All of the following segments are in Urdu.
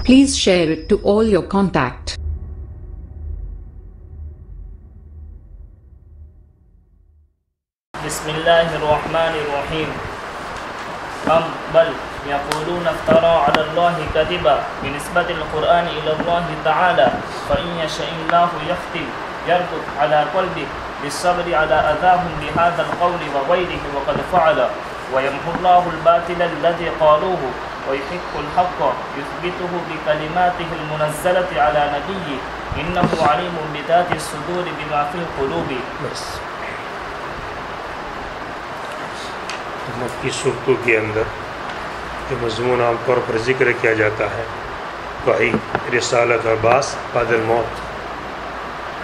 Please share it to all your contacts. بسم الله الرحمن الرحيم. بل يقولون افترى على الله كذبا بنسبة القرآن إلى الله تعالى فإن يشاء الله يختم يربط على قلبك بالصبر على أذاهم بهذا القول وغيره وقد فعل ويمحو الله الباطل الذي قالوه ويحق الحق يثبته بكلماته المنزلة على نبيه إنه عليم بذات الصدور بما في القلوب. مکی صورتوں کے اندر جو مضمون عام طور پر ذکر کیا جاتا ہے وحی، رسالت اور بعث بعد الموت،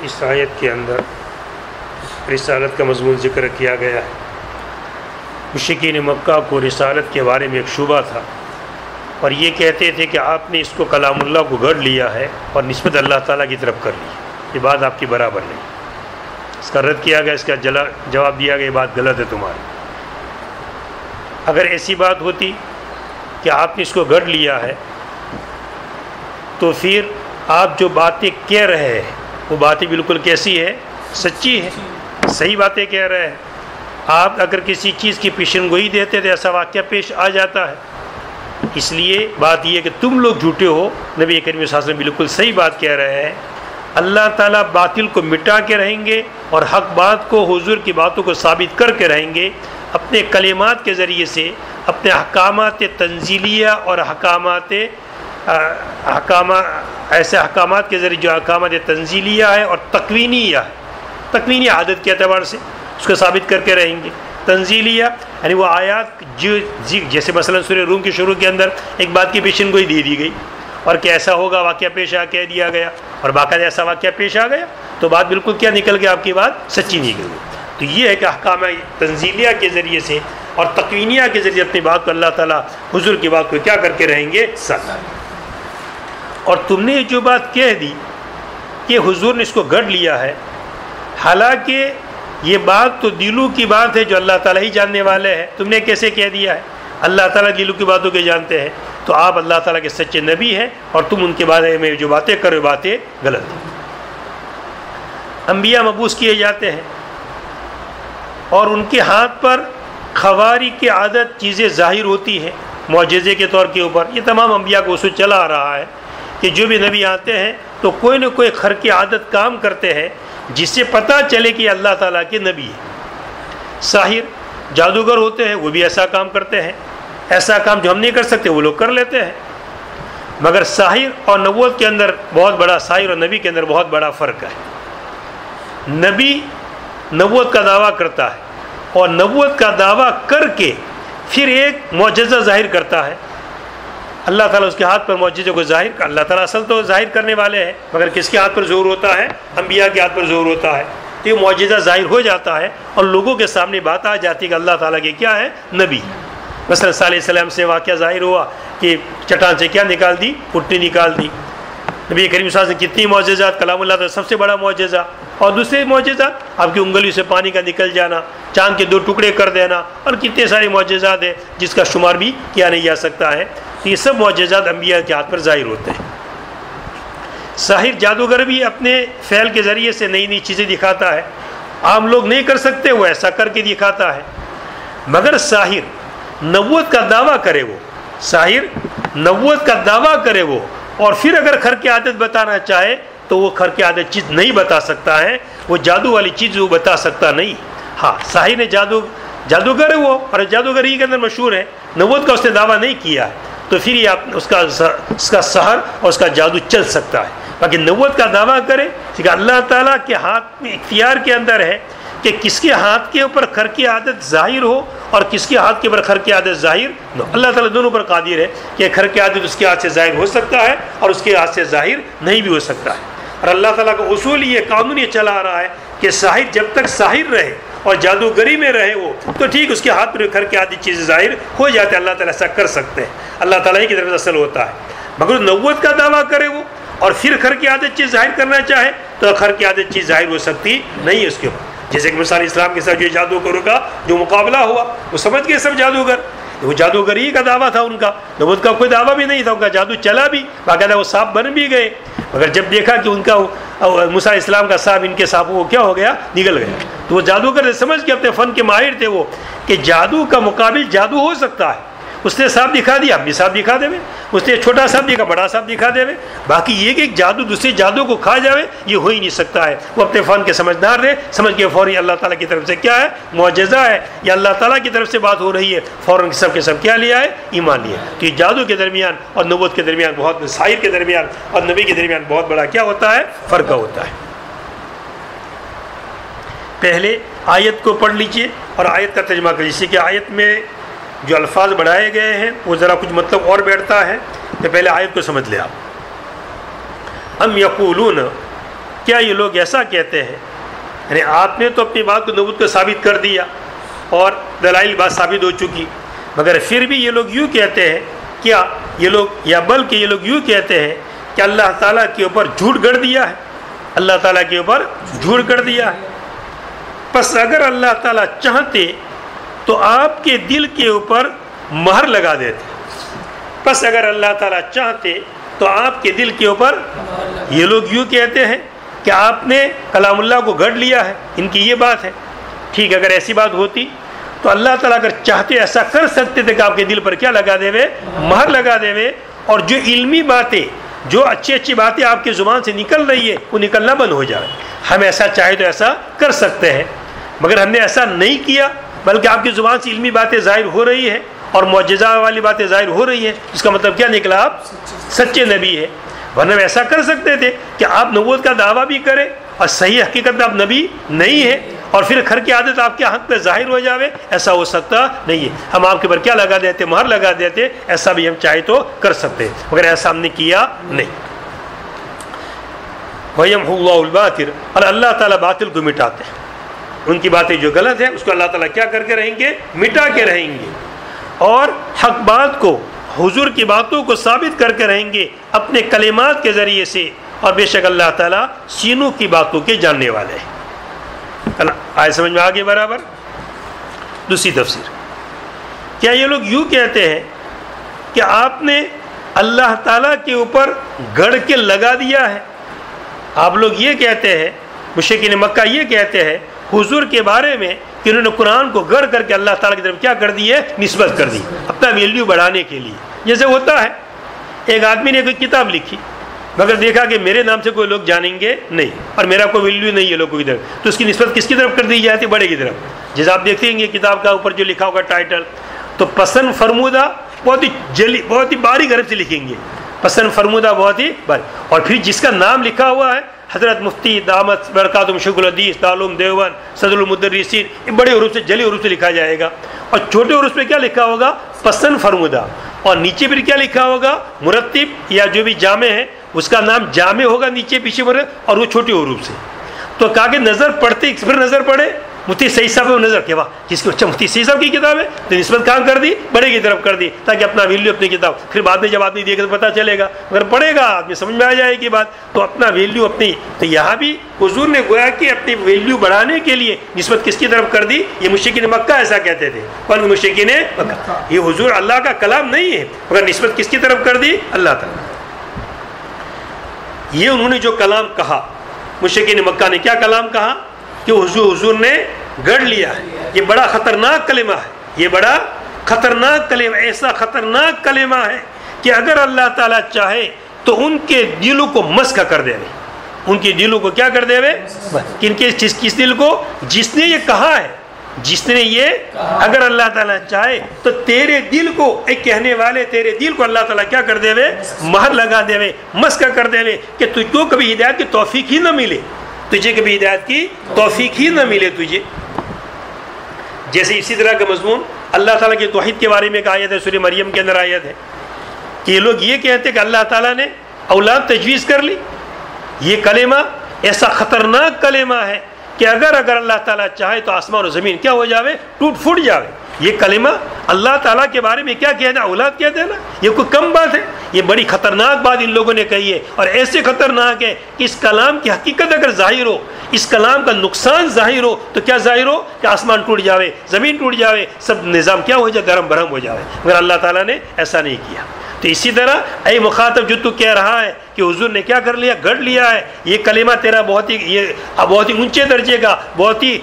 اس آیت کے اندر رسالت کا مضمون ذکر کیا گیا ہے۔ مشرکین مکہ کو رسالت کے بارے میں ایک شبہ تھا اور یہ کہتے تھے کہ آپ نے اس کو کلام اللہ کو گڑھ لیا ہے اور نسبت اللہ تعالیٰ کی طرف کر لی، یہ بات آپ کی برابر نہیں۔ اس کا رد کیا گیا، اس کا جواب دیا گیا یہ بات غلط ہے تمہاری۔ اگر ایسی بات ہوتی کہ آپ نے اس کو گڑھ لیا ہے تو پھر آپ جو باتیں کہہ رہے ہیں وہ باتیں بالکل کیسی ہے؟ سچی ہے، صحیح باتیں کہہ رہے ہیں۔ آپ اگر کسی چیز کی پیشن گوئی دیتے تو ایسا واقعہ پیش آ جاتا ہے۔ اس لیے بات یہ ہے کہ تم لوگ جھوٹے ہو، نبی کریم صلی اللہ علیہ وسلم بالکل صحیح بات کہہ رہے ہیں۔ اللہ تعالیٰ باطل کو مٹا کے رہیں گے اور حق بات کو، حضور کی باتوں کو ثابت کر کے رہیں گے اپنے کلمات کے ذریعے سے، اپنے احکامات تنزیلیہ اور ایسے احکامات کے ذریعے جو احکامات تنزیلیہ ہے اور تکوینیہ ہے، تکوینی عادت کے اعتبار سے اس کو ثابت کر کے رہیں گے۔ تنزیلیہ یعنی وہ آیات جو جیسے مثلا سورہ روم کے شروع کے اندر ایک بات کی پیشن گوئی دے دی گئی اور کہ ایسا ہوگا، واقعہ پیش آ کہہ دیا گیا اور باقاعدہ ایسا واقعہ پیش آ گیا تو بات بالکل کیا نکل گیا، آپ کی بات سچی نکل گئی۔ تو یہ ہے کہ احکام تنزیلیہ کے ذریعے سے اور تکوینیہ کے ذریعے اپنی بات کو اللہ تعالیٰ حضور کی بات کو کیا کر کے رہیں گے، سچ۔ اور تم نے جو بات کہہ دی کہ حضور نے اس کو گڑھ لیا ہے، حالانکہ یہ بات تو دلوں کی بات ہے جو اللہ تعالیٰ ہی جاننے والے ہیں، تم نے کیسے کہہ دیا ہے؟ اللہ تعالیٰ دلوں کی باتوں کے جانتے ہیں، تو آپ اللہ تعالیٰ کے سچے نبی ہیں اور تم ان کے بارے میں جو باتیں کرو باتیں غلط ہیں۔ انبیاء مبعوث کیے جاتے ہیں اور ان کے ہاتھ پر خواری کی عادت چیزیں ظاہر ہوتی ہیں معجزے کے طور کے اوپر۔ یہ تمام انبیاء کو اصول چلا آ رہا ہے کہ جو بھی نبی آتے ہیں تو کوئی نہ کوئی خر کی عادت کام کرتے ہیں جس سے پتہ چلے کہ اللہ تعالیٰ کے نبی ہے۔ ساحر، جادوگر ہوتے ہیں، وہ بھی ایسا کام کرتے ہیں، ایسا کام جو ہم نہیں کر سکتے وہ لوگ کر لیتے ہیں۔ مگر ساحر اور نبوت کے اندر بہت بڑا، ساحر اور نبی کے اندر بہت بڑا فرق ہے۔ نبی نبوت کا دعویٰ کرتا ہے اور نبوت کا دعویٰ کر کے پھر ایک معجزہ ظاہر کرتا ہے۔ اللہ تعالیٰ اس کے ہاتھ پر معجزے کو ظاہر کر، اللہ تعالیٰ اصل تو ظاہر کرنے والے ہیں، مگر کس کے ہاتھ پر ظہور ہوتا ہے؟ انبیاء کے ہاتھ پر ظہور ہوتا ہے۔ تو یہ معجزہ ظاہر ہو جاتا ہے اور لوگوں کے سامنے بات آ جاتی ہے کہ اللہ تعالیٰ کے کیا ہے؟ نبی۔ مثلا صلی اللہ علیہ وسلم سے واقعہ ظاہر ہوا کہ چٹان سے کیا نکال دی؟ پٹی نکال دی۔ نبی کریم صلی اللہ علیہ وسلم کتنی معجزات، کلام اللہ کا سب سے بڑا معجزہ، اور دوسرے معجزات آپ کی انگلی سے پانی کا نکل جانا، چاند کے 2 ٹکڑے کر دینا، اور کتنے سارے معجزات ہیں جس کا شمار بھی کیا نہیں جا سکتا ہے۔ تو یہ سب معجزات انبیاء کے ہاتھ پر ظاہر ہوتے ہیں۔ ساحر، جادوگر بھی اپنے فعل کے ذریعے سے نئی نئی چیزیں دکھاتا ہے، عام لوگ نہیں کر سکتے، وہ ایسا کر کے دکھاتا ہے۔ مگر ساحر نبوت کا دعویٰ کرے، وہ ساحر نبوت کا دعویٰ کرے وہ، اور پھر اگر خر کی عادت بتانا چاہے تو وہ خر کی عادت چیز نہیں بتا سکتا ہے، وہ جادو والی چیز وہ بتا سکتا نہیں۔ ہاں، ساحر نے جادوگر ہے وہ، اور جادوگر ہی کے اندر مشہور ہے، نبوت کا اس نے دعویٰ نہیں کیا ہے، تو پھر یہ اس کا سحر اور اس کا جادو چل سکتا ہے۔ باقی نبوت کا دعویٰ کرے کہ اللہ تعالیٰ کے ہاتھ میں، اختیار کے اندر ہے کہ کس کے ہاتھ کے اوپر خر کی عادت ظاہر ہو اور کس کے ہاتھ کے اوپر خر کی عادت ظاہر نہ ہو۔ اللہ تعالیٰ دونوں پر قادر ہے کہ خر کی عادت اس کے ہاتھ سے ظاہر ہو سکتا ہے اور اس کے ہاتھ سے ظاہر نہیں بھی ہو سکتا ہے۔ اور اللہ تعالیٰ کا اصول یہ، قانون یہ چلا آ رہا ہے کہ ساحر جب تک ساحر رہے اور جادوگری میں رہے وہ تو ٹھیک، اس کے ہاتھ میں خر کی عادت چیزیں ظاہر ہو جاتے ہیں، اللہ تعالیٰ ایسا کر سکتے ہیں، اللہ تعالیٰ ہی کی طرف سے اصل ہوتا ہے۔ مگر نبوت کا دعویٰ کرے وہ اور پھر خر کی عادت چیز ظاہر کرنا چاہے تو خر کی عادت چیز ظاہر ہو سکتی نہیں ہے اس کے اوپر۔ جیسے کہ مثال اسلام کے ساتھ جو جادوگروں کا جو مقابلہ ہوا، وہ سمجھ گئے سب جادوگر، وہ جادوگری کا دعویٰ تھا ان کا، نبوت کا کوئی دعویٰ بھی نہیں تھا، ان کا جادو چلا بھی، باقاعدہ وہ سانپ بن بھی گئے، مگر جب دیکھا کہ ان کا موسیٰ علیہ السلام کا سانپ ان کے سانپوں کو کیا ہو گیا، نگل گیا، تو وہ جادوگر سمجھ کے اپنے فن کے ماہر تھے وہ، کہ جادو کا مقابل جادو ہو سکتا ہے، اس نے سانپ دکھا دیا، ہم بھی سانپ دکھا دے، اس نے چھوٹا سانپ دکھا، بڑا سانپ دکھا دے، باقی یہ کہ ایک جادو دوسرے جادو کو کھا جاوے یہ ہو ہی نہیں سکتا ہے۔ وہ اپنے فن کے سمجھدار رہے، سمجھ کے فوری اللہ تعالیٰ کی طرف سے کیا ہے، معجزہ ہے یا اللہ تعالیٰ کی طرف سے بات ہو رہی ہے، فوراً سب کے سب کیا لیا ہے، ایمان لیا۔ تو یہ جادو کے درمیان اور نبوت کے درمیان بہت، ساحر کے درمیان اور نبی کے درمیان بہت بڑا کیا ہوتا ہے، فرق ہوتا ہے۔ پہلے آیت کو پڑھ لیجئے اور آیت کا ترجمہ کر لیجیے کہ آیت میں جو الفاظ بڑھائے گئے ہیں وہ ذرا کچھ مطلب اور بیٹھتا ہے، تو پہلے آیت کو سمجھ لیں آپ۔ ام یقولون، کیا یہ لوگ ایسا کہتے ہیں، یعنی آپ نے تو اپنی بات کو نبوت کو ثابت کر دیا اور دلائل بات ثابت ہو چکی، مگر پھر بھی یہ لوگ یوں کہتے ہیں، کیا یہ لوگ، یا بلکہ یہ لوگ یوں کہتے ہیں کہ اللہ تعالیٰ کے اوپر جھوٹ گڑھ دیا ہے، اللہ تعالیٰ کے اوپر جھوٹ گڑھ دیا ہے، پس اگر اللہ تعالیٰ چاہتے تو آپ کے دل کے اوپر مہر لگا دیتے، پس اگر اللہ تعالیٰ چاہتے تو آپ کے دل کے اوپر، یہ لوگ یوں کہتے ہیں کہ آپ نے کلام اللہ کو گھڑ لیا ہے، ان کی یہ بات ہے۔ ٹھیک، اگر ایسی بات ہوتی تو اللہ تعالیٰ اگر چاہتے ایسا کر سکتے تھے کہ آپ کے دل پر کیا لگا دے وے، مہر لگا دے وے، اور جو علمی باتیں، جو اچھی اچھی باتیں آپ کی زبان سے نکل رہی ہے وہ نکلنا بند ہو جائے۔ ہم ایسا چاہے تو ایسا کر سکتے ہیں، مگر ہم نے ایسا نہیں کیا، بلکہ آپ کی زبان سے علمی باتیں ظاہر ہو رہی ہیں اور معجزہ والی باتیں ظاہر ہو رہی ہیں، اس کا مطلب کیا نکلا، آپ سچے نبی ہیں۔ ورنہ ایسا کر سکتے تھے کہ آپ نبوت کا دعویٰ بھی کریں اور صحیح حقیقت میں آپ نبی نہیں ہیں، اور پھر گھر کی عادت آپ کے حق پہ ظاہر ہو جاوے، ایسا ہو سکتا نہیں ہے۔ ہم آپ کے اوپر کیا لگا دیتے، مہر لگا دیتے، ایسا بھی ہم چاہے تو کر سکتے، مگر ایسا ہم نے کیا نہیں۔ وَيَمْحُو اللَّهُ الْبَاطِلَ، اور اللہ تعالیٰ باطل کو مٹاتے ہیں، ان کی باتیں جو غلط ہیں اس کو اللہ تعالیٰ کیا کر کے رہیں گے، مٹا کے رہیں گے، اور حق بات کو، حضور کی باتوں کو ثابت کر کے رہیں گے اپنے کلمات کے ذریعے سے، اور بے شک اللہ تعالیٰ سینوں کی باتوں کے جاننے والے ہیں۔ آئے سمجھ میں آگے برابر؟ دوسری تفسیر، کیا یہ لوگ یوں کہتے ہیں کہ آپ نے اللہ تعالیٰ کے اوپر گڑھ کے لگا دیا ہے؟ آپ لوگ یہ کہتے ہیں، مشرکین مکہ یہ کہتے ہیں حضور کے بارے میں کہ انہوں نے قرآن کو گڑھ کر کے اللہ تعالیٰ کی طرف کیا کر دی ہے، نسبت کر دی، اپنا ویلیو بڑھانے کے لیے۔ جیسے ہوتا ہے ایک آدمی نے کوئی کتاب لکھی، مگر دیکھا کہ میرے نام سے کوئی لوگ جانیں گے نہیں اور میرا کوئی ویلیو نہیں ہے لوگوں کی طرف، تو اس کی نسبت کس کی طرف کر دی جاتی ہے، بڑے کی طرف۔ جیسے آپ دیکھیں گے کتاب کا اوپر جو لکھا ہوگا ٹائٹل، تو پسند فرمودہ بہت ہی باریک حرف سے لکھیں گے، پسند فرمودہ بہت ہی باریک، اور پھر جس کا نام لکھا ہوا ہے حضرت مفتی دامت برکاتہم شیخ الحدیث دارالعلوم دیوبند صدر المدرسین، بڑے حروف سے، جلی حروف سے لکھا جائے گا، اور چھوٹے حروف پہ کیا لکھا ہوگا، پسند فرمودہ، اور نیچے پھر کیا لکھا ہوگا، مرتب یا جو بھی جامع ہے اس کا نام جامع ہوگا نیچے پیچھے اور وہ چھوٹے حروف سے۔ تو کہا کہ نظر پڑتے، پھر نظر پڑے مفتی سعید صاحب کو نظر کیا، واہ کس کو، اچھا مفتی سعید صاحب کی کتاب ہے، تو نسبت کہاں کر دی، بڑے کی طرف کر دی، تاکہ اپنا ویلیو اپنی کتاب، پھر بعد میں جب آدمی دیکھے تو پتہ چلے گا، اگر پڑھے گا آدمی سمجھ میں آ جائے گی بات، تو اپنا ویلیو اپنی۔ تو یہاں بھی حضور نے گویا کہ اپنی ویلیو بڑھانے کے لیے نسبت کس کی طرف کر دی، یہ مشرکین مکہ ایسا کہتے تھے، کون مشرکین مکہ، یہ حضور اللہ کا کلام نہیں ہے، مگر نسبت کس کی طرف کر دی، اللہ تعالیٰ۔ یہ انہوں نے جو کلام کہا، مشرکین مکہ نے کیا کلام کہا کہ حضور نے گڑھ لیا ہے، یہ بڑا خطرناک کلمہ ہے، یہ بڑا خطرناک کلمہ، ایسا خطرناک کلمہ ہے کہ اگر اللہ تعالیٰ چاہے تو ان کے دلوں کو مسخ کر دے، ان کے دلوں کو کیا کر دے، کن کے، کس دل کو، جس نے یہ کہا ہے، جس نے یہ، اگر اللہ تعالیٰ چاہے تو تیرے دل کو، ایک کہنے والے تیرے دل کو اللہ تعالیٰ کیا کر دے وے، مہر لگا دے وے، مسخ کر دے وے، کہ تجھ کو کبھی ہدایت کی توفیق ہی نہ ملے، تجھے کبھی ہدایت کی توفیق ہی نہ ملے تجھے۔ جیسے اسی طرح کا مضمون اللہ تعالیٰ کی توحید کے بارے میں ایک آیت ہے، سورہ مریم کے اندر آیت ہے کہ یہ لوگ یہ کہتے کہ اللہ تعالیٰ نے اولاد تجویز کر لی۔ یہ کلمہ ایسا خطرناک کلمہ ہے کہ اگر اللہ تعالیٰ چاہے تو آسمان و زمین کیا ہو جاوے، ٹوٹ پھوٹ جاوے۔ یہ کلمہ اللہ تعالیٰ کے بارے میں کیا کہنا، اولاد کہہ دینا، یہ کوئی کم بات ہے؟ یہ بڑی خطرناک بات ان لوگوں نے کہی ہے، اور ایسے خطرناک ہے کہ اس کلام کی حقیقت اگر ظاہر ہو، اس کلام کا نقصان ظاہر ہو تو کیا ظاہر ہو کہ آسمان ٹوٹ جاوے، زمین ٹوٹ جاوے، سب نظام کیا ہو جائے، گرم برہم ہو جاوے، مگر اللہ تعالیٰ نے ایسا نہیں کیا۔ تو اسی طرح اے مخاطب جو تو کہہ رہا ہے کہ حضور نے کیا کر لیا، گڑھ لیا ہے، یہ کلمہ تیرا بہت ہی اونچے درجے کا، بہت ہی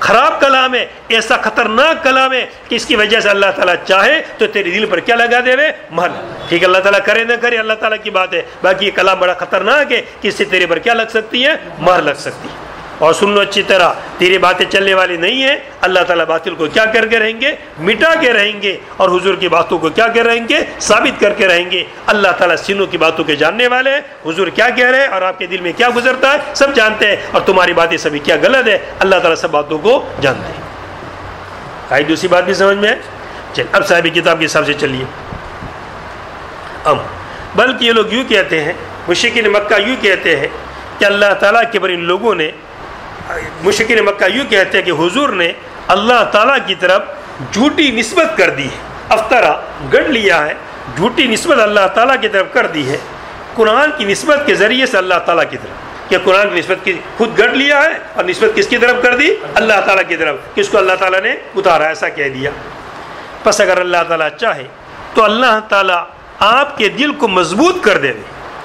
خراب کلام ہے، ایسا خطرناک کلام ہے کہ اس کی وجہ سے اللہ تعالیٰ چاہے تو تیرے دل پر کیا لگا دے مہر۔ ٹھیک ہے، اللہ تعالیٰ کرے نہ کرے اللہ تعالیٰ کی بات ہے، باقی یہ کلام بڑا خطرناک ہے کہ اس سے تیرے پر کیا لگ سکتی ہے، مہر لگ سکتی ہے۔ اور سن لو اچھی طرح، تیری باتیں چلنے والی نہیں ہیں، اللہ تعالیٰ باطل کو کیا کر کے رہیں گے، مٹا کے رہیں گے، اور حضور کی باتوں کو کیا کر رہیں گے، ثابت کر کے رہیں گے۔ اللہ تعالیٰ سینوں کی باتوں کے جاننے والے ہیں، حضور کیا کہہ رہے ہیں اور آپ کے دل میں کیا گزرتا ہے سب جانتے ہیں، اور تمہاری باتیں سبھی کیا غلط ہے، اللہ تعالیٰ سب باتوں کو جانتے ہیں۔ آئی دوسری بات بھی سمجھ میں ہے؟ چل اب صاحب کتاب کے حساب سے چلیے۔ بلکہ یہ لوگ یوں کہتے ہیں، مشرکین مکہ یوں کہتے ہیں کہ اللہ تعالیٰ کے بارے ان لوگوں نے، مشرکین مکہ یوں کہتے ہیں کہ حضور نے اللہ تعالیٰ کی طرف جھوٹی نسبت کر دی ہے، افطرا گڑھ لیا ہے، جھوٹی نسبت اللہ تعالیٰ کی طرف کر دی ہے، قرآن کی نسبت کے ذریعے سے اللہ تعالیٰ کی طرف، کہ قرآن کی نسبت کی خود گڑھ لیا ہے اور نسبت کس کی طرف کر دی، اللہ تعالیٰ کی طرف، کس کو اللہ تعالیٰ نے اتارا، ایسا کہہ دیا۔ پس اگر اللہ تعالیٰ چاہے تو اللہ تعالیٰ آپ کے دل کو مضبوط کر دے،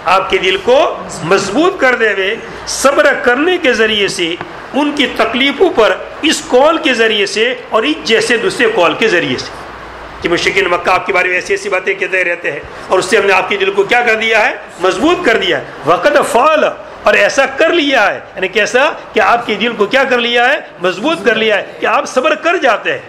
آپ کے دل کو مضبوط کر دے ہوئے صبر کرنے کے ذریعے سے، ان کی تکلیفوں پر اس قول کے ذریعے سے اور اس جیسے دوسرے قول کے ذریعے سے، کہ مشرکین مکہ آپ کے بارے میں ایسی ایسی باتیں کہتے رہتے ہیں اور اس سے ہم نے آپ کے دل کو کیا کر دیا ہے، مضبوط کر دیا ہے۔ وقد فعل، اور ایسا کر لیا ہے، یعنی کیسا کہ آپ کے دل کو کیا کر لیا ہے، مضبوط کر لیا ہے کہ آپ صبر کر جاتے ہیں۔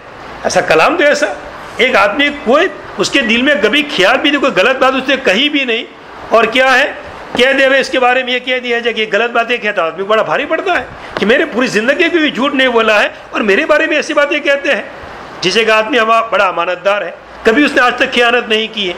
ایسا کلام تو ایسا ایک آدمی کوئی اس کے دل میں کبھی خیال بھی نہیں، کوئی غلط بات اس نے کہی بھی نہیں، اور کیا ہے کہہ دے ہوئے اس کے بارے میں یہ کہہ دیا جائے کہ غلط باتیں کہتا ہے، آدمی بڑا بھاری پڑتا ہے کہ میرے پوری زندگی میں بھی جھوٹ نہیں بولا ہے اور میرے بارے میں ایسی باتیں کہتے ہیں۔ جسے کہ آدمی بڑا امانت دار ہے، کبھی اس نے آج تک خیانت نہیں کی ہے،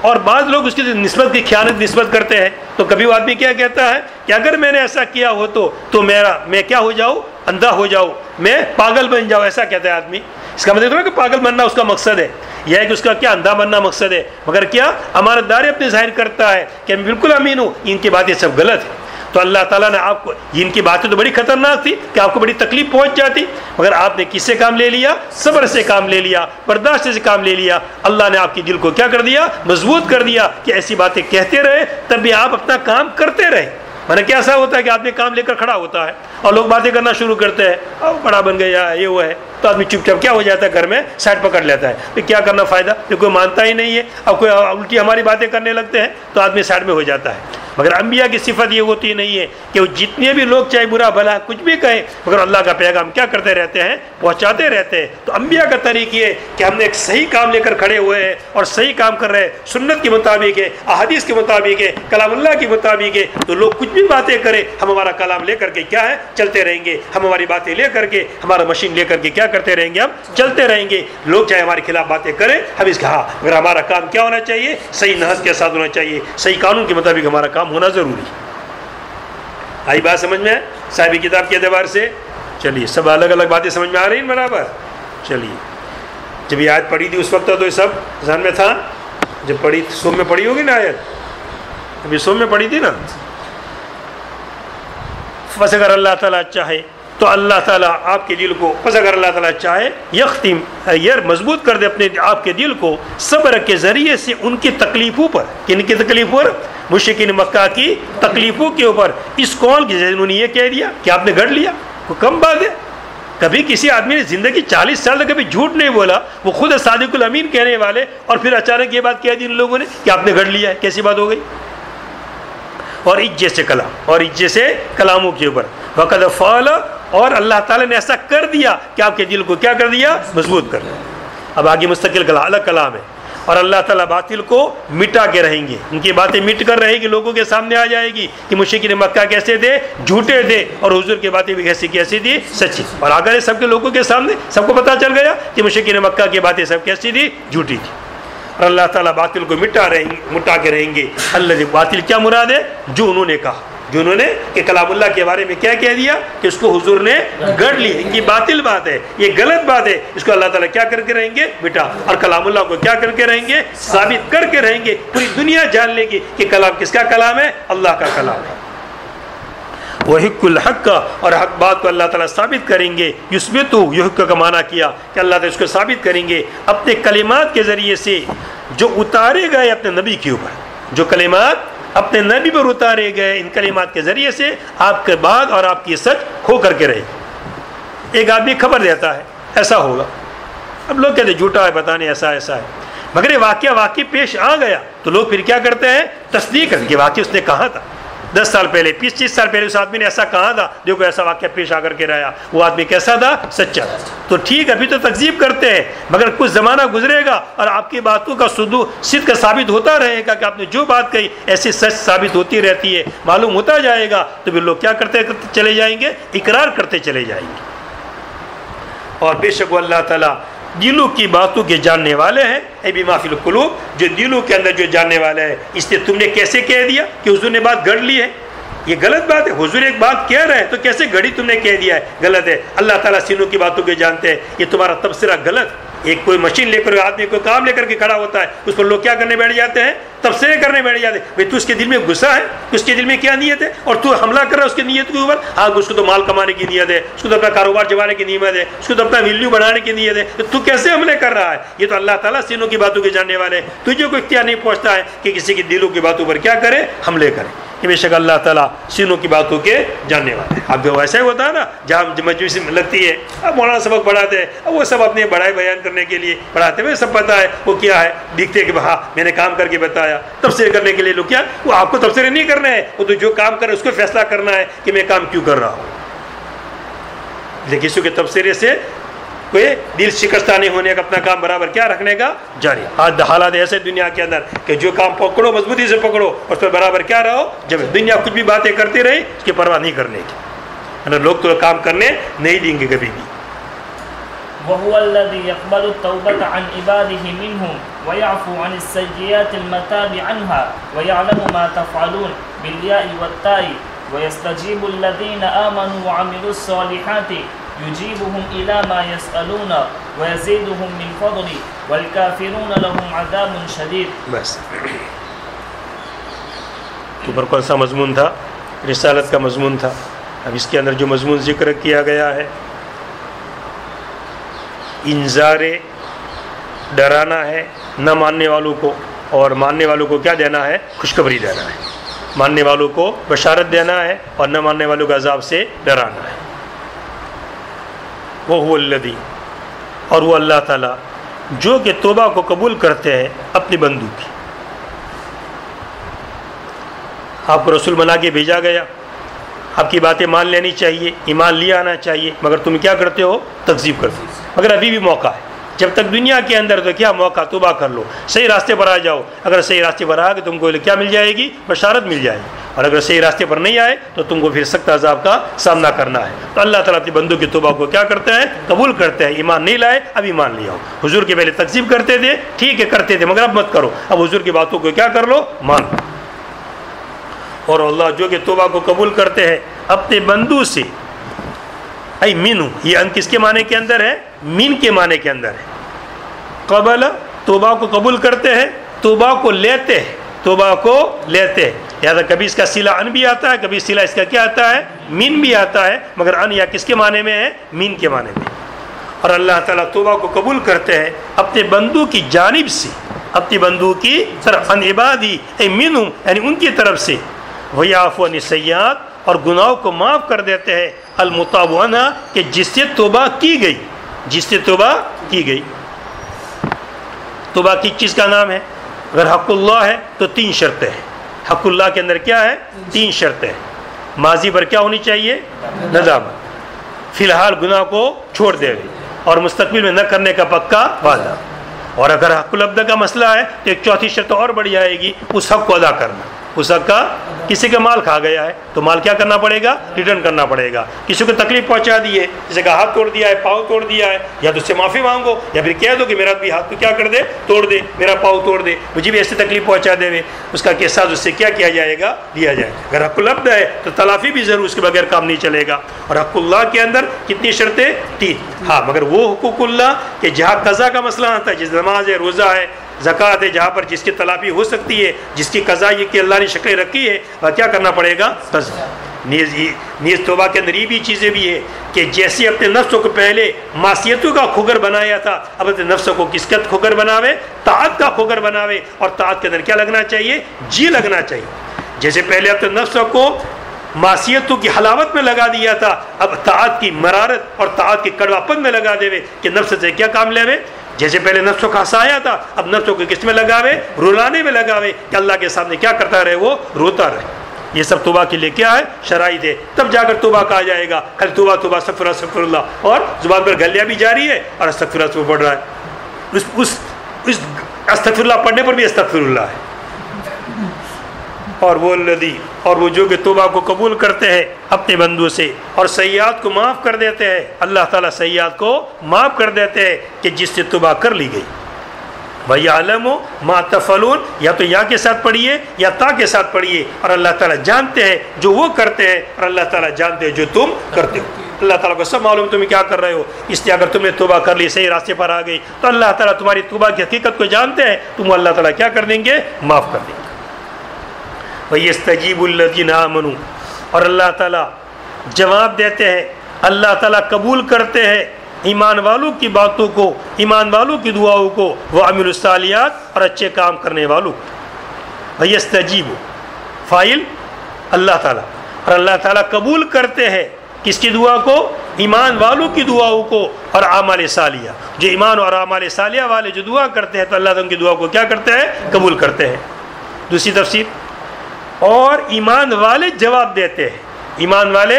اور بعض لوگ اس کی نسبت کی خیانت نسبت کرتے ہیں، تو کبھی وہ آدمی کیا کہتا ہے کہ اگر میں نے ایسا کیا ہو تو میں کیا ہو جاؤں، اندھا ہو جاؤں، میں پاگل بن جاؤں، ایسا کہتا ہے آدمی۔ اس کا مطلب کہ پاگل بننا اس کا مقصد ہے، یہ ہے کہ اس کا کیا اندھا بننا مقصد ہے، مگر کیا امانت داری اپنے ظاہر کرتا ہے کہ میں بالکل امین ہوں، ان کی باتیں سب غلط ہیں۔ تو اللہ تعالیٰ نے آپ کو، ان کی باتیں تو بڑی خطرناک تھی کہ آپ کو بڑی تکلیف پہنچ جاتی، مگر آپ نے کس سے کام لے لیا، صبر سے کام لے لیا، برداشت سے کام لے لیا۔ اللہ نے آپ کے دل کو کیا کر دیا، مضبوط کر دیا کہ ایسی باتیں کہتے رہے، تب بھی آپ اپنا کام کرتے رہے۔ مانا کیا ایسا ہوتا ہے کہ آدمی کام لے کر کھڑا ہوتا ہے اور لوگ باتیں کرنا شروع کرتے ہیں، اب بڑا بن گیا یہ وہ ہے، تو آدمی چپ چاپ کیا ہو جاتا ہے، گھر میں سائڈ پکڑ لیتا ہے، پھر کیا کرنا فائدہ، پھر کوئی مانتا ہی نہیں ہے، اب کوئی الٹی ہماری باتیں کرنے لگتے ہیں تو آدمی سائڈ میں ہو جاتا ہے۔ مگر انبیاء کی صفت یہ ہوتی نہیں ہے کہ وہ جتنے بھی لوگ چاہے برا بھلا کچھ بھی کہیں، مگر اللہ کا پیغام کیا کرتے رہتے ہیں، پہنچاتے رہتے ہیں۔ تو انبیاء کا طریقہ یہ کہ ہم نے ایک صحیح کام لے کر کھڑے ہوئے ہیں اور صحیح کام کر رہے ہیں، سنت کے مطابق ہے، احادیث کے مطابق ہے، کلام اللہ کے مطابق ہے، تو لوگ کچھ بھی باتیں کریں، ہم ہمارا کلام لے کر کے کیا ہے چلتے رہیں گے، ہم ہماری باتیں لے کر کے، ہمارا مشین لے کر کے کیا کرتے رہیں گے، ہم چلتے رہیں گے۔ لوگ چاہے ہمارے خلاف باتیں کریں، ہم اس کا ہاں، مگر ہمارا کام کیا ہونا چاہیے، صحیح نہج کے ساتھ ہونا چاہیے، صحیح قانون کے مطابق ہمارا کام ہونا ضروری ہے۔ آئی بات سمجھ میں؟ صاحب کتاب کے اعتبار سے چلیے، سب الگ الگ باتیں سمجھ میں آ رہی ہیں برابر؟ چلیے، جب یہ آیت پڑھی تھی اس وقت تو یہ سب ذہن میں تھا، جب پڑھی صبح میں پڑھی ہوگی نا آیت، ابھی صبح میں پڑھی تھی نا۔ بس اگر اللہ تعالیٰ چاہے تو اللہ تعالیٰ آپ کے دل کو، بس اگر اللہ تعالیٰ چاہے یختم، مضبوط کر دے اپنے آپ کے دل کو صبر کے ذریعے سے ان کی تکلیفوں پر، کن کی تکلیفوں پر، مشرکین مکہ کی تکلیفوں کے اوپر۔ اس قول کی انہوں نے یہ کہہ دیا کہ آپ نے گڑھ لیا، کوئی کم بات ہے؟ کبھی کسی آدمی نے زندگی 40 سال تک کبھی جھوٹ نہیں بولا، وہ خود صادق الامین کہنے والے، اور پھر اچانک یہ بات کہہ دی ان لوگوں نے کہ آپ نے گڑھ لیا ہے، کیسی بات ہو گئی؟ اور اس جیسے کلام، اور اس جیسے کلاموں کے اوپر وقد فعل، اور اللہ تعالیٰ نے ایسا کر دیا کہ آپ کے دل کو کیا کر دیا، مضبوط کر دیا۔ اب آگے مستقل کلام، الگ کلام ہے، اور اللہ تعالیٰ باطل کو مٹا کے رہیں گے، ان کی باتیں مٹ کر رہے گی، لوگوں کے سامنے آ جائے گی کہ مشرکین مکہ کیسے تھے، جھوٹے تھے، اور حضور کی باتیں بھی کیسی تھی، سچی۔ اور آگے سب کے لوگوں کے سامنے سب کو پتہ چل گیا کہ مشرکین مکہ کی باتیں سب کیسی تھی، جھوٹی تھی۔ اور اللہ تعالیٰ باطل کو مٹا کے رہیں گے۔ اللہ باطل کیا مراد ہے، جو انہوں نے کہا، جنہوں نے کہ کلام اللہ کے بارے میں کیا کہہ دیا کہ اس کو حضور نے گڑھ لی، ان کی باطل بات ہے، یہ غلط بات ہے، اس کو اللہ تعالیٰ کیا کر کے رہیں گے بیٹا، اور کلام اللہ کو کیا کر کے رہیں گے، ثابت کر کے رہیں گے، پوری دنیا جان لے گی کہ کلام کس کا کلام ہے، اللہ کا کلام ہے۔ وحق الحق کا، اور حق بات کو اللہ تعالیٰ ثابت کریں گے، یثبتو، یحق کا معنی کیا کہ اللہ تعالیٰ اس کو ثابت کریں گے اپنے کلمات کے ذریعے سے جو اتارے گئے اپنے نبی کے اوپر، جو کلمات اپنے نبی پر اتارے گئے، ان کلمات کے ذریعے سے آپ کے بعد اور آپ کی سچ کھو کر کے رہے گی۔ ایک آدمی خبر دیتا ہے ایسا ہوگا، اب لوگ کہتے ہیں جھوٹا ہے، پتہ نہیں ایسا ایسا ہے، مگر یہ واقعی پیش آ گیا تو لوگ پھر کیا کرتے ہیں، تصدیق کرتے کہ واقعی اس نے کہا تھا 10 سال پہلے 25 سال پہلے اس آدمی نے ایسا کہا تھا، دیکھو ایسا واقعہ پیش آ کر کے رہا، وہ آدمی کیسا تھا، سچا تھا، تو ٹھیک ہے ابھی تو تکذیب کرتے ہیں، مگر کچھ زمانہ گزرے گا اور آپ کی باتوں کا صدق ثابت ہوتا رہے گا کہ آپ نے جو بات کہی ایسی سچ ثابت ہوتی رہتی ہے، معلوم ہوتا جائے گا، تو پھر لوگ کیا کرتے چلے جائیں گے، اقرار کرتے چلے جائیں گے۔ اور بے شک اللہ تعالیٰ دلوں کی باتوں کے جاننے والے ہیں، اے بما فی القلوب، جو دلوں کے اندر جو جاننے والے ہیں، اس لیے تم نے کیسے کہہ دیا کہ حضور نے بات گڑھ لی ہے، یہ غلط بات ہے، حضور ایک بات کہہ رہے ہیں تو کیسے گھڑی تم نے کہہ دیا ہے، غلط ہے۔ اللہ تعالیٰ سینوں کی باتوں کے جانتے ہیں، یہ تمہارا تبصرہ غلط۔ ایک کوئی مشین لے کر آدمی کوئی کام لے کر کے کھڑا ہوتا ہے، اس پر لوگ کیا کرنے بیٹھ جاتے ہیں، تبصرے کرنے بیٹھ جاتے ہیں، بھائی تو اس کے دل میں غصہ ہے، اس کے دل میں کیا نیت ہے، اور تو حملہ کر رہا ہے اس کی نیت کے اوپر، ہاں اس کو تو مال کمانے کی نیت ہے، اس کو تو اپنا کاروبار چلانے کی نیت ہے، اس کو تو اپنا ویلیو بڑھانے کی نیت ہے، تو کیسے حملے کر رہا ہے؟ یہ تو اللہ تعالیٰ سینوں کی باتوں کے جاننے والے ہیں، تجھے کوئی اختیار نہیں پہنچتا ہے کہ کسی کی دلوں کی باتوں پر کیا کرے، حملے کرے۔ کہ بے شک اللہ تعالیٰ سینوں کی باتوں کے جاننے والے ہیں۔ اب ویسا ہی ہوتا ہے نا، جہاں مجلس میں لگتی ہے، اب مولانا سبق پڑھاتے ہیں، اب وہ سب اپنے بڑائی بیان کرنے کے لیے پڑھاتے ہیں، سب پتہ ہے وہ کیا ہے، دیکھتے کہ ہاں میں نے کام کر کے بتایا، تبصرے کرنے کے لیے لوگ کیا، وہ آپ کو تبصرے نہیں کرنا ہے، وہ تو جو کام کرے اس کو فیصلہ کرنا ہے کہ میں کام کیوں کر رہا ہوں۔ لیکن کسی کے تبصرے سے کوئی دل شکستہ نہیں ہونے کا، اپنا کام برابر کیا رکھنے کا جاری۔ آج حالات ایسے دنیا کے اندر کہ جو کام پکڑو مضبوطی سے پکڑو، اس پر برابر کیا رہو، جب دنیا کچھ بھی باتیں کرتی رہی اس کی پرواہ نہیں کرنے کی، لوگ تو کام کرنے نہیں دیں گے کبھی بھی۔ وهو الذي يقبل التوبة عن عباده منهم ويعفو عن السيئات المتاب عنها ويعلم ما تفعلون بالياء والتاء ويستجيب الذين آمنوا وعملوا الصالحات يجيبهم إلى ما يسألون ويزيدهم من فضله والكافرون لهم عذاب شديد۔ بس اوپر کون سا مضمون تھا؟ رسالت کا مضمون تھا۔ اب اس کے اندر جو مضمون ذکر کیا گیا ہے، انذار ڈرانا ہے نہ ماننے والوں کو، اور ماننے والوں کو کیا دینا ہے، خوشخبری دینا ہے۔ ماننے والوں کو بشارت دینا ہے اور نہ ماننے والوں کو عذاب سے ڈرانا ہے۔ وہ الذی، اور وہ اللہ تعالیٰ جو کہ توبہ کو قبول کرتے ہیں اپنی بندوں کی۔ آپ کو رسول بنا کے بھیجا گیا، آپ کی باتیں مان لینی چاہیے، ایمان لے آنا چاہیے، مگر تم کیا کرتے ہو، تکذیب کرتے ہو۔ مگر ابھی بھی موقع ہے، جب تک دنیا کے اندر تو کیا موقع، توبہ کر لو، صحیح راستے پر آ جاؤ۔ اگر صحیح راستے پر آ گئے تم کو کیا مل جائے گی، بشارت مل جائے گی، اور اگر صحیح راستے پر نہیں آئے تو تم کو پھر سخت عذاب کا سامنا کرنا ہے۔ تو اللہ تعالیٰ اپنی بندوں کی توبہ کو کیا کرتے ہیں، قبول کرتے ہیں۔ ایمان نہیں لائے، اب ایمان لے آؤ۔ حضور کے پہلے تکذیب کرتے تھے، ٹھیک ہے کرتے تھے، مگر اب مت کرو، اب حضور کی باتوں کو کیا کر لو، مان لو۔ اور اللہ جو کہ توبہ کو قبول کرتے ہیں اپنے بندوں سے، ای مینو، یہ ان کس کے معنی کے اندر ہے، مین کے معنی کے اندر ہے۔ قبل، توبہ کو قبول کرتے ہیں، توبہ کو لیتے ہیں، توبہ کو لیتے ہیں۔ لہٰذا کبھی اس کا صلہ ان بھی آتا ہے، کبھی صلہ اس کا کیا آتا ہے، مین بھی آتا ہے، مگر ان یا کس کے معنی میں ہے، مین کے معنی میں۔ اور اللہ تعالیٰ توبہ کو قبول کرتے ہیں اپنے بندوں کی جانب سے، اپنے بندوں کی طرف، ان عبادی اے منہم، یعنی ان کی طرف سے، ویعفو عن السیئات، اور گناہوں کو معاف کر دیتے ہیں، المتاب عنہا، کہ جس سے توبہ کی گئی، جس سے توبہ کی گئی۔ توبہ کس چیز کا نام ہے؟ اگر حق اللہ ہے تو 3 شرطیں ہیں۔ حق اللہ کے اندر کیا ہے، 3 شرطیں۔ ماضی پر کیا ہونی چاہیے، ندامت، فی الحال گناہ کو چھوڑ دے گئی، اور مستقبل میں نہ کرنے کا پکا وعدہ۔ اور اگر حق العبد کا مسئلہ ہے تو ایک 4تھی شرط اور بڑھ جائے گی، اس حق کو ادا کرنا، اس حق کا کسی کا مال کھا گیا ہے تو مال کیا کرنا پڑے گا؟ ریٹرن کرنا پڑے گا. کسی کو تکلیف پہنچا دی ہے، جیسے کہ ہاتھ توڑ دیا ہے، پاؤں توڑ دیا ہے، یا تو اس سے معافی مانگو یا پھر کہہ دو کہ میرا بھی ہاتھ کو کیا کر دے، توڑ دے، میرا پاؤں توڑ دے، مجھے بھی ایسی تکلیف پہنچا دے، اس کا قصاص اس سے کیا کیا جائے گا؟ دیا جائے. اگر حق العبد ہے تو تلافی بھی ضرور، اس کے بغیر کام نہیں چلے گا. اور حق اللہ کے اندر کتنی شرطیں؟ 3. ہاں مگر وہ حقوق اللہ کہ جہاں قضا کا مسئلہ آتا ہے، جس نماز ہے، روزہ ہے، زکوٰۃ ہے، جہاں پر جس کی تلافی ہو سکتی ہے، جس کی قضا یہ کہ اللہ نے شکلیں رکھی ہے، وہ کیا کرنا پڑے گا؟ قضا. نیز توبہ کے اندر یہ بھی چیزیں بھی ہے کہ جیسے اپنے نفس کو پہلے معصیتوں کا کھوگر بنایا تھا، اب اپنے نفس کو کس کا کھوگر بناوے؟ طاعت کا کھوگر بناوے. اور طاعت کے اندر کیا لگنا چاہیے؟ جی لگنا چاہیے. جیسے پہلے اپنے نفس کو معصیتوں کی حلاوت میں لگا دیا تھا، اب طاعت کی مرارت اور طاعت کی کڑواپن میں لگا دے کہ نفس سے کیا کام لے. جیسے پہلے نفس کو ہنسایا تھا، اب نفس کو کس میں لگاوے؟ رلانے میں لگاوے کہ اللہ کے سامنے کیا کرتا رہے؟ وہ روتا رہے. یہ سب توبہ کے لیے کیا ہے؟ شرائط ہے. تب جا کر توبہ کہا جائے گا. خالی توبہ توبہ استغفر اللہ اور زبان پر گلیاں بھی جاری ہے اور استغفر اللہ پڑھ رہا ہے. اس استغفر اللہ پڑھنے پر بھی استغفر اللہ ہے. اور وہ الذی، اور وہ جو کہ توبہ کو قبول کرتے ہیں اپنے بندوں سے اور سیئات کو معاف کر دیتے ہیں. اللہ تعالیٰ سیئات کو معاف کر دیتے ہیں کہ جس سے توبہ کر لی گئی. وَيَعْلَمُ مَا تَفْعَلُونَ، یا تو یا کے ساتھ پڑھیے یا تا کے ساتھ پڑھیے. اور اللہ تعالیٰ جانتے ہیں جو وہ کرتے ہیں اور اللہ تعالیٰ جانتے ہیں جو تم کرتے ہو. اللہ تعالیٰ کو سب معلوم تم کیا کر رہے ہو. اس لیے اگر تم نے توبہ کر لی، صحیح راستے پر آ گئی، تو اللہ تعالیٰ تمہاری توبہ کی حقیقت کو جانتے ہیں. تم اللہ تعالیٰ کیا کر دیں گے؟ معاف کر دیں گے. وَيَسْتَجِيبُ الَّذِينَ آمَنُوا، اور اللہ تعالیٰ جواب دیتے ہیں، اللہ تعالیٰ قبول کرتے ہیں ایمان والوں کی باتوں کو، ایمان والوں کی دعاؤں کو، وَعَمِلُوا الصَّالِحَاتِ، اور اچھے کام کرنے والوں کو. وَيَسْتَجِيبُ فاعل اللہ تعالیٰ، اور اللہ تعالیٰ قبول کرتے ہیں کس کی دعا کو؟ ایمان والوں کی دعاؤں کو اور اعمال صالحہ. جو ایمان اور اعمال صالحہ والے جو دعا کرتے ہیں تو اللہ تعالیٰ ان کی دعا کو کیا کرتے ہیں؟ قبول کرتے ہیں. دوسری تفسیر، اور ایمان والے جواب دیتے ہیں. ایمان والے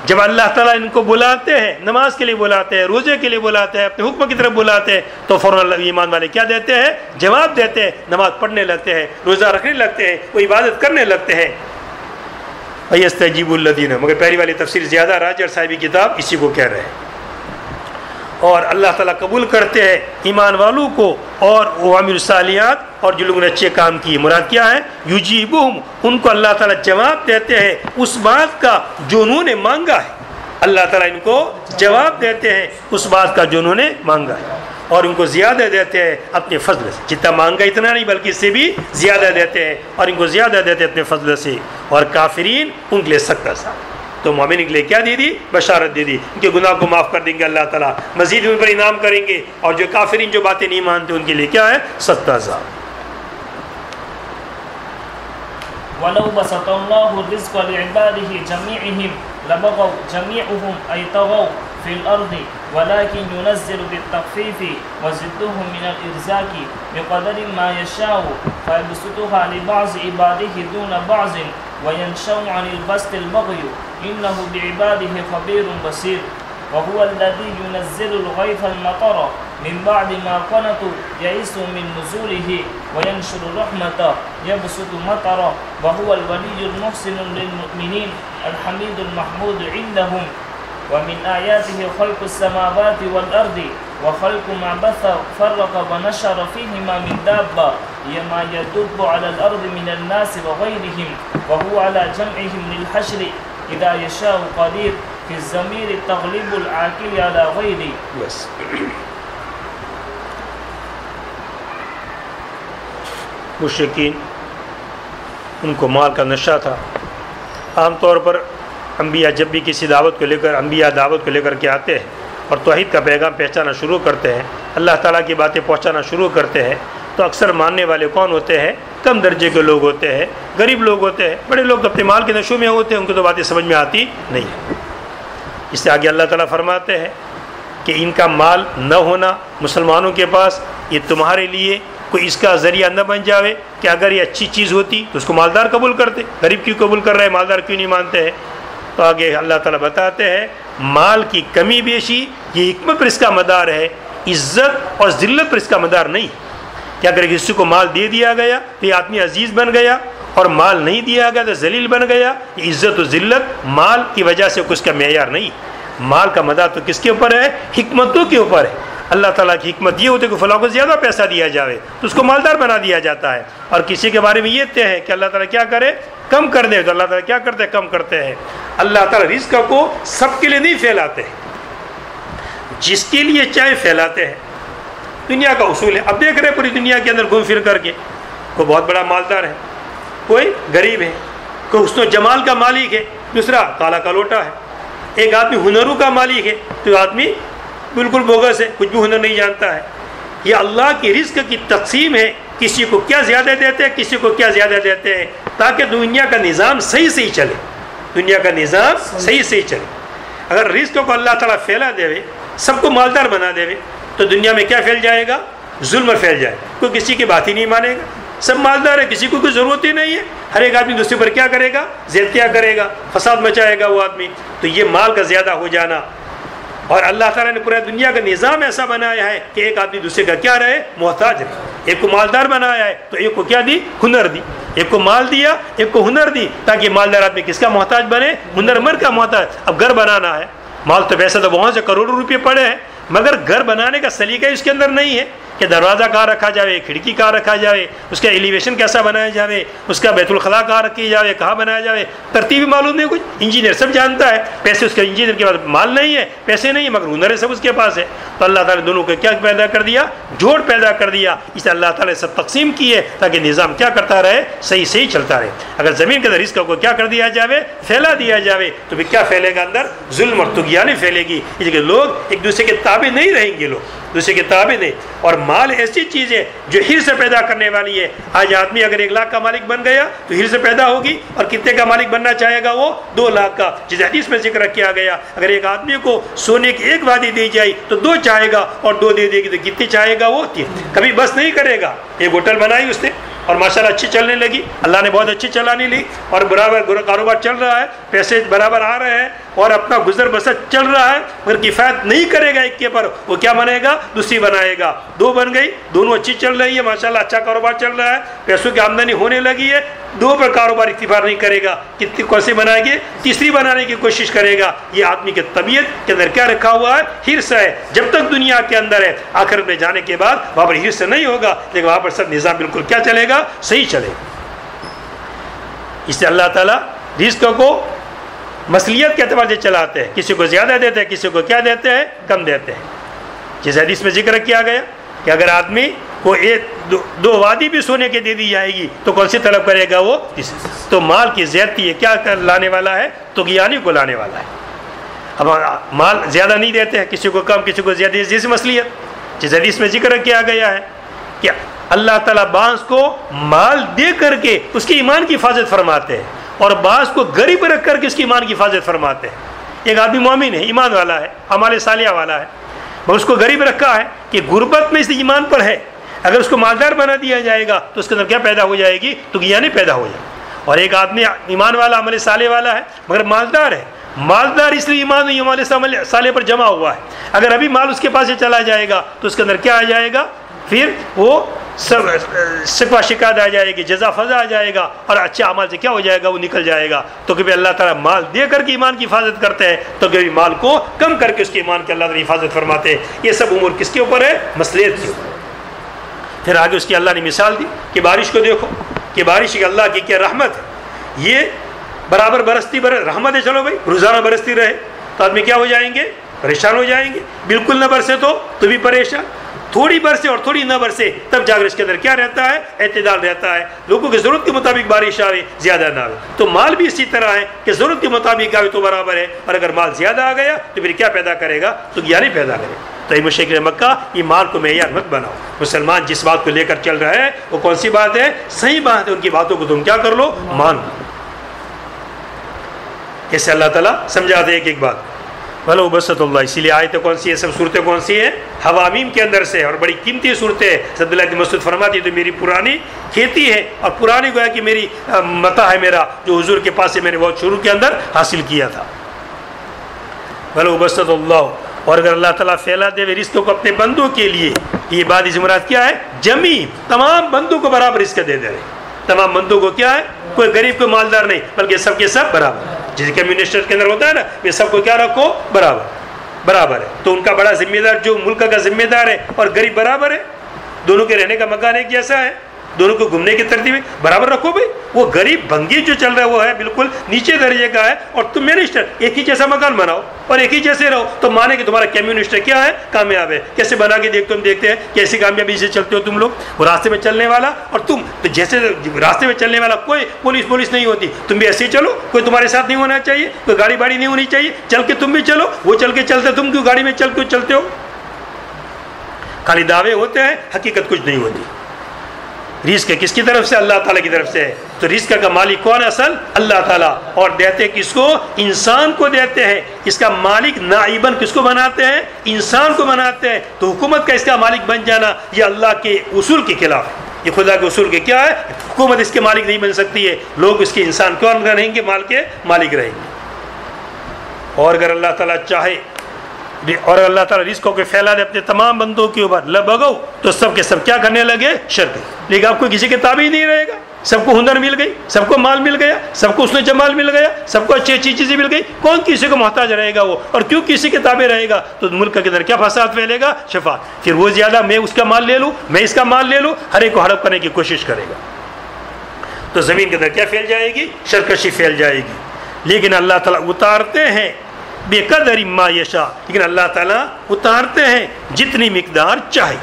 جب اللہ تعالیٰ ان کو بلاتے ہیں، نماز کے لیے بلاتے ہیں، روزے کے لیے بلاتے ہیں، اپنے حکم کی طرف بلاتے ہیں، تو فوراً ایمان والے کیا دیتے ہیں؟ جواب دیتے ہیں. نماز پڑھنے لگتے ہیں، روزہ رکھنے لگتے ہیں، وہ عبادت کرنے لگتے ہیں. وَيَسْتَجِيبُ الَّذِينَ، مگر پہلی والی تفسیر زیادہ راجح اور صاحبی کتاب اسی کو کہہ رہے ہیں. اور اللہ تعالیٰ قبول کرتے ہیں ایمان والوں کو اور وَعَمِلُوا الصَّالِحَاتِ، اور جو لوگوں نے اچھے کام کیے. مراد کیا ہے؟ یجیبہم، ان کو اللہ تعالیٰ جواب دیتے ہیں اس بات کا جو انہوں نے مانگا ہے. اللہ تعالیٰ ان کو جواب دیتے ہیں اس بات کا جو انہوں نے مانگا ہے، اور ان کو زیادہ دیتے ہیں اپنے فضل سے. جتنا مانگا اتنا نہیں بلکہ اس سے بھی زیادہ دیتے ہیں، اور ان کو زیادہ دیتے ہیں اپنے فضل سے. اور کافرین ان کے لیے سخت عذاب. تو مومن کے لیے کیا دے دی؟ بشارت دے دی، ان کے گناہ کو معاف کر دیں گے اللہ تعالیٰ، مزید ان پر انعام کریں گے. اور جو کافرین جو باتیں نہیں مانتے ان کے لیے کیا ہے؟ سخت عذاب. وَلَوْ بَسَطَ اللَّهُ الرِّزْقَ لِعِبَادِهِ جَمِيعِهِمْ لَبَغَوْا جَمِيعُهُمْ أَيْ طَغَوْا فِي الْأَرْضِ وَلَكِنْ يُنَزِّلُ بِالتَّخْفِيفِ وَزِدُّهُمْ مِنَ الْإِرْزَاقِ بِقَدَرٍ مَا يَشَاءُ فَيَبْسُطُهَا لِبَعْضِ عِبَادِهِ دُونَ بَعْضٍ وَيَنْشَوْ عَنِ الْبَسْطِ الْبَغْيُ إِنَّهُ بِعِبَادِهِ خَبِيرٌ بَصِيرٌ وهو الذي ينزل الغيث المطر من بعد ما قنطوا يئس من نزوله وينشر رحمته يبسط مطره وهو الولي المحسن للمؤمنين الحميد المحمود عندهم ومن آياته خلق السماوات والأرض وخلق ما بث فرق ونشر فيهما من دابة ما يدب على الأرض من الناس وغيرهم وهو على جمعهم للحشر إذا يشاء قدير في الضمير تغلب العاقل على غيره. مشرکین ان کو مال کا نشہ تھا. عام طور پر انبیاء جب بھی کسی دعوت کو لے کر کے آتے ہیں اور توحید کا پیغام پہنچانا شروع کرتے ہیں، اللہ تعالیٰ کی باتیں پہنچانا شروع کرتے ہیں، تو اکثر ماننے والے کون ہوتے ہیں؟ کم درجے کے لوگ ہوتے ہیں، غریب لوگ ہوتے ہیں. بڑے لوگ اپنے مال کے نشوں میں ہوتے ہیں، ان کو تو باتیں سمجھ میں آتی نہیں ہے. اس سے آگے اللہ تعالیٰ فرماتے ہیں کہ ان کا مال نہ ہونا مسلمانوں کے پاس یہ تمہارے لیے کوئی اس کا ذریعہ نہ بن جاوے کہ اگر یہ اچھی چیز ہوتی تو اس کو مالدار قبول کرتے. غریب کیوں قبول کر رہے ہیں، مالدار کیوں نہیں مانتے ہیں؟ تو آگے اللہ تعالیٰ بتاتے ہیں مال کی کمی بیشی یہ حکمت پر اس کا مدار ہے، عزت اور ذلت پر اس کا مدار نہیں. کہ اگر کسی کو مال دے دیا گیا تو یہ آدمی عزیز بن گیا اور مال نہیں دیا گیا تو ذلیل بن گیا. یہ عزت و ذلت مال کی وجہ سے کچھ کا معیار نہیں. مال کا مدار تو کس کے اوپر ہے؟ حکمتوں کے اوپر ہے. اللہ تعالیٰ کی حکمت یہ ہوتی ہے کہ فلاں کو زیادہ پیسہ دیا جائے تو اس کو مالدار بنا دیا جاتا ہے. اور کسی کے بارے میں یہ طے ہے کہ اللہ تعالیٰ کیا کرے؟ کم کر دے. تو اللہ تعالیٰ کیا کرتے ہیں؟ کم کرتے ہیں. اللہ تعالیٰ رزق کو سب کے لیے نہیں پھیلاتے ہیں، جس کے لیے چاہے پھیلاتے ہیں. دنیا کا اصول ہے. اب دیکھ رہے پوری دنیا کے اندر گھوم پھر کر کے کوئی بہت بڑا مالدار ہے، کوئی غریب ہے، کوئی حسن و جمال کا مالک ہے، دوسرا کالا کلوٹا ہے. ایک آدمی ہنروں کا مالک ہے تو آدمی بالکل بوگس ہے، کچھ بھی ہنر نہیں جانتا ہے. یہ اللہ کی رزق کی تقسیم ہے. کسی کو کیا زیادہ دیتے ہیں، کسی کو کیا زیادہ دیتے ہیں، تاکہ دنیا کا نظام صحیح صحیح چلے. دنیا کا نظام صحیح صحیح چلے. اگر رزق کو اللہ تعالیٰ پھیلا دے، سب کو مالدار بنا دے تو دنیا میں کیا پھیل جائے گا؟ ظلم پھیل جائے. کوئی کسی کی بات ہی نہیں مانے گا. سب مالدار ہے، کسی کو کوئی ضرورت ہی نہیں ہے. ہر ایک آدمی دوسرے پر کیا کرے گا؟ زیادتیاں کرے گا، فساد مچائے گا وہ آدمی. تو یہ مال کا زیادہ ہو جانا. اور اللہ تعالیٰ نے پورا دنیا کا نظام ایسا بنایا ہے کہ ایک آدمی دوسرے کا کیا رہے؟ محتاج رہے. ایک کو مالدار بنایا ہے تو ایک کو کیا دی؟ ہنر دی. ایک کو مال دیا، ایک کو ہنر دی، تاکہ مالدار آدمی کس کا محتاج بنے؟ ہنر مند کا محتاج. اب گھر بنانا ہے، مال تو ویسے تو بہت سے کروڑوں روپے پڑے ہیں، مگر گھر بنانے کا سلیقہ اس کے اندر نہیں ہے کہ دروازہ کہاں رکھا جائے، کھڑکی کہاں رکھا جائے، اس کا ایلیویشن کیسا بنایا جائے، اس کا بیت الخلاء کہاں رکھی جائے، کہاں بنایا جائے. ترتیب معلوم نہیں کچھ. انجینئر سب جانتا ہے، پیسے اس کا انجینئر کے پاس مال نہیں ہے، پیسے نہیں ہے، مگر ہنر ہے سب اس کے پاس ہے. تو اللہ تعالیٰ نے دونوں کو کیا پیدا کر دیا؟ جوڑ پیدا کر دیا. اس لیے اللہ تعالیٰ نے سب تقسیم کی ہے تاکہ نظام کیا کرتا رہے؟ صحیح صحیح چلتا رہے. اگر زمین کے اندر رزق کو کیا کر دیا جائے؟ پھیلا دیا جائے تو پھر کیا پھیلے گا؟ اندر ظلم اور طغیانی پھیلے گی. اس لیے لوگ ایک دوسرے کے تابع نہیں رہیں گے، لوگ دوسرے کے تابع نہیں. اور مال ایسی چیز ہے جو ہر سے پیدا کرنے والی ہے. آج آدمی اگر 1 لاکھ کا مالک بن گیا تو ہر سے پیدا ہوگی. اور کتنے کا مالک بننا چاہے گا؟ وہ 2 لاکھ کا. جس حدیث میں ذکر کیا گیا اگر ایک آدمی کو سونے کی 1 وادی دی جائے تو 2 چاہے گا، اور 2 دے دے گی تو کتنی چاہے گا؟ وہ 3. کبھی بس نہیں کرے گا. ایک ہوٹل بنائی اس نے اور ماشاءاللہ اچھی چلنے لگی، اللہ نے بہت اچھی چلانی لی اور برابر کاروبار چل رہا ہے، پیسے برابر آ رہے ہیں اور اپنا گزر بسر چل رہا ہے، مگر کفایت نہیں کرے گا ایک کے پر. وہ کیا بنے گا؟ دوسری بنائے گا. 2 بن گئی، دونوں اچھی چل رہی ہے، ماشاءاللہ اچھا کاروبار چل رہا ہے، پیسوں کی آمدنی ہونے لگی ہے. 2 پر کاروبار اکتفا نہیں کرے گا. کتنی کیسے بنائے گی؟ تیسری بنانے کی کوشش کرے گا. یہ آدمی کی طبیعت کے اندر کیا رکھا ہوا ہے؟ حرص ہے. جب تک دنیا کے اندر ہے، آخرت میں جانے کے بعد وہاں پر حرص نہیں ہوگا، لیکن وہاں پر سب نظام بالکل کیا چلے گا؟ صحیح چلے گا. اس لیے اللہ تعالیٰ رزق کو مصلیت کے اعتبار سے چلاتے ہیں. کسی کو زیادہ دیتے ہیں، کسی کو کیا دیتے ہیں؟ کم دیتے ہیں. جس حدیث میں ذکر کیا گیا کہ اگر آدمی کو 2 وادی بھی سونے کے دے دی جائے گی تو کون سی طلب کرے گا؟ وہ. تو مال کی زیادتی ہے کیا لانے والا ہے؟ طغیانی کو لانے والا ہے. اب مال زیادہ نہیں دیتے ہیں، کسی کو کم، کسی کو زیادہ. جیسی مصلیت جس حدیث میں ذکر کیا گیا ہے کہ اللہ تعالیٰ بعض کو مال دے کر کے اس کے ایمان کی حفاظت فرماتے ہیں اور بعض کو غریب رکھ کر کے اس کے ایمان کی حفاظت فرماتے ہیں. ایک آدمی مومن ہے، ایمان والا ہے، اعمال صالحہ والا ہے، اس کو غریب رکھا ہے کہ غربت میں اس ایمان پر ہے. اگر اس کو مالدار بنا دیا جائے گا تو اس کے اندر کیا پیدا ہو جائے گی؟ طغیانی پیدا ہو جائے. اور ایک آدمی ایمان والا، عمل صالح والا ہے، مگر مالدار ہے. مالدار اس لیے ایمان نہیں، عمل صالح پر جمع ہوا ہے. اگر ابھی مال اس کے پاس سے چلا جائے گا تو اس کے اندر کیا آ جائے گا؟ پھر وہ سب شکوہ شکایت آ جائے گی، جزا فضا آ جائے گا، اور اچھے اعمال سے کیا ہو جائے گا؟ وہ نکل جائے گا. تو کبھی اللہ تعالیٰ مال دے کر کے ایمان کی حفاظت کرتے ہیں تو کبھی مال کو کم کر کے اس کے ایمان کی اللہ تعالیٰ حفاظت فرماتے ہیں. یہ سب امور کس کے اوپر ہے؟ مصلیت کے اوپر. پھر آگے اس کی اللہ نے مثال دی کہ بارش کو دیکھو کہ بارش کی اللہ کی کیا رحمت ہے. یہ برابر برستی رحمت ہے. چلو بھائی روزانہ برستی رہے تو آدمی کیا ہو جائیں گے؟ پریشان ہو جائیں گے. بالکل نہ برسے تو بھی پریشان. تھوڑی برسے اور تھوڑی نہ برسے تب جا کر اس کے اندر کیا رہتا ہے؟ اعتدال رہتا ہے. لوگوں کی ضرورت کے مطابق بارش آئے، زیادہ نہ آئے. تو مال بھی اسی طرح ہے کہ ضرورت کے مطابق آئے تو برابر ہے، اور اگر مال زیادہ آ گیا تو پھر کیا پیدا کرے گا؟ تو طغیانی پیدا کرے. تو یہ مشرکین مکہ یہ مال کو معیار مت بناؤ. مسلمان جس بات کو لے کر چل رہا ہے وہ کون سی بات ہے؟ صحیح بات ہے. ان کی باتوں کو تم کیا کر لو؟ مان لو. ایسے اللہ تعالیٰ سمجھاتے ایک ایک بات. بھلو بسط اللہ. اسی لیے آیتیں کون سی ہے؟ سب صورتیں کون سی ہیں؟ حوامیم کے اندر سے، اور بڑی قیمتی صورتیں. عبداللہ بن مسعود فرماتی تو میری پرانی کھیتی ہے، اور پرانی گویا کہ میری متاع ہے میرا، جو حضور کے پاس سے میں نے بہت شروع کے اندر حاصل کیا تھا. بھلو بسط اللہ. اور اگر اللہ تعالیٰ پھیلا دے رزق کو اپنے بندوں کے لیے، یہ بات اس مراد کیا ہے؟ جمی تمام بندوں کو برابر رزق دے دے رہے. تمام بندوں کو کیا ہے، کوئی غریب کوئی مالدار نہیں، بلکہ سب کے سب برابر. جیسے کمیونسٹ کے اندر ہوتا ہے نا، یہ سب کو کیا رکھو، برابر ہے. تو ان کا بڑا ذمہ دار جو ملک کا ذمہ دار ہے اور غریب برابر ہے، دونوں کے رہنے کا مکان ایک جیسا ہے، دونوں کو گھومنے کی ترتیب برابر رکھو بھائی. وہ غریب بھنگی جو چل رہا ہے وہ ہے بالکل نیچے درجے کا ہے، اور تم منسٹر ایک ہی جیسا مکان بناؤ اور ایک ہی جیسے رہو، تو مانے کہ تمہارا کمیونسٹ کیا ہے، کامیاب ہے. کیسے بنا کے دیکھتے ہیں کیسی کامیابی سے چلتے ہو تم لوگ. وہ راستے میں چلنے والا اور تم، تو جیسے راستے میں چلنے والا کوئی پولیس نہیں ہوتی، تم بھی ایسے ہی چلو، کوئی تمہارے ساتھ نہیں ہونا چاہیے، کوئی گاڑی باڑی نہیں ہونی چاہیے، چل کے تم بھی چلو. وہ چل کے چلتے، تم کیوں گاڑی میں چلتے ہو؟ خالی دعوے ہوتے ہیں، حقیقت کچھ نہیں ہوتی. رزق کس کی طرف سے؟ اللہ تعالیٰ کی طرف سے ہے. تو رزق کا مالک کون ہے؟ اصل اللہ تعالیٰ. اور دیتے کس کو؟ انسان کو دیتے ہیں. اس کا مالک نائباً کس کو بناتے ہیں؟ انسان کو بناتے ہیں. تو حکومت کا اس کا مالک بن جانا یہ اللہ کے اصول کے خلاف ہے. یہ خدا کے اصول کے کیا ہے؟ حکومت اس کے مالک نہیں بن سکتی ہے. لوگ اس کے انسان کون رہیں گے؟ مال کے مالک رہیں گے. اور اگر اللہ تعالیٰ چاہے اور اللہ تعالیٰ رزقوں کو پھیلا دے اپنے تمام بندوں کے اوپر، لبغو، تو سب کے سب کیا کرنے لگے؟ شرک. لیکن آپ کو کسی کے تابع ہی نہیں رہے گا. سب کو ہنر مل گئی، سب کو مال مل گیا، سب کو حسن جمال مل گیا، سب کو اچھی چیزیں مل گئی. کون کسی کو محتاج رہے گا وہ؟ اور کیوں کسی کے تابع رہے گا؟ تو ملک کے اندر کیا فساد پھیلے گا؟ شفاعت. پھر وہ زیادہ میں اس کا مال لے لوں، میں اس کا مال لے لوں، ہر ایک کو ہڑپ کرنے کی کوشش کرے گا. تو زمین کے اندر کیا پھیل جائے گی؟ شرکشی پھیل جائے گی. لیکن اللہ تعالیٰ اتارتے ہیں بے قدر ما یشاء، لیکن اللہ تعالیٰ اتارتے ہیں جتنی مقدار چاہے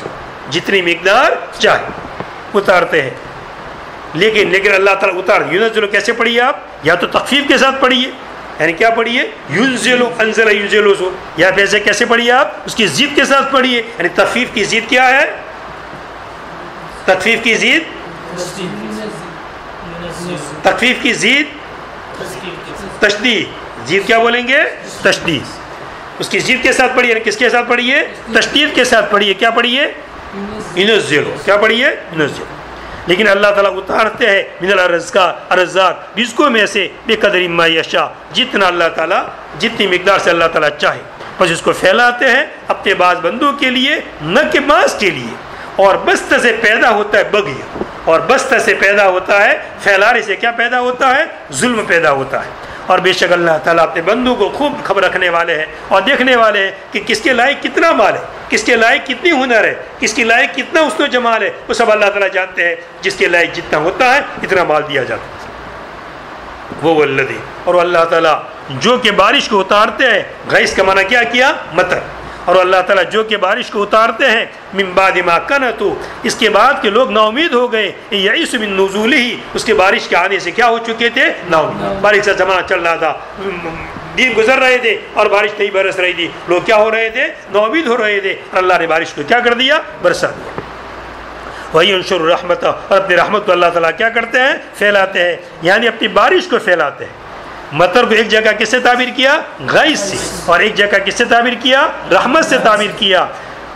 اتارتے ہیں. لیکن اللہ تعالیٰ ینزل کیسے پڑھیے آپ؟ یا تو تخفیف کے ساتھ پڑھیے، یعنی کیا پڑھیے؟ ینزل، انزل ینزل. یا پیسے کیسے پڑھیے آپ؟ اس کی ضد کے ساتھ پڑھیے. یعنی تخفیف کی ضد کیا ہے؟ تخفیف کی ضد تشدید. ضد کیا بولیں گے؟ تشدید. اس کی ضد کے ساتھ پڑھیے. یعنی کس کے ساتھ پڑھیے؟ تشدید کے ساتھ پڑھیے. کیا پڑھیے؟ ینزل. کیا پڑھیے؟ ینزل. لیکن اللہ تعالیٰ اتارتے ہیں من الرزاق، رزقوں میں سے بے قدر ما یشاء، جتنا اللہ تعالیٰ، جتنی مقدار سے اللہ تعالیٰ چاہے. بس اس کو پھیلاتے ہیں اپنے بعض بندوں کے لیے، نہ کہ بعض کے لیے. اور بستہ سے پیدا ہوتا ہے بغی، اور بستہ سے پیدا ہوتا ہے، پھیلانے سے کیا پیدا ہوتا ہے؟ ظلم پیدا ہوتا ہے. اور بے شک اللہ تعالیٰ اپنے بندوں کو خوب خبر رکھنے والے ہیں اور دیکھنے والے ہیں کہ کس کے لائق کتنا مال ہے، کس کے لائق کتنی ہنر ہے، کس کے لائق کتنا حسن و جمال ہے. وہ سب اللہ تعالیٰ جانتے ہیں. جس کے لائق جتنا ہوتا ہے اتنا مال دیا جاتا ہے. وہ والذی، اور اللہ تعالیٰ جو کہ بارش کو اتارتے ہیں. غیث کا معنی کیا کیا؟ مطر. اور اللہ تعالیٰ جو کہ بارش کو اتارتے ہیں من بعد ما قنطوا، اس کے بعد کہ لوگ نا امید ہو گئے. یئس من نزولہ، اس کے بارش کے آنے سے کیا ہو چکے تھے؟ نا امید. بارش کا زمانہ چل رہا تھا، دن گزر رہے تھے اور بارش نہیں برس رہی تھی. لوگ کیا ہو رہے تھے؟ نا امید ہو رہے تھے. اور اللہ نے بارش کو کیا کر دیا؟ برسا دیا. وَيَنْشُرُ رَحْمَتَهُ، اور اپنی رحمت کو اللہ تعالیٰ کیا کرتے ہیں؟ پھیلاتے ہیں. یعنی اپنی بارش کو پھیلاتے ہیں. مطر کو ایک جگہ کس سے تعبیر کیا؟ غیث سے. اور ایک جگہ کس سے تعبیر کیا؟ رحمت سے تعبیر کیا.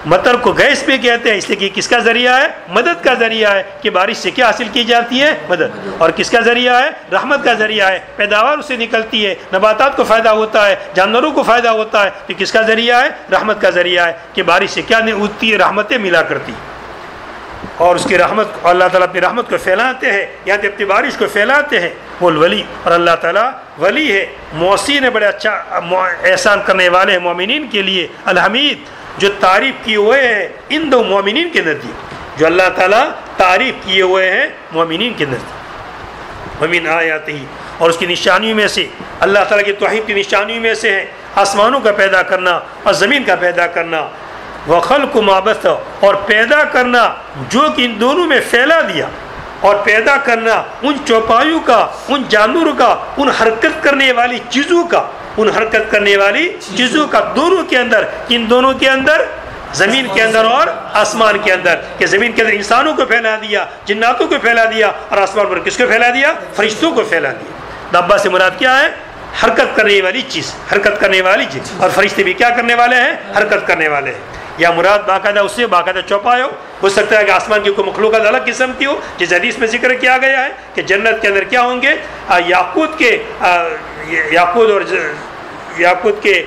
مطر کو غیث پہ کہتے ہیں اس لیے کہ کس کا ذریعہ ہے؟ مدد کا ذریعہ ہے. کہ بارش سے کیا حاصل کی جاتی ہے؟ مدد. اور کس کا ذریعہ ہے؟ رحمت کا ذریعہ ہے. پیداوار اسے نکلتی ہے، نباتات کو فائدہ ہوتا ہے، جانوروں کو فائدہ ہوتا ہے. تو کس کا ذریعہ ہے؟ رحمت کا ذریعہ ہے. کہ بارش سے کیا ہوتی ہے؟ رحمتیں ملا کرتی. اور اس کی رحمت، اللہ تعالیٰ اپنی رحمت کو پھیلاتے ہیں، یہاں اپنی بارش کو پھیلاتے ہیں. وہ الولی، اور اللہ تعالیٰ ولی ہے، محسن ہے، بڑے اچھا احسان کرنے والے ہیں مومنین کے لیے. الحمید، جو تعریف کیے ہوئے ہیں ان دو مومنین کے نزدیک، جو اللہ تعالیٰ تعریف کیے ہوئے ہیں مومنین کے نزدیک. ومن آیاتہ، اور اس کی نشانیوں میں سے، اللہ تعالیٰ کی توحید کی نشانیوں میں سے ہے آسمانوں کا پیدا کرنا اور زمین کا پیدا کرنا. وخلق ما بث، اور پیدا کرنا جو کہ ان دونوں میں پھیلا دیا، اور پیدا کرنا ان چوپایوں کا، ان جانوروں کا، ان حرکت کرنے والی چیزوں کا، دونوں کے اندر. ان دونوں کے اندر، زمین کے اندر اور آسمان کے اندر. کہ زمین کے اندر انسانوں کو پھیلا دیا، جناتوں کو پھیلا دیا، اور آسمان پر کس کو پھیلا دیا؟ فرشتوں کو پھیلا دیا. دابا سے مراد کیا ہے؟ حرکت کرنے والی چیز، حرکت کرنے والی چیز. اور فرشتے بھی کیا کرنے والے ہیں؟ حرکت کرنے والے ہیں. یا مراد باقاعدہ اس سے باقاعدہ چوپائے ہو سکتا ہے کہ آسمان کی کوئی مخلوقات الگ قسم کی ہو، جس حدیث میں ذکر کیا گیا ہے کہ جنت کے اندر کیا ہوں گے؟ یاقوت کے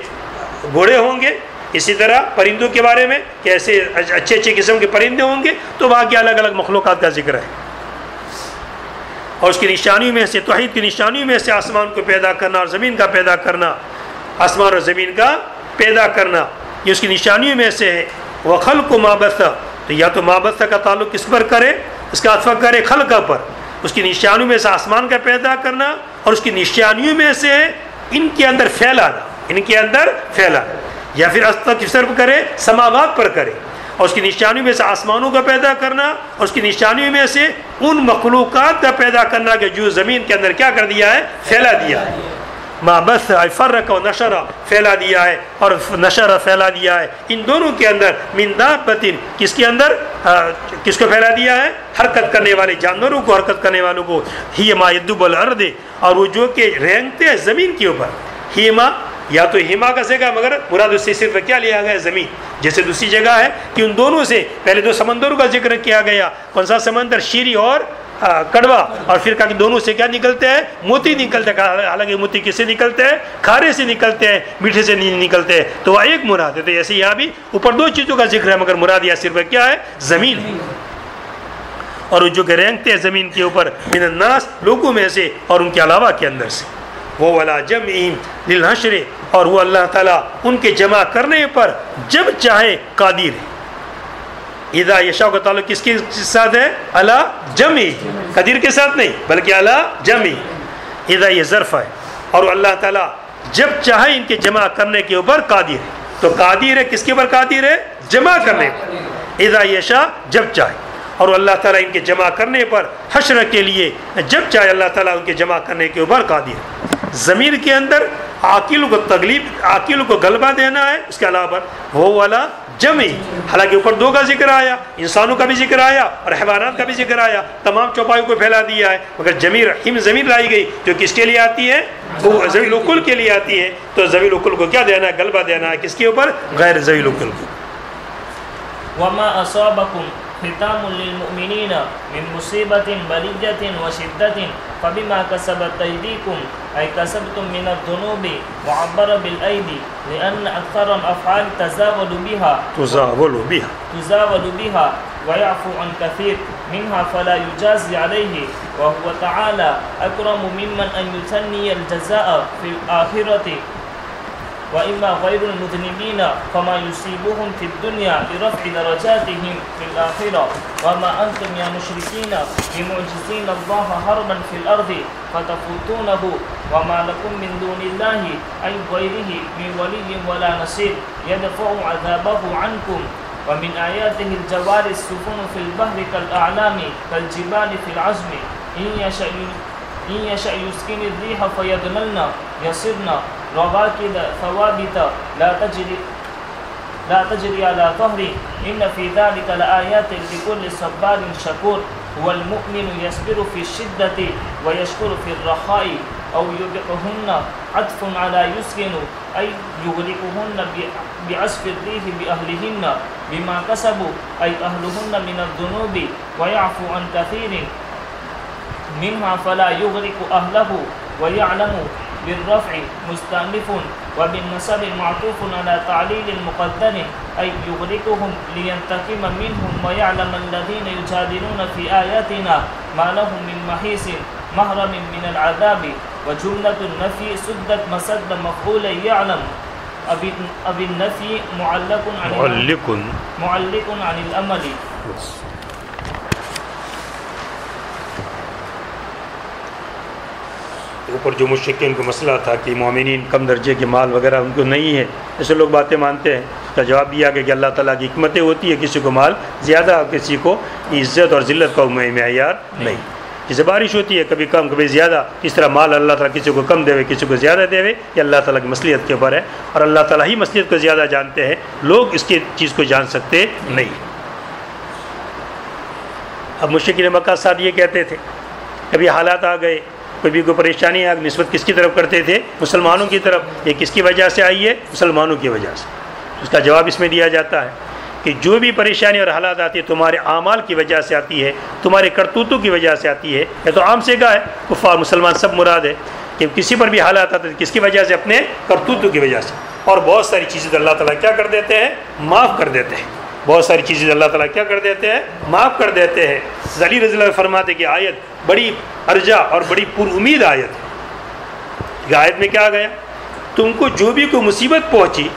گھوڑے ہوں گے. اسی طرح پرندوں کے بارے میں کہ ایسے اچھے اچھے قسم کے پرندے ہوں گے. تو وہاں کے الگ الگ مخلوقات کا ذکر ہے. اور اس کی نشانیوں میں سے توحید کی نشانیوں میں سے آسمان کو پیدا کرنا اور زمین کا پیدا کرنا، آسمان اور زمین کا پیدا کرنا یہ اس کی نشانیوں میں سے ہے۔ وَخَلْقُ مَا بَثَّ، تو یا تو ما بث کا تعلق کس پر کرے، اس کا عطف کرے خلق پر، اس کی نشانیوں میں سے آسمان کا پیدا کرنا اور اس کی نشانیوں میں سے ان کے اندر پھیلانا، ان کے اندر پھیلانا، یا پھر صرف کرے سماوات پر کرے اور اس کی نشانیوں میں سے آسمانوں کا پیدا کرنا اور اس کی نشانیوں میں سے ان مخلوقات کا پیدا کرنا کہ جو زمین کے اندر کیا کر دیا ہے، پھیلا دیا ہے۔ ما بث فرق و نشر، پھیلا دیا ہے اور نشر پھیلا دیا ہے، ان دونوں کے اندر من دابۃ، کس کے اندر کس کو پھیلا دیا ہے، حرکت کرنے والے جانوروں کو، حرکت کرنے والوں کو، ہی ما یدب الارض، اور وہ جو کہ رینگتے ہیں زمین کے اوپر، ہی ما یا تو ہیما کا سے گا مگر مراد اس سے صرف کیا لیا گیا، زمین، جیسے دوسری جگہ ہے کہ ان دونوں سے پہلے دو سمندروں کا ذکر کیا گیا، کون سا سمندر، شیری اور کڑوا، اور پھر کہا کہ دونوں سے کیا نکلتے ہیں، موتی نکلتے ہیں، حالانکہ موتی کس سے نکلتے ہیں، کھارے سے نکلتے ہیں، میٹھے سے نہیں نکلتے ہیں، تو وہ ایک مراد ہے۔ تو ایسے یہاں بھی اوپر دو چیزوں کا ذکر ہے مگر مراد یا صرف کیا ہے، زمین ہے، اور جو کہ رینگتے ہیں زمین کے اوپر، من الناس، لوگوں میں سے اور ان کے علاوہ کے اندر سے، وہ ولا جمعہم للحشر، اور وہ اللہ تعالیٰ ان کے جمع کرنے پر جب چاہے قادر ہے۔ اذا یشاء کا تعلق کس کے ساتھ ہے، علی جمع، قدیر کے ساتھ نہیں بلکہ علی جمع، اذا یہ ظرف ہے، اور اللہ تعالیٰ جب چاہے ان کے جمع کرنے کے اوپر قادر ہے۔ تو قادر ہے کس کے اوپر، قادر ہے جمع کرنے پر، اذا یشاء جب چاہے، اور اللہ تعالیٰ ان کے جمع کرنے پر حشر کے لیے جب چاہے اللہ تعالیٰ ان کے جمع کرنے کے اوپر قادر ہے۔ ضمیر کے اندر عاقل کو تغلیب، عاقل کو غلبہ دینا ہے، اس کے علاوہ وہ والا جمع، حالانکہ اوپر دو کا ذکر آیا، انسانوں کا بھی ذکر آیا اور حیوانات کا بھی ذکر آیا، تمام چوپایوں کو پھیلا دیا ہے، مگر ضمیر لائی گئی جو کس کے لیے آتی ہے، وہ ذویل العقل کے لیے آتی ہے، تو ذویل العقل کو کیا دینا ہے، غلبہ دینا ہے، کس کے اوپر، غیر ذویل العقل کو۔ وما أصابكم ختام للمؤمنين من مصيبة بلية وشدة فبما كسبت أيديكم أي كسبتم من الذنوب، وعبر بالأيدي لأن أكثر الأفعال تزاول بها ويعفو عن كثير منها فلا يجازي عليه، وهو تعالى أكرم ممن أن يثني الجزاء في الآخرة، وإما غير المذنبين فما يصيبهم في الدنيا لرفع درجاتهم في الآخرة، وما أنتم يا مشركين بمعجزين الله هربا في الأرض فتفوتونه، وما لكم من دون الله أي غيره من ولي ولا نصير يدفع عذابه عنكم، ومن آياته الجوار السفن في البحر كالأعلام كالجبال في العزم، إن يشأ يسكن الريح فيضللن يصرن رواكد ثوابت لا تجري على ظهري، إن في ذلك لآيات لكل صبار شكور، هو المؤمن يصبر في الشدة ويشكر في الرخاء، أو يبقهن عطف على يسكن أي يغرقهن بعصف الريح بأهلهن بما كسبوا أي أهلهن من الذنوب، ويعفو عن كثير منها فلا يغرق أهله، ويعلم بالرفع مستأنف وبالنصب معطوف على تعليل المقدر أي يغرقهم لينتقم منهم، ويعلم الذين يجادلون في آياتنا ما لهم من محيص مهرم من العذاب، وجملة النفي سدت مسد مفعول يعلم، أبي النفي معلق عن الأمل۔ اوپر جو مشرکین کو مسئلہ تھا کہ مومنین کم درجے کے مال وغیرہ ان کو نہیں ہے، ایسے لوگ باتیں مانتے ہیں، اس کا جواب دیا کہ اللہ تعالیٰ کی حکمتیں ہوتی ہے، کسی کو مال زیادہ اور کسی کو عزت اور ذلت کا معیار نہیں، جیسے بارش ہوتی ہے کبھی کم کبھی زیادہ، اس طرح مال اللہ تعالیٰ کسی کو کم دے کسی کو زیادہ دے، یہ اللہ تعالیٰ کی مصلحت کے اوپر ہے، اور اللہ تعالیٰ ہی مصلحت کو زیادہ جانتے ہیں، لوگ اس کی چیز کو جان سکتے نہیں۔ اب مشرکین مکہ صاحب یہ کہتے تھے، کبھی حالات آ گئے، کوئی بھی کوئی پریشانی آ، نسبت کس کی طرف کرتے تھے، مسلمانوں کی طرف، یہ کس کی وجہ سے آئی ہے، مسلمانوں کی وجہ سے۔ اس کا جواب اس میں دیا جاتا ہے کہ جو بھی پریشانی اور حالات آتی ہے تمہارے اعمال کی وجہ سے آتی ہے، تمہارے کرتوتوں کی وجہ سے آتی ہے، یا تو عام سے کا ہے، کفار مسلمان سب مراد ہے، کہ کسی پر بھی حالات آتے ہیں کس کی وجہ سے، اپنے کرتوتوں کی وجہ سے، اور بہت ساری چیزیں تو اللہ تعالیٰ کیا کر دیتے ہیں، معاف کر دیتے ہیں، بہت ساری چیزیں اللہ تعالیٰ کیا کر دیتے ہیں؟ معاف کر دیتے ہیں۔ علی رضی اللہ عنہ فرماتے کہ آیت بڑی ارجا اور بڑی پر امید آیت ہے۔ کہ آیت میں کیا گیا؟ تم کو جو بھی کوئی مصیبت پہنچی،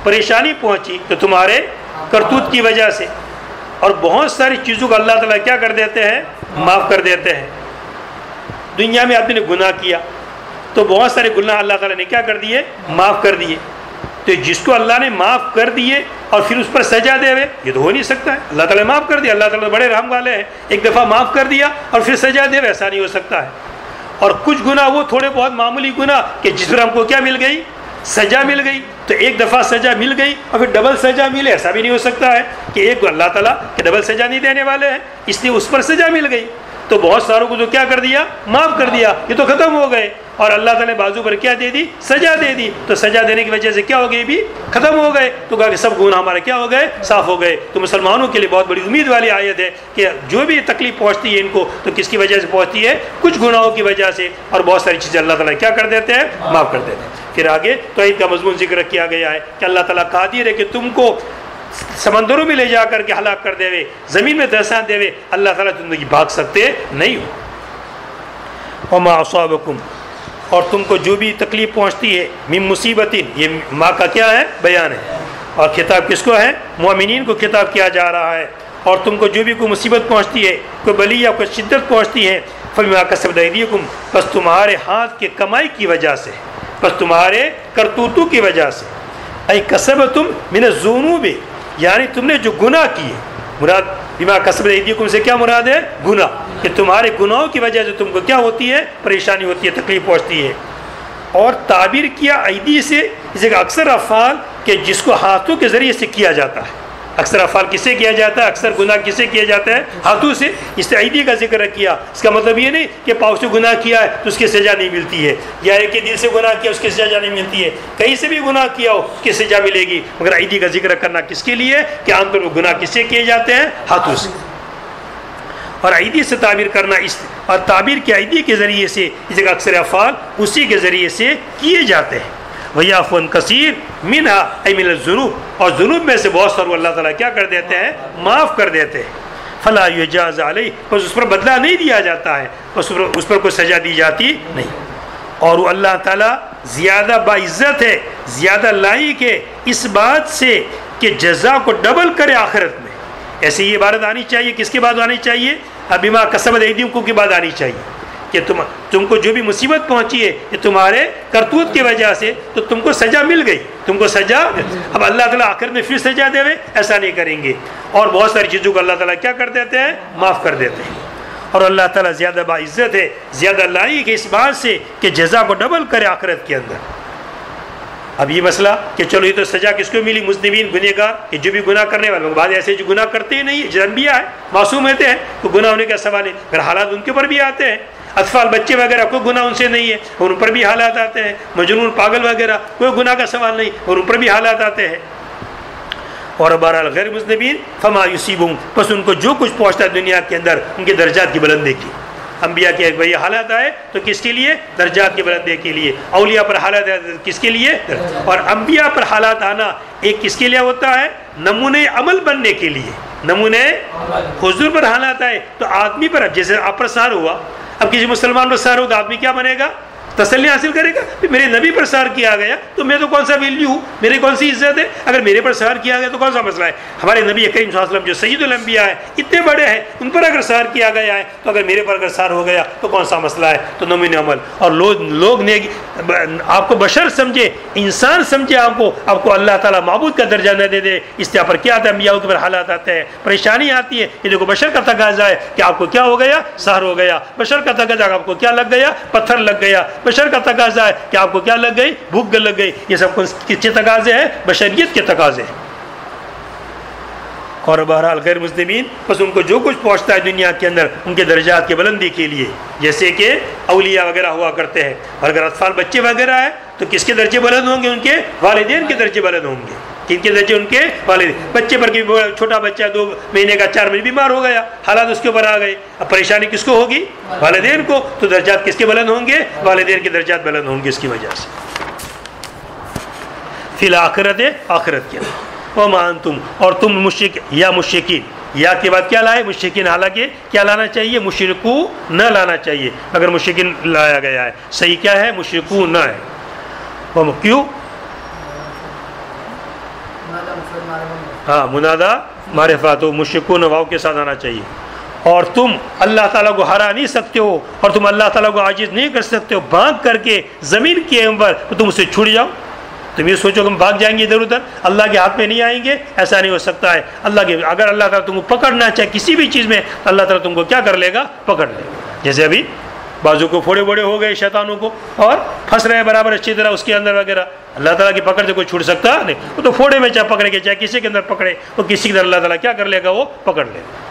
پریشانی پہنچی، تو تمہارے کرتوت کی وجہ سے، اور بہت ساری چیزوں کو اللہ تعالیٰ کیا کر دیتے ہیں؟ معاف کر دیتے ہیں۔ دنیا میں آدمی نے گناہ کیا تو بہت سارے گناہ اللہ تعالیٰ نے کیا کر دیے؟ معاف کر دیے۔ تو جس کو اللہ نے معاف کر دیے اور پھر اس پر سزا دے ہوئے، یہ تو ہو نہیں سکتا ہے۔ اللہ تعالیٰ نے معاف کر دیا، اللہ تعالیٰ بڑے رحم والے ہیں، ایک دفعہ معاف کر دیا اور پھر سزا دے ہوئے، ایسا نہیں ہو سکتا ہے۔ اور کچھ گناہ وہ تھوڑے بہت معمولی گناہ کہ جس پر ہم کو کیا مل گئی؟ سزا مل گئی، تو ایک دفعہ سزا مل گئی اور پھر ڈبل سزا ملے، ایسا بھی نہیں ہو سکتا ہے کہ ایک اللہ تعالیٰ کہ ڈبل سزا نہیں دینے والے ہیں، اس لیے اس پر سزا مل گئی۔ تو بہت ساروں کو تو کیا کر دیا؟ معاف کر دیا، یہ تو ختم ہو گئے۔ اور اللہ تعالیٰ نے بازو پر کیا دے دی؟ سزا دے دی۔ تو سزا دینے کی وجہ سے کیا ہو گئی؟ بھی ختم ہو گئے۔ تو کہا کہ سب گناہ ہمارے کیا ہو گئے؟ صاف ہو گئے۔ تو مسلمانوں کے لیے بہت بڑی امید والی آیت ہے کہ جو بھی تکلیف پہنچتی ہے ان کو، تو کس کی وجہ سے پہنچتی ہے؟ کچھ گناہوں کی وجہ سے، اور بہت ساری چیزیں اللہ تعالیٰ کیا کر دیتے ہیں؟ معاف کر دیتے ہیں۔ پھر آگے توحید کا مضمون ذکر کیا گیا ہے کہ اللہ تعالیٰ قادر ہے کہ تم کو سمندروں میں لے جا کر کے ہلاک کر دے، زمین میں دہسان دے، اللہ تعالیٰ تم بھاگ سکتے نہیں ہو۔ وما اصابکم، اور تم کو جو بھی تکلیف پہنچتی ہے، من مصیبت، یہ ماں کا کیا ہے؟ بیان ہے، اور خطاب کس کو ہے؟ مومنین کو خطاب کیا جا رہا ہے۔ اور تم کو جو بھی کوئی مصیبت پہنچتی ہے، کوئی بلی یا کوئی شدت پہنچتی ہے، فبما کسبت ایدیکم، بس تمہارے ہاتھ کی کمائی کی وجہ سے، بس تمہارے کرتوتوں کی وجہ سے، ای کسبتم من الذنوب، یعنی تم نے جو گناہ کیے، مراد بما کسبت ایدیکم سے کیا مراد ہے؟ گناہ، کہ تمہارے گناہوں کی وجہ سے تم کو کیا ہوتی ہے؟ پریشانی ہوتی ہے، تکلیف پہنچتی ہے۔ اور تعبیر کیا ایدی سے، اسے کہ اکثر افعال کہ جس کو ہاتھوں کے ذریعے سے کیا جاتا ہے، اکثر افعال کس سے کیا جاتا ہے؟ اکثر گناہ کس سے کیا جاتا ہے؟ ہاتھوں سے، اس سے ایدی کا ذکر کیا۔ اس کا مطلب یہ نہیں کہ پاؤں سے گناہ کیا ہے تو اس کی سزا نہیں ملتی ہے، یا ایک کہ دل سے گناہ کیا اس کی سزا نہیں ملتی ہے، کہیں سے بھی گناہ کیا ہو اس کی سزا ملے گی، مگر ایدی کا ذکر کرنا کس کے لیے؟ کہ عام طور پر گناہ کس سے کیے جاتے ہیں؟ ہاتھوں سے۔ اور ایدی سے تعبیر کرنا، اس اور تعبیر کے ایدی کے ذریعے سے، اس جگہ اکثر افعال اسی کے ذریعے سے کیے جاتے ہیں۔ وَيَعْفُو عَنْ كَثِيرٍ مِنْهَا أَيْ مِنَ الذُّنُوبِ، اور ذنوب میں سے بہت سارے اللہ تعالیٰ کیا کر دیتے ہیں؟ معاف کر دیتے ہیں۔ فَلَا يُجَازَ عَلَيْهِ، بس اس پر بدلہ نہیں دیا جاتا ہے، اس پر کوئی سزا دی جاتی نہیں۔ اور وہ اللہ تعالیٰ زیادہ باعزت ہے، زیادہ لائق ہے اس بات سے کہ جزا کو ڈبل کرے آخرت میں۔ ایسے یہ عبارت آنی چاہیے، کس کے بعد آنی چاہیے؟ بما کسبت ایدیکم کے بعد آنی چاہیے، کہ تم کو جو بھی مصیبت پہنچی ہے یہ تمہارے کرتوت کی وجہ سے، تو تم کو سزا مل گئی، تم کو سزا۔ اب اللہ تعالیٰ آخر میں پھر سزا دے، ایسا نہیں کریں گے۔ اور بہت ساری چیزوں کو اللہ تعالیٰ کیا کر دیتے ہیں؟ معاف کر دیتے ہیں۔ اور اللہ تعالیٰ زیادہ باعزت ہے، زیادہ لائق ہے اس بات سے کہ جزا کو ڈبل کرے آخرت کے اندر۔ اب یہ مسئلہ کہ چلو یہ تو سزا کس کو ملی؟ مذنبین، گنہگار، کہ جو بھی گناہ کرنے والے، بعض ایسے جو گناہ کرتے ہی نہیں، جو انبیاء ہیں، معصوم ہوتے ہیں، تو گناہ ہونے کا سوال ہے، پھر حالات ان کے اوپر بھی آتے ہیں۔ اطفال، بچے وغیرہ، کوئی گناہ ان سے نہیں ہے اور ان پر بھی حالات آتے ہیں۔ مجنون، پاگل وغیرہ، کوئی گناہ کا سوال نہیں اور ان پر بھی حالات آتے ہیں۔ اور بہرحال غیر مذنبین فما یصیبہم، بس ان کو جو کچھ پہنچتا ہے دنیا کے اندر ان کے درجات کی بلندی کی۔ انبیاء کے ایک بھائی حالات آئے تو کس کے لیے؟ درجات کی بلندی کے لیے۔ اولیاء پر حالات آئے کس کے لیے؟ اور انبیاء پر حالات آنا ایک کس کے لیے ہوتا ہے؟ نمونے عمل بننے کے لیے۔ نمونے حضور پر حالات آئے تو آدمی پر، جیسے آپ پر سار ہوا، اب کسی مسلمان پر سار ہو تو آدمی کیا بنے گا؟ تسلی حاصل کرے گا، میرے نبی پر سار کیا گیا تو میں تو کون سا ویلیو ہوں، میری کون سی عزت ہے؟ اگر میرے پر سار کیا گیا تو کون سا مسئلہ ہے؟ ہمارے نبی کریم صلی اللہ علیہ وسلم جو سید الانبیاء ہیں، اتنے بڑے ہیں، ان پر اگر سار کیا گیا ہے تو اگر میرے پر اگر سار ہو گیا تو کون سا مسئلہ ہے؟ تو نمون عمل۔ اور لوگ نے آپ کو بشر سمجھے، انسان سمجھے، آپ کو اللہ تعالیٰ معبود کا درجہ نہ دے دے، اس طرح پر کیا آتا ہے؟ انبیاء کے پر حالات آتے ہیں، پریشانی آتی ہے۔ یہ دیکھو بشر کا تقاضا ہے کہ آپ کو کیا ہو گیا؟ سحر ہو گیا۔ بشر کا تقاضا آپ کو کیا لگ گیا؟ پتھر لگ گیا۔ بشر کا تقاضا ہے کہ آپ کو کیا لگ گئی؟ بھوک لگ گئی۔ یہ سب کس کے تقاضے ہیں؟ بشریت کے تقاضے ہیں۔ اور بہرحال غیر مذنبین، بس ان کو جو کچھ پہنچتا ہے دنیا کے اندر ان کے درجات کی بلندی کے لیے، جیسے کہ اولیاء وغیرہ ہوا کرتے ہیں۔ اور اگر اطفال، بچے وغیرہ ہیں تو کس کے درجے بلند ہوں گے؟ ان کے والدین کے درجے بلند ہوں گے۔ کن کے درجے؟ ان کے والدین۔ بچے پر چھوٹا بچہ 2 مہینے کا 4 مہینے بیمار ہو گیا، حالات اس کے اوپر آ گئے، اب پریشانی کس کو ہوگی؟ والدین کو۔ تو درجات کس کے بلند ہوں گے؟ والدین کے درجات بلند ہوں گے اس کی وجہ سے۔ فی الآخرت، آخرت کے اندر وما انتم اور تم مشرک یا مشرکین یا کے بعد کیا لائے مشرکین حالانکہ کیا لانا چاہیے مشرکو نہ لانا چاہیے اگر مشرکین لایا گیا ہے صحیح کیا ہے مشرکو نہ ہے وہ کیوں ہاں منادا معرفت و مشرکون واو کے ساتھ آنا چاہیے اور تم اللہ تعالیٰ کو ہرا نہیں سکتے ہو اور تم اللہ تعالیٰ کو عاجز نہیں کر سکتے ہو بھاگ کر کے زمین کے اوپر تو تم اس سے چھوٹ جاؤ تم یہ سوچو کہ ہم بھاگ جائیں گے ادھر ادھر اللہ کے ہاتھ میں نہیں آئیں گے ایسا نہیں ہو سکتا ہے اللہ کے اگر اللہ تعالیٰ تم کو پکڑنا چاہے کسی بھی چیز میں تو اللہ تعالیٰ تم کو کیا کر لے گا پکڑ لے گا جیسے ابھی بازو کو پھوڑے بڑے ہو گئے شیطانوں کو اور پھنس رہے ہیں برابر اچھی طرح اس کے اندر وغیرہ اللہ تعالیٰ کی پکڑ سے کوئی چھوٹ سکتا نہیں وہ تو پھوڑے میں چاہے پکڑے گے چاہے کسی کے اندر پکڑے وہ کسی کے اندر اللہ تعالیٰ کیا کر لے گا وہ پکڑ لے گا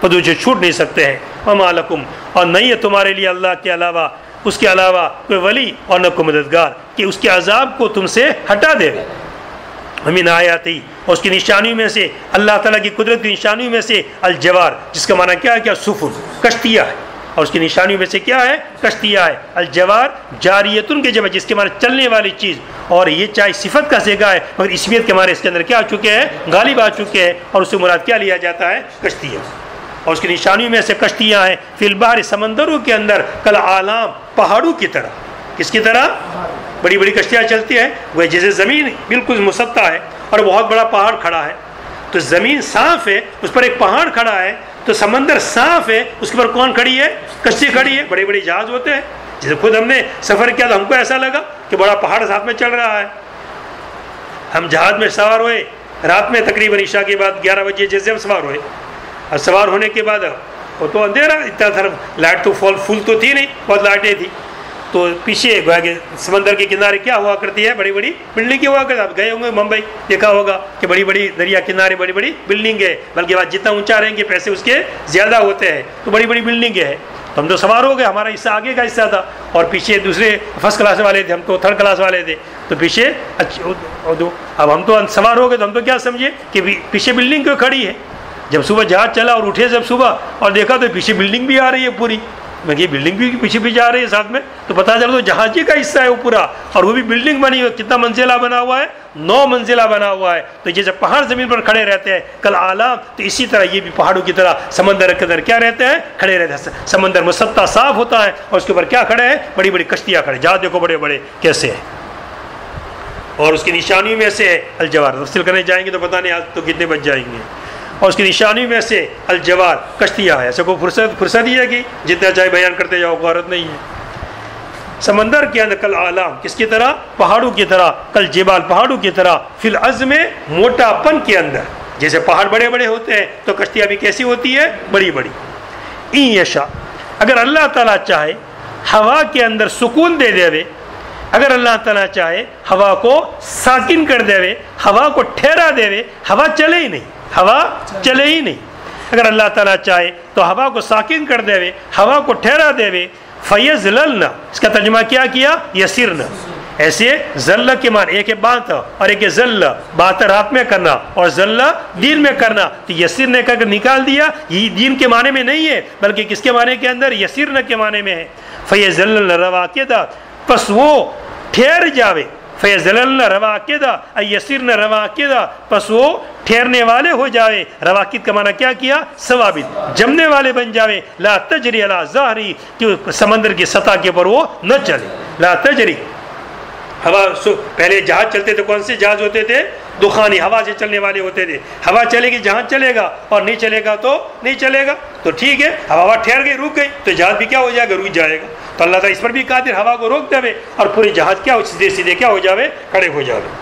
وہ دوسرے چھوٹ نہیں سکتے ہیں وما لکم اور نہیں ہے تمہارے لیے اللہ کے علاوہ اس کے علاوہ کوئی ولی اور نہ کوئی مددگار کہ اس کے عذاب کو تم سے ہٹا دے گا من آیاتی اور اس کی نشانیوں میں سے اللہ تعالیٰ کی قدرت کی نشانیوں میں سے الجوار جس کا معنی کیا ہے کیا سفن کشتیاں ہے اور اس کی نشانیوں میں سے کیا ہے کشتیاں ہے الجوار جاریتن کے جمع جس کے معنی چلنے والی چیز اور یہ چاہے صفت کا صیغہ ہے مگر اسمیت کے معنی اس کے اندر کیا آ چکے ہیں غالب آ چکے ہیں اور اس سے مراد کیا لیا جاتا ہے کشتیاں اور اس کی نشانیوں میں سے کشتیاں ہیں فی البحر سمندروں کے اندر کل اعلام پہاڑوں کی طرح کس کی طرح بڑی بڑی کشتیاں چلتی ہیں وہ جیسے زمین بالکل مسطح ہے اور بہت بڑا پہاڑ کھڑا ہے تو زمین صاف ہے اس پر ایک پہاڑ کھڑا ہے تو سمندر صاف ہے اس کے پر کون کھڑی ہے کشتی کھڑی ہے بڑے بڑے جہاز ہوتے ہیں جیسے خود ہم نے سفر کیا تو ہم کو ایسا لگا کہ بڑا پہاڑ ساتھ میں چل رہا ہے ہم جہاز میں سوار ہوئے رات میں تقریباً عشاء کے بعد 11 بجے جیسے ہم سوار ہوئے اور سوار ہونے کے بعد وہ تو اندھیرا اتنا طرف لائٹ تو فل تو تھی نہیں بہت لائٹیں تھی تو پیچھے گویا کہ سمندر کے کنارے کیا ہوا کرتی ہے بڑی بڑی بلڈنگیں ہوا کرتی آپ گئے ہوں گے ممبئی دیکھا ہوگا کہ بڑی بڑی دریا کنارے بڑی بڑی بلڈنگ ہے بلکہ بعد جتنا اونچا رہیں گے پیسے اس کے زیادہ ہوتے ہیں تو بڑی بڑی بلڈنگیں ہیں تو ہم تو سوار ہو گئے ہمارا حصہ آگے کا حصہ تھا اور پیچھے دوسرے فرسٹ کلاس والے تھے ہم تو تھرڈ کلاس والے تھے تو پیچھے اب ہم تو سوار ہو گئے تو ہم تو کیا سمجھے کہ پیچھے بلڈنگ کیوں کھڑی ہے جب صبح جہاز چلا اور اٹھے جب صبح اور دیکھا تو پیچھے بلڈنگ بھی آ رہی ہے پوری میں یہ بلڈنگ بھی پیچھے بھی جا رہی ہے ساتھ میں تو پتہ چلا تو جہاز کا حصہ ہے وہ پورا اور وہ بھی بلڈنگ بنی ہوئی کتنا منزلہ بنا ہوا ہے 9 منزلہ بنا ہوا ہے تو جیسے پہاڑ زمین پر کھڑے رہتے ہیں کل اعلام تو اسی طرح یہ بھی پہاڑوں کی طرح سمندر کے اندر کیا رہتے ہیں کھڑے رہتے ہیں سمندر مسطح صاف ہوتا ہے اور اس کے اوپر کیا کھڑے ہیں بڑی بڑی کشتیاں کھڑے جہاز دیکھو بڑے بڑے کیسے ہیں اور اس کی نشانیوں میں سے الجوار تفصیل کرنے جائیں گے تو پتہ نہیں آج تو کتنے بج جائیں گے اور اس کی نشانی میں سے الجوار کشتیاں ہے ایسے کوئی فرصت ہی ہے کہ جتنا چاہے بیان کرتے جاؤ غارت نہیں ہے سمندر کے اندر کل اعلام کس کی طرح پہاڑوں کی طرح کل جبال پہاڑوں کی طرح فی العزم موٹا پن کے اندر جیسے پہاڑ بڑے بڑے ہوتے ہیں تو کشتیاں بھی کیسی ہوتی ہے بڑی بڑی این یشاء اگر اللہ تعالیٰ چاہے ہوا کے اندر سکون دے دے اگر اللہ تعالیٰ چاہے ہوا کو ساکن کر دے ہوا کو ٹھہرا دے ہوا چلے ہی نہیں ہوا چلے ہی نہیں اگر اللہ تعالیٰ چاہے تو ہوا کو ساکن کر دے ہوا کو ٹھہرا دے فیضللنا اس کا ترجمہ کیا یسرنا ایسے ذل کے معنی ایک ہے بات اور ایک ہے ذل بات رات میں کرنا اور ذل دین میں کرنا تو یسر نے کر نکال دیا یہ دین کے معنی میں نہیں ہے بلکہ کس کے معنی کے اندر یسرنا کے معنی میں ہے فیضللنا رواقدا پس وہ ٹھہر جاوے فیضللنا رواقدا یسرنا رواقدا پس وہ ٹھہرنے والے ہو جاوے رواقد کا معنی کیا ثوابت جمنے والے بن جاوے لا تجری علی ظہری کہ سمندر کی سطح کے اوپر وہ نہ چلے لا تجری ہوا پہلے جہاز چلتے تھے کون سے جہاز ہوتے تھے دخانی ہوا سے چلنے والے ہوتے تھے ہوا چلے گی جہاز چلے گا اور نہیں چلے گا تو نہیں چلے گا تو ٹھیک ہے ہوا ٹھہر گئی رک گئی تو جہاز بھی کیا ہو جائے گا رک جائے گا تو اللہ تعالیٰ اس پر بھی قادر ہوا کو روک دے اور پورے جہاز کیا سیدھے کیا ہو جاوے کھڑے ہو جاوے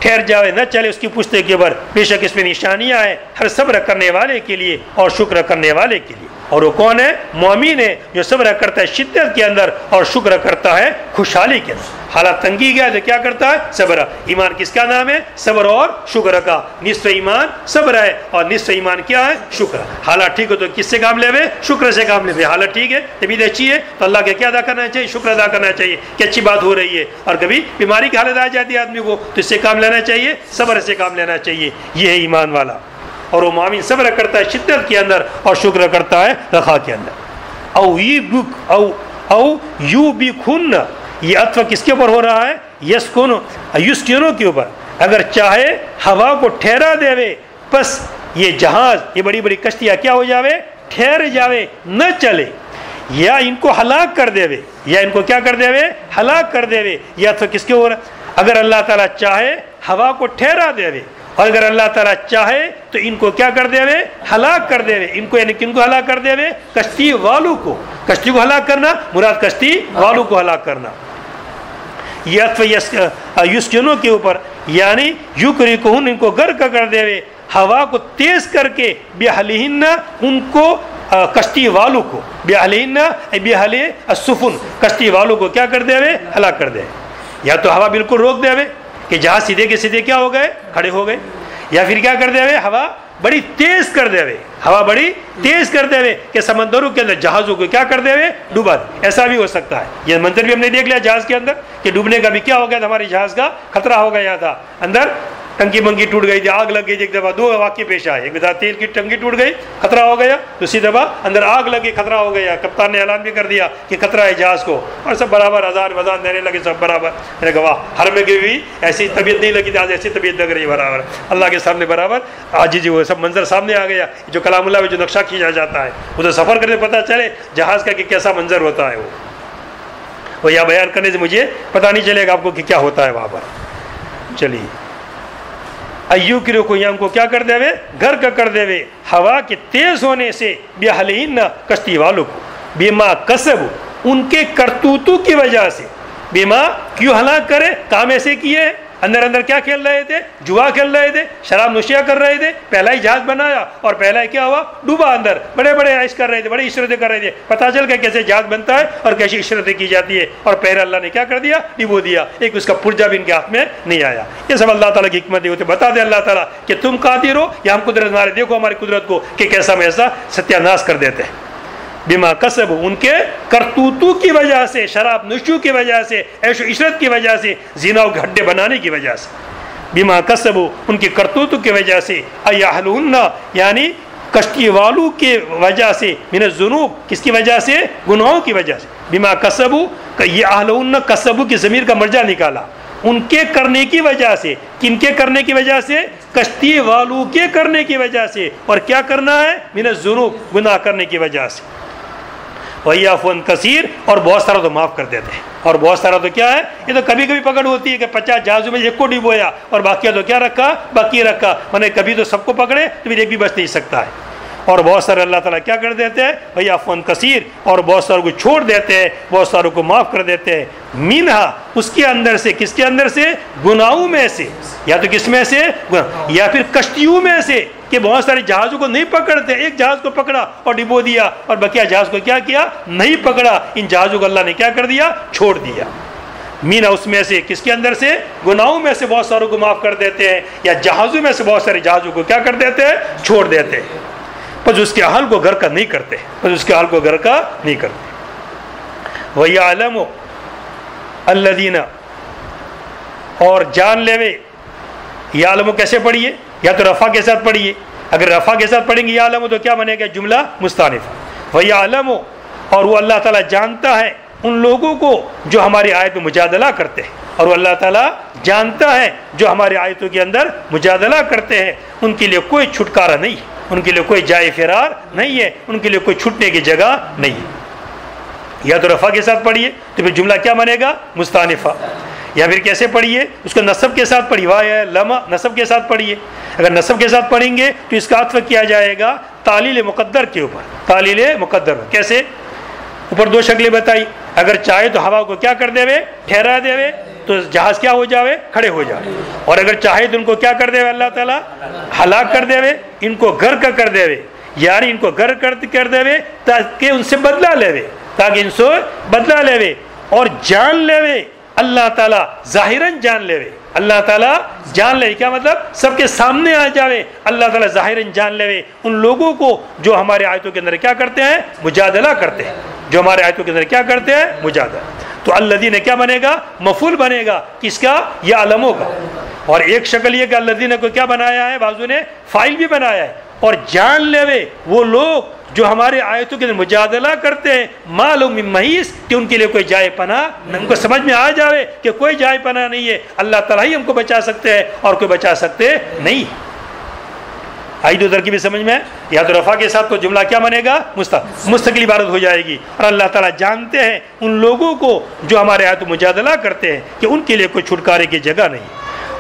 ٹھہر جاوے نہ چلے اس کی پشتے کے اوپر بے شک اس میں نشانیاں ہیں ہر صبر کرنے والے کے لیے اور شکر کرنے والے کے لیے اور وہ کون ہے مومن ہے جو صبر کرتا ہے شدت کے اندر اور شکر کرتا ہے خوشحالی کے اندر حالات تنگی گیا تو کیا کرتا ہے صبر ایمان کس کا نام ہے صبر اور شکر کا نصف ایمان صبر ہے اور نصف ایمان کیا ہے شکر حالات ٹھیک ہو تو کس سے کام لے شکر سے کام لے حالت ٹھیک ہے طبیعت اچھی ہے تو اللہ کا کیا ادا کرنا چاہیے شکر ادا کرنا چاہیے کہ اچھی بات ہو رہی ہے اور کبھی بیماری کی حالت آ جاتی ہے آدمی کو تو اس سے کام لینا چاہیے صبر سے کام لینا چاہیے یہ ہے ایمان والا اور وہ مومن صبر کرتا ہے شدت کے اندر اور شکر کرتا ہے رخا کے اندر او یو بی خن یہ عطف کس کے اوپر ہو رہا ہے یسکنو کے اوپر اگر چاہے ہوا کو ٹھہرا دے بس یہ جہاز یہ بڑی بڑی کشتیاں کیا ہو جاوے ٹھہر جاوے نہ چلے یا ان کو ہلاک کر دے یا ان کو کیا کر دے ہلاک کر دے یا تو کس کے اور اگر اللہ تعالیٰ چاہے ہوا کو ٹھہرا دے اور اگر اللہ تعالیٰ چاہے تو ان کو کیا کر دے ہلاک کر دے ان کو یعنی کن کو ہلاک کر دے کشتی والوں کو کشتی کو ہلاک کرنا مراد کشتی والوں کو ہلاک کرنا یا یسکنوں کے اوپر یعنی یکرکہن ان کو غرق کر دے ہوا کو تیز کر کے بہلہن ان کو کشتی والوں کو بہلہن بہل السفن کشتی والوں کو کیا کر دے ہلاک کر دے یا تو ہوا بالکل روک دے کہ جہاز سیدھے کے سیدھے کیا ہو گئے کھڑے ہو گئے یا پھر کیا کر دے ہوا بڑی تیز کر دے ہوا بڑی تیز کر دے کہ سمندروں کے اندر جہازوں کو کیا کر دے ڈوبا دے ایسا بھی ہو سکتا ہے یہ منظر بھی ہم نے دیکھ لیا جہاز کے اندر کہ ڈوبنے کا بھی کیا ہو گیا تھا ہمارے جہاز کا خطرہ ہو گیا تھا اندر ٹنکی منکی ٹوٹ گئی تھی آگ لگ گئی تھی ایک دفعہ دو واقعے پیش آئے ایک دفعہ تیل کی ٹنکی ٹوٹ گئی خطرہ ہو گیا دوسری دفعہ اندر آگ لگی خطرہ ہو گیا کپتان نے اعلان بھی کر دیا کہ خطرہ ہے جہاز کو اور سب برابر وزان دینے لگے سب برابر میں نے کہا ہر میں کی بھی ایسی طبیعت نہیں لگی تھی آج ایسی طبیعت لگ رہی برابر اللہ کے سامنے برابر آج جی وہ سب منظر سامنے آ گیا جو کلام اللہ میں جو نقشہ کھینچا جاتا ہے وہ تو سفر کرنے پتہ چلے جہاز کا کہ کیسا منظر ہوتا ہے وہ یا بیان کرنے سے مجھے پتہ نہیں چلے گا آپ کو کہ کیا ہوتا ہے وہاں پر چلیے ایو کرو کو یا ان کو کیا کر دے غرق کر دے ہوا کے تیز ہونے سے بہلہن کشتی والوں کو بما کسب ان کے کرتوتوں کی وجہ سے بما کیوں ہلاک کرے کام ایسے کیے اندر کیا کھیل رہے تھے جوا کھیل رہے تھے شراب نوشیاں کر رہے تھے پہلا ہی جہاز بنایا اور پہلا ہی کیا ہوا ڈوبا اندر بڑے عیش کر رہے تھے بڑی عشرتیں کر رہے تھے پتہ چل گیا کیسے جہاز بنتا ہے اور کیسی عشرتیں کی جاتی ہے اور پہلے اللہ نے کیا کر دیا ڈبو دیا ایک اس کا پرجا بھی ان کے ہاتھ میں نہیں آیا یہ سب اللہ تعالیٰ کی حکمت ہوتے بتا دے اللہ تعالیٰ کہ تم قادر ہو یا ہم قدرت ہمارے دیکھو ہماری قدرت کو کہ کیسا ہم ایسا ستیہ ناش کر دیتے ہیں بما کسب ان کے کرتوتوں کی وجہ سے شراب نوشیوں کی وجہ سے عیش و عشرت کی وجہ سے زنا کے ہڈے بنانے کی وجہ سے بما کسب ان کی کرتوتوں کی وجہ سے ایہلون یعنی کشتی والوں کی وجہ سے من الذنوب کس کی وجہ سے گناہوں کی وجہ سے بما کسب یہ اہلون کسب کی ضمیر کا مرجع نکالا ان کے کرنے کی وجہ سے کن کے کرنے کی وجہ سے کشتی والوں کے کرنے کی وجہ سے اور کیا کرنا ہے من الذنوب گناہ کرنے کی وجہ سے وَيَعْفُو عَنْ كَثِيرٍ اور بہت سارا تو معاف کر دیتے ہیں اور بہت سارا تو کیا ہے یہ تو کبھی کبھی پکڑ ہوتی ہے کہ 50 جہازوں میں ایک کو ڈبویا اور باقی تو کیا رکھا باقی رکھا میں کبھی تو سب کو پکڑے تو پھر ایک بھی بچ نہیں سکتا ہے اور بہت سارے اللہ تعالیٰ کیا کر دیتے ہیں وَيَعْفُو عَنْ كَثِيرٍ اور بہت ساروں کو چھوڑ دیتے ہیں بہت ساروں کو معاف کر دیتے ہیں منہا اس کے اندر سے کس کے اندر سے گناہوں میں سے یا تو کس میں سے یا پھر کشتیوں میں سے کہ بہت سارے جہازوں کو نہیں پکڑتے ایک جہاز کو پکڑا اور ڈبو دیا اور بقیہ جہاز کو کیا نہیں پکڑا ان جہازوں کو اللہ نے کیا کر دیا چھوڑ دیا مینا اس میں سے کس کے اندر سے گناہوں میں سے بہت ساروں کو معاف کر دیتے ہیں یا جہازوں میں سے بہت سارے جہازوں کو کیا کر دیتے ہیں چھوڑ دیتے ہیں بس اس کے حال کو گھر کا نہیں کرتے وَيَعْلَمُ الَّذِينَ اور جان لے یعلم کیسے پڑھیے یا تو رفع کے ساتھ پڑھیے اگر رفع کے ساتھ پڑھیں گے یعلم تو کیا بنے گا جملہ مستانف وَيَعْلَمُ اور وہ اللہ تعالیٰ جانتا ہے ان لوگوں کو جو ہماری آیت میں مجادلہ کرتے ہیں اور وہ اللہ تعالیٰ جانتا ہے جو ہماری آیتوں کے اندر مجادلہ کرتے ہیں ان کے لیے کوئی چھٹکارا نہیں ہے ان کے لیے کوئی جائے فرار نہیں ہے ان کے لیے کوئی چھٹنے کی جگہ نہیں ہے یا تو رفع کے ساتھ پڑھیے تو پھر جملہ کیا بنے گا مستانفہ یا پھر کیسے پڑھیے اس کو نصب کے ساتھ پڑھیے لما نصب کے ساتھ پڑھیے اگر نصب کے ساتھ پڑھیں گے تو اس کا عطف کیا جائے گا تعلیل مقدر کے اوپر تعلیل مقدر کیسے اوپر دو شکلیں بتائی اگر چاہے تو ہوا کو کیا کر دے ٹھہرا دے تو جہاز کیا ہو جاوے کھڑے ہو جاوے اور اگر چاہے تو ان کو کیا کر دے اللہ تعالیٰ ہلاک کر دے ان کو غرق کر دے یعنی ان کو غرق کر دے تاکہ ان سے بدلہ لے اور جان لے اللہ تعالیٰ ظاہراً جان لے اللہ تعالیٰ جان لے کیا مطلب سب کے سامنے آ جاوے اللہ تعالیٰ ظاہراً جان لے ان لوگوں کو جو ہمارے آیتوں کے اندر کیا کرتے ہیں مجادلہ کرتے ہیں جو ہمارے آیتوں کے اندر کیا کرتے ہیں مجادلہ تو الذین کیا بنے گا مفعول بنے گا کس کا یا علموں کا اور ایک شکل یہ کہ الذین کو کیا بنایا ہے بازو نے فاعل بھی بنایا ہے اور جان لے وہ لوگ جو ہمارے آیتوں کے مجادلہ کرتے ہیں معلوم من محیص کہ ان کے لیے کوئی جائے پناہ، ان کو سمجھ میں آ جاوے کہ کوئی جائے پناہ نہیں ہے، اللہ تعالیٰ ہی ہم کو بچا سکتے ہیں اور کوئی بچا سکتے نہیں۔ آئی دو ترکیبیں سمجھ میں؟ یا تو رفع کے ساتھ تو جملہ کیا بنے گا؟ مستقل عبارت ہو جائے گی، اور اللہ تعالیٰ جانتے ہیں ان لوگوں کو جو ہمارے آیت مجادلہ کرتے ہیں کہ ان کے لیے کوئی چھٹکارے کی جگہ نہیں۔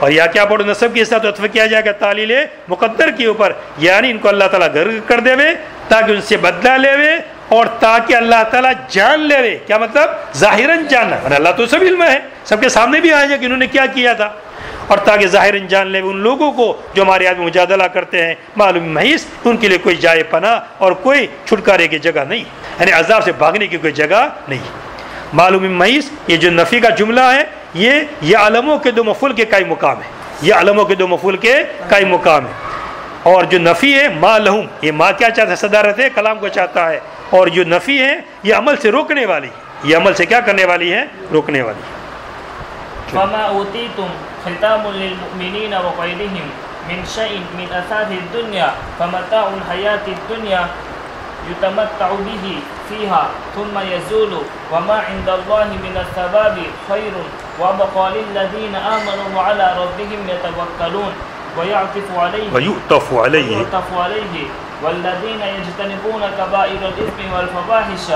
اور یا کیا پڑھو نصب کے ساتھ عطف کیا جائے گا تعلیل مقدر کے اوپر، یعنی ان کو اللہ تعالیٰ غرق کر دے تاکہ ان سے بدلہ لے اور تاکہ اللہ تعالیٰ جان لے۔ کیا مطلب؟ ظاہراً جاننا، اللہ تو سب علم ہے، سب کے سامنے بھی آئے گا کہ انہوں نے کیا کیا تھا، اور تاکہ ظاہراً جان لے ان لوگوں کو جو ہمارے آدمی مجادلہ کرتے ہیں معلوم محیص ان کے لیے کوئی جائے پناہ اور کوئی چھٹکارے کی جگہ نہیں، یعنی عذاب سے بھاگنے کی کوئی جگہ نہیں۔ معلوم محیص یہ جو نفی کا جملہ ہے یہ علموں کے دو مفعول کے قائم مقام ہے، یہ علموں کے دو مفعول کے قائم مقام ہے۔ اور جو نفی ہے ما لہم، یہ ما کیا چاہتا ہے؟ صدارت کلام کو چاہتا ہے، اور جو نفی ہے یہ عمل سے روکنے والی، یہ عمل سے کیا کرنے والی ہے؟ روکنے والی۔ فما اوتیتم خطاب للمؤمنین وقیدہم من شیء من اثاث الدنیا فمتاع الحیات الدنیا یتمتع به فيها ثم يزول وما عند الله من الثواب خير وابقى للذين آمنوا وعلى ربهم يتوكلون ويؤتف عليه والذين يجتنبون كبائر الإثم والفواحش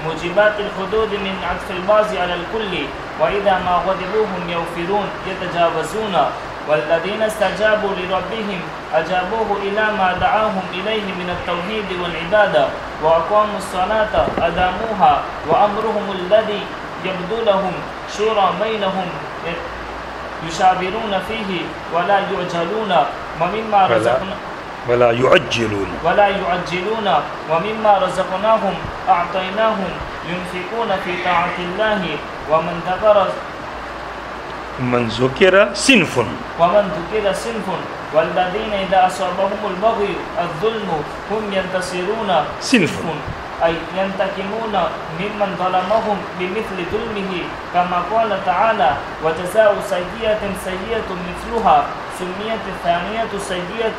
موجبات الحدود من عطف البعض على الكل وإذا ما غضبوا هم يغفرون يتجاوزون والذين استجابوا لربهم أجابوه إلى ما دعاهم إليه من التوحيد والعبادة وأقاموا الصلاة أداموها وأمرهم الذي يبدو لهم شورى بينهم يشاورون فيه ولا يعجلون ومما رزقناهم ولا يعجلون ومما رزقناهم أعطيناهم ينفقون في طاعة الله ومن ذكر صنف والذين إذا أصابهم البغي الظلم هم ينتصرون صنف أي ينتقمون ممن ظلمهم بمثل ظلمه كما قال تعالى وجزاء سيئة سيئة مثلها سميت الثانية سيئة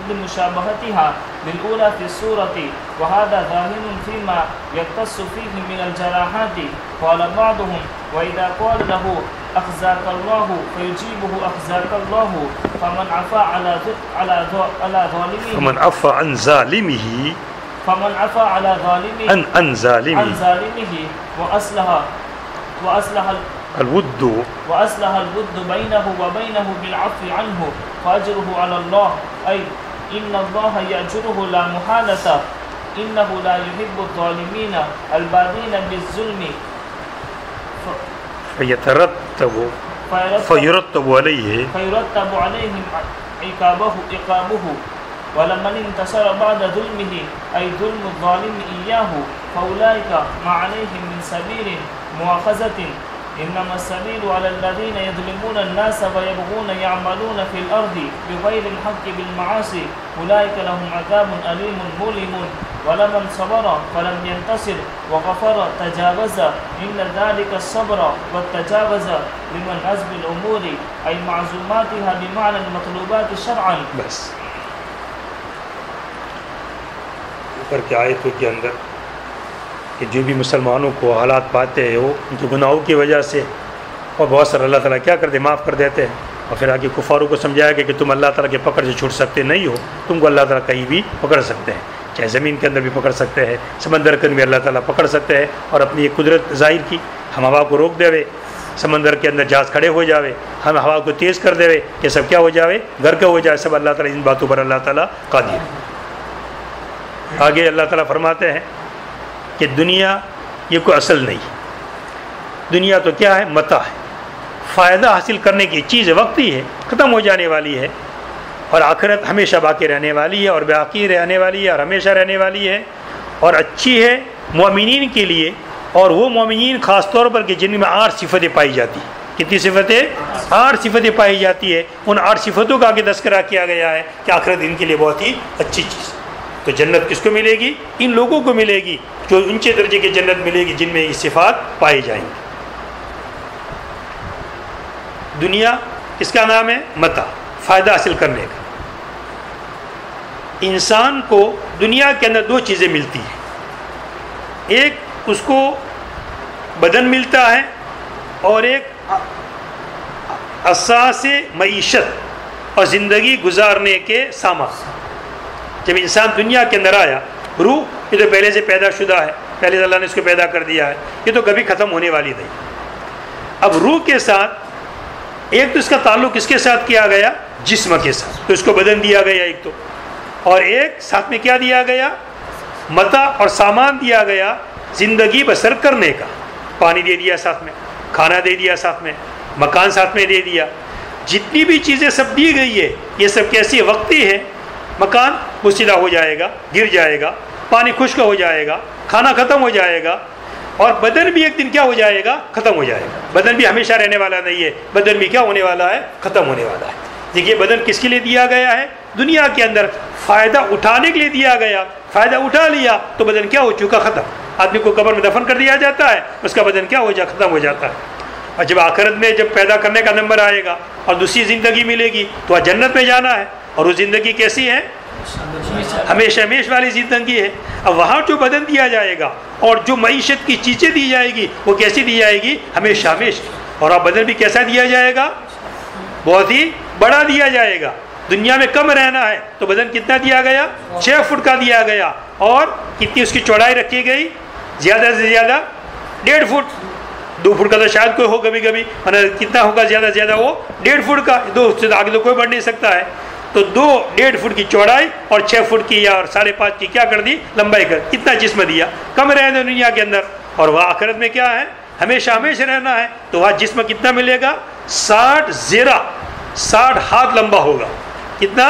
لمشابهتها للأولى في السورة وهذا ظاهر فيما يختص فيه من الجراحات قال بعضهم وإذا قال له أخزاك الله فيجيبه أخزاك الله فمن عفا على ظالمه فمن عفا عن ظالمه عن ظالمه وأصلح الود بينه وبينه بالعفو عنه فأجره على الله أي إن الله يأجره لا محالة إنه لا يحب الظالمين البادين بالظلم فيرتب عليهم عقابه ولمن انتصر بعد ظلمه أي ظلم الظالم إياه فأولئك ما عليهم من سبيل مؤاخذة إنما السبيل على الذين يظلمون الناس ويبغون يعملون في الأرض بغير الحق بالمعاصي أولئك لهم عذاب أليم مؤلم ولمن صبر فلم ينتصر وغفر تجاوز إن ذلك الصبر والتجاوز لمن عزب الأمور أي معزوماتها بمعنى المطلوبات شرعا بس اوپر کی آیتوں کے اندر کہ جو بھی مسلمانوں کو حالات پاتے ہیں وہ ان کے گناہوں کی وجہ سے اور بہت سارے اللہ تعالیٰ کیا کرتے معاف کر دیتے ہیں، اور پھر آگے کفاروں کو سمجھایا گیا کہ تم اللہ تعالیٰ کے پکڑ سے چھوٹ سکتے نہیں ہو، تم کو اللہ تعالیٰ کہیں بھی پکڑ سکتے ہیں، چاہے زمین کے اندر بھی پکڑ سکتے ہیں، سمندر کے اندر بھی اللہ تعالیٰ پکڑ سکتے ہیں، اور اپنی ایک قدرت ظاہر کی ہم ہوا کو روک دے سمندر کے اندر جہاز کھڑے ہو جاوے، ہم ہوا کو تیز کر دے کہ سب کیا ہو جاوے گھر کا ہو جائے، سب اللہ تعالیٰ ان باتوں پر اللہ تعالیٰ قادر ہے۔ آگے اللہ تعالیٰ فرماتے ہیں کہ دنیا یہ کوئی اصل نہیں، دنیا تو کیا ہے؟ متاع ہے، فائدہ حاصل کرنے کی چیز وقتی ہے، ختم ہو جانے والی ہے، اور آخرت ہمیشہ باقی رہنے والی ہے اور باقی رہنے والی ہے اور ہمیشہ رہنے والی ہے، اور اچھی ہے مومنین کے لیے، اور وہ مومنین خاص طور پر کہ جن میں 8 صفتیں پائی جاتی ہیں۔ کتنی صفتیں؟ 8 صفتیں پائی جاتی ہے، ان 8 صفتوں کا آگے تذکرہ کیا گیا ہے کہ آخرت ان کے لیے بہت ہی اچھی چیز۔ تو جنت کس کو ملے گی؟ ان لوگوں کو ملے گی جو اونچے درجے کی جنت ملے گی جن میں یہ صفات پائی جائیں گی۔ دنیا اس کا نام ہے متاع، فائدہ حاصل کرنے کا۔ انسان کو دنیا کے اندر دو چیزیں ملتی ہیں، ایک اس کو بدن ملتا ہے اور ایک اساس معیشت اور زندگی گزارنے کے سامان۔ جب انسان دنیا کے اندر آیا، روح یہ تو پہلے سے پیدا شدہ ہے، پہلے سے اللہ نے اس کو پیدا کر دیا ہے، یہ تو کبھی ختم ہونے والی نہیں۔ اب روح کے ساتھ ایک تو اس کا تعلق کس کے ساتھ کیا گیا؟ جسم کے ساتھ، تو اس کو بدن دیا گیا ایک تو، اور ایک ساتھ میں کیا دیا گیا؟ متاع اور سامان دیا گیا زندگی بسر کرنے کا۔ پانی دے دیا ساتھ میں، کھانا دے دیا ساتھ میں، مکان ساتھ میں دے دیا، جتنی بھی چیزیں سب دی گئی ہے یہ سب کیسی وقتی ہے۔ مکان پوسیدہ ہو جائے گا، گر جائے گا، پانی خشک ہو جائے گا، کھانا ختم ہو جائے گا، اور بدن بھی ایک دن کیا ہو جائے گا؟ ختم ہو جائے گا۔ بدن بھی ہمیشہ رہنے والا نہیں ہے، بدن بھی کیا ہونے والا ہے؟ ختم ہونے والا ہے۔ دیکھیے بدن کس کے لیے دیا گیا ہے؟ دنیا کے اندر فائدہ اٹھانے کے لیے دیا گیا، فائدہ اٹھا لیا تو بدن کیا ہو چکا؟ ختم۔ آدمی کو قبر میں دفن کر دیا جاتا ہے، اس کا بدن کیا ہو جائے؟ ختم ہو جاتا ہے۔ اور جب آخرت میں جب پیدا کرنے کا نمبر آئے گا اور دوسری زندگی ملے گی تو جنت میں جانا ہے، اور وہ زندگی کیسی ہے؟ ہمیشہ ہمیش والی زندگی ہے۔ اب وہاں جو بدن دیا جائے گا اور جو معیشت کی چیزیں دی جائے گی وہ کیسی دی جائے گی؟ ہمیشہ ہمیش۔ اور اب بدن بھی کیسا دیا جائے گا؟ بہت ہی بڑا دیا جائے گا۔ دنیا میں کم رہنا ہے تو بدن کتنا دیا گیا؟ 6 فٹ کا دیا گیا، اور کتنی اس کی چوڑائی رکھی گئی؟ زیادہ سے زیادہ 1.5 فٹ۔ 2 فٹ کا تو شاید کوئی ہو کبھی کبھی، کتنا ہوگا زیادہ سے زیادہ؟ وہ 1.5 فٹ کا، 2 سے آگے تو کوئی بڑھ نہیں سکتا ہے۔ تو 1.5 فٹ کی چوڑائی اور 6 فٹ کی یا 5.5 کی کیا کر دی؟ لمبائی کر۔ کتنا جسم دیا؟ کم رہنا دنیا کے اندر، اور وہ آخرت میں کیا ہے؟ ہمیشہ ہمیشہ رہنا ہے، تو وہاں جسم کتنا ملے گا؟ 60 زیرہ، 60 ہاتھ لمبا ہوگا۔ کتنا؟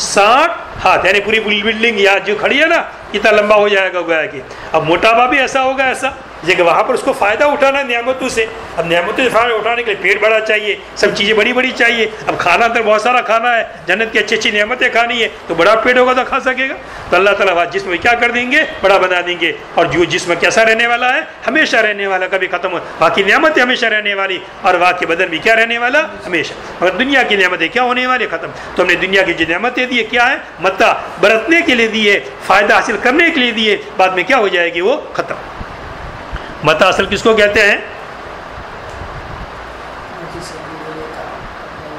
60 ہاتھ، یعنی پوری بلڈنگ یا جو کھڑی ہے نا کتنا لمبا ہو جائے گا گویا کہ۔ اب موٹاپا بھی ایسا ہوگا ایسا کہ وہاں پر اس کو فائدہ اٹھانا نعمتوں سے۔ اب نعمتوں سے فائدہ اٹھانے کے لیے پیٹ بڑا چاہیے، سب چیزیں بڑی بڑی چاہیے۔ اب کھانا اندر بہت سارا کھانا ہے، جنت کی اچھی اچھی نعمتیں کھانی ہے، تو بڑا پیٹ ہوگا تو کھا سکے گا۔ تو اللہ تعالیٰ وہ جسم کیا کر دیں گے؟ بڑا بنا دیں گے۔ اور جو جسم کیسا رہنے والا ہے؟ ہمیشہ رہنے والا، کبھی ختم ہو۔ باقی نعمتیں ہمیشہ رہنے والی، اور واقعی بدن بھی کیا رہنے والا؟ ہمیشہ۔ مگر دنیا کی نعمتیں کیا ہونے والی؟ ختم۔ تو ہم نے دنیا کی جو نعمتیں دی ہے کیا ہے؟ متاع، برتنے کے لیے دی ہے، فائدہ حاصل کرنے کے لیے دی ہے، بعد میں کیا ہو جائے گی؟ وہ ختم۔ متاع اصل کس کو کہتے ہیں؟